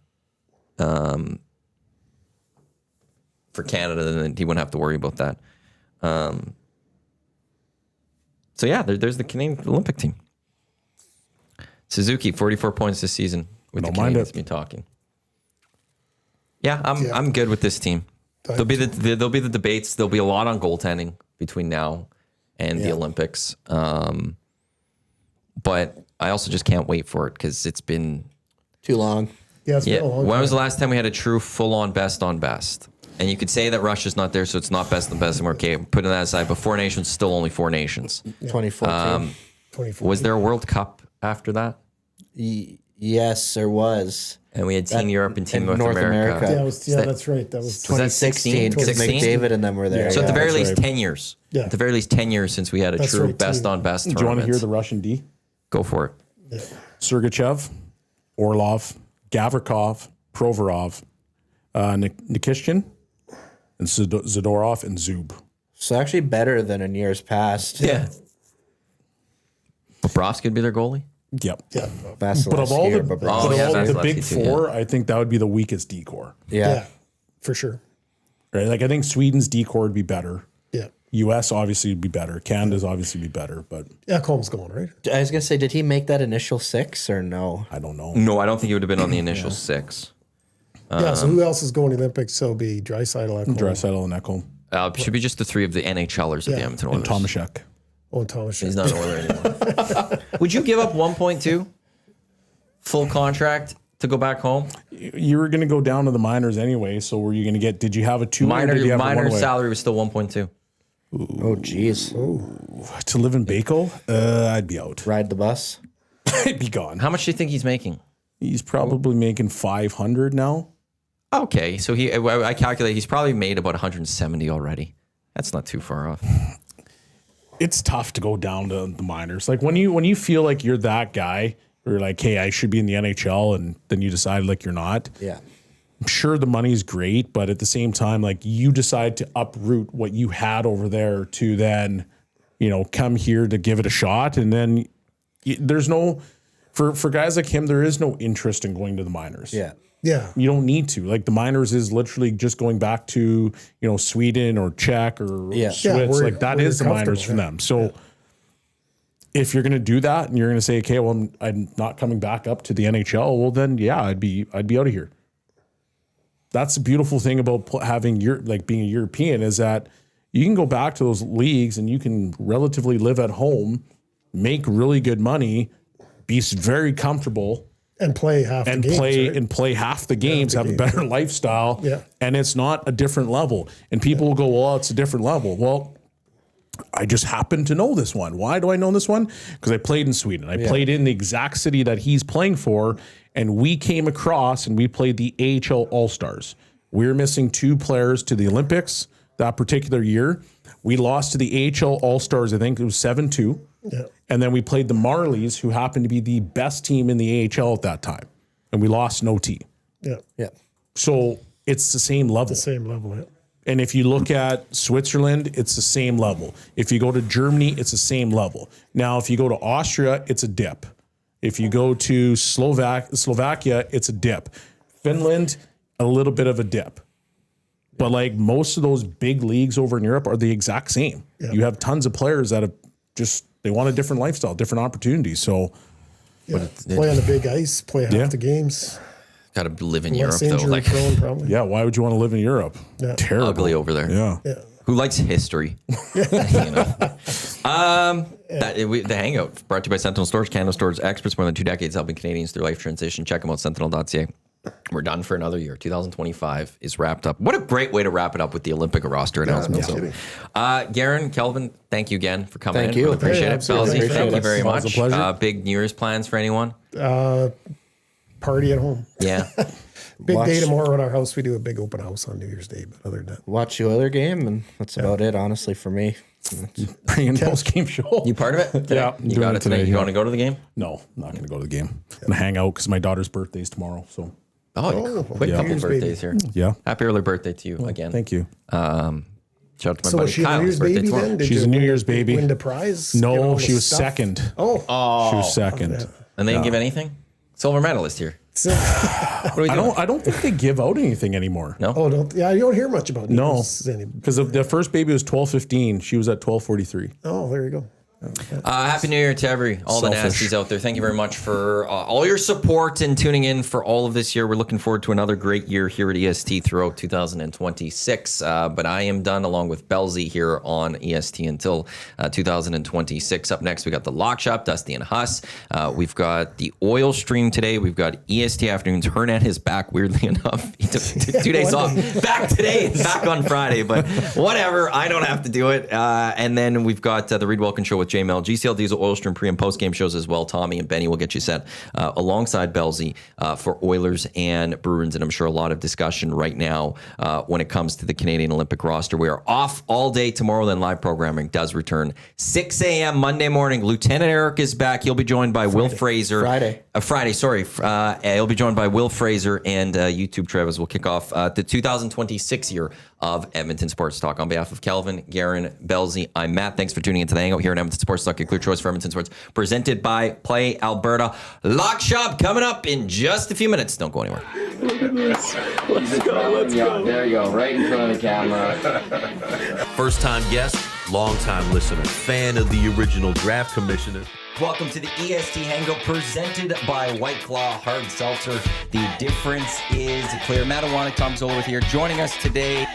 for Canada, then he wouldn't have to worry about that. So yeah, there's the Canadian Olympic team. Suzuki, 44 points this season with the Canadians. Me talking. Yeah, I'm good with this team. There'll be the debates. There'll be a lot on goaltending between now and the Olympics. But I also just can't wait for it because it's been Too long. Yeah, it's been a long When time. was the last time we had a true full-on best on best? And you could say that Russia's not there, so it's not best on best. And we're okay putting that aside. But 4 nations, still only 4 nations. 2014. 24. Was there a World Cup after that? Yes, there was. And we had Team Europe and Team and North America. Yeah, that's right. That was 2016 because 16? McDavid and them were there. So at the very that's least, right. 10 years. Yeah. At the very least, 10 years since we had a That's true right, best too. on best Do you tournament. want to hear the Russian D? Go for it. Sergachev, Orlov, Gavrikov, Provorov, Nikishkin, and Zadorov, and Zub. So actually better than in years past. Yeah. Bobrovsky would be their goalie? Yep. yeah, Vasilevsky But of all the, or Bobrovsky. Oh, but of yeah, all the Vasilevsky big too, four, I think that would be the weakest D core. yeah, for sure. Right? Like I think Sweden's D core would be better. Yeah, US obviously would be better. Canada's obviously be better, but Ekholm's going right. I was gonna say, did he make that initial 6 or no? I don't know. No, I don't think he would have been on the initial 6. Yeah. So who else is going to the Olympics? So it'll be Draisaitl, Ekholm, Draisaitl and Ekholm Should be just the 3 of the NHLers of the Edmonton and Oilers. Tomaszek. and Thomas. He's not an Oiler anymore. Would you give up 1.2 full contract to go back home? You were going to go down to the minors anyway, so were you going to get? Did you have a 2 or did you have a Minor 1-way? salary was still 1.2. Oh, geez. To live in Baco? I'd be out. Ride the bus. I'd be gone. How much do you think he's making? He's probably making 500 now. Okay, so I calculate he's probably made about 170 already. That's not too far off. It's tough to go down to the minors. Like when you feel like you're that guy, or like, hey, I should be in the NHL, and then you decide like you're not. Yeah. I'm sure the money's great, but at the same time, like you decide to uproot what you had over there to then, come here to give it a shot, and then there's no for guys like him, there is no interest in going to the minors. Yeah. Yeah, You don't need to. Like the minors is literally just going back to, Sweden or Czech or Swiss. where- Like that where is the you're minors for comfortable, them. So if you're going to do that and you're going to say, okay, well, I'm not coming back up to the NHL, well then, yeah, I'd be out of here. That's the beautiful thing about having being a European is that you can go back to those leagues and you can relatively live at home, make really good money, be very comfortable, and play half the games, right? play half the games, have a better lifestyle, and it's not a different level. And people will go, well, it's a different level. Well, I just happen to know this one. Why do I know this one? Because I played in Sweden. I played in the exact city that he's playing for, and we came across and we played the AHL All-Stars. We were missing 2 players to the Olympics that particular year. We lost to the AHL All-Stars, I think it was 7-2. Yeah. And then we played the Marlies, who happened to be the best team in the AHL at that time. And we lost in OT. Yeah, Yeah. So it's the same level. the same level. Yeah. And if you look at Switzerland, it's the same level. If you go to Germany, it's the same level. Now, if you go to Austria, it's a dip. If you go to Slovakia, it's a dip. Finland, a little bit of a dip. But like most of those big leagues over in Europe are the exact same. Yeah. You have tons of players that have they want a different lifestyle, different opportunities. So Yeah. Play on the big ice, play half the games. Got to live in Europe Less though. injury Like prone, probably. yeah, why would you want to live in Europe? Yeah. Terrible. ugly over there. Yeah. Yeah. Who likes history? The Hangout brought to you by Sentinel Storage, Canada Storage experts, more than 2 decades helping Canadians through life transition. Check them out, sentinel.ca. We're done for another year. 2025 is wrapped up. What a great way to wrap it up with the Olympic roster announcement. So, Garyn, Kelvin, thank you again for coming Thank in. you. Really appreciate Yeah, it. absolutely. Bellsy, thank you very Always a much. pleasure. Big New Year's plans for anyone? Party at home. Yeah. Big Watch- day tomorrow at our house. We do a big open house on New Year's Day. But other than that, Watch the other game, and that's about it, honestly, for me. Bringing post-game show. You part of it? Today? Yeah, You doing got it it today. today, You yeah. want to go to the game? No, I'm not going to go to the game. I'm going to hang out because my daughter's birthday's tomorrow. So, Quick Yeah. couple New Year's birthdays here. yeah. Happy early birthday to you again. Thank you. Shout out to my so buddy was she a Kyle. New His Year's birthday baby tomorrow. then? Did She's you a New Year's baby. Win the prize? Get all No, the she was stuff? second. Oh, She was second. And they didn't give anything? Silver medalist here. What are we doing? I don't think they give out anything anymore. No? oh, don't. Yeah, you don't hear much about No, Nichols anymore. because the first baby was 12:15. She was at 12:43. Oh, there you go. Happy New Year to all the Selfish. nasties out there. Thank you very much for all your support and tuning in for all of this year. We're looking forward to another great year here at EST throughout 2026. But I am done along with Belzy here on EST until 2026. Up next, we got the Lock Shop, Dusty and Huss. We've got the oil stream today. We've got EST afternoons. Hernan is back, weirdly enough. He took 2 days off. Back today and back on Friday. But whatever, I don't have to do it. And then we've got the Reed Wilkins Show with JML, GCL Diesel, Oil Stream pre and post game shows as well. Tommy and Benny will get you set alongside Belzy for Oilers and Bruins, and I'm sure a lot of discussion right now when it comes to the Canadian Olympic roster. We are off all day tomorrow, then live programming does return 6 a.m. Monday morning. Lieutenant Eric is back. He'll be joined by Will Fraser. Friday, sorry. He'll be joined by Will Fraser and YouTube Travis will kick off the 2026 year of Edmonton Sports Talk. On behalf of Kelvin, Garyn, Belzy, I'm Matt. Thanks for tuning into the Hangout here at Edmonton Sports Talk, a clear choice for Edmonton Sports, presented by Play Alberta. Lock Shop coming up in just a few minutes. Don't go anywhere. Let's go. There you go, right in front of the camera. First-time guest, long-time listener, fan of the original draft commissioner. Welcome to the EST Hangout presented by White Claw Hard Seltzer. The difference is clear. Matt Iwanyk, Tom Zola with here. Joining us today,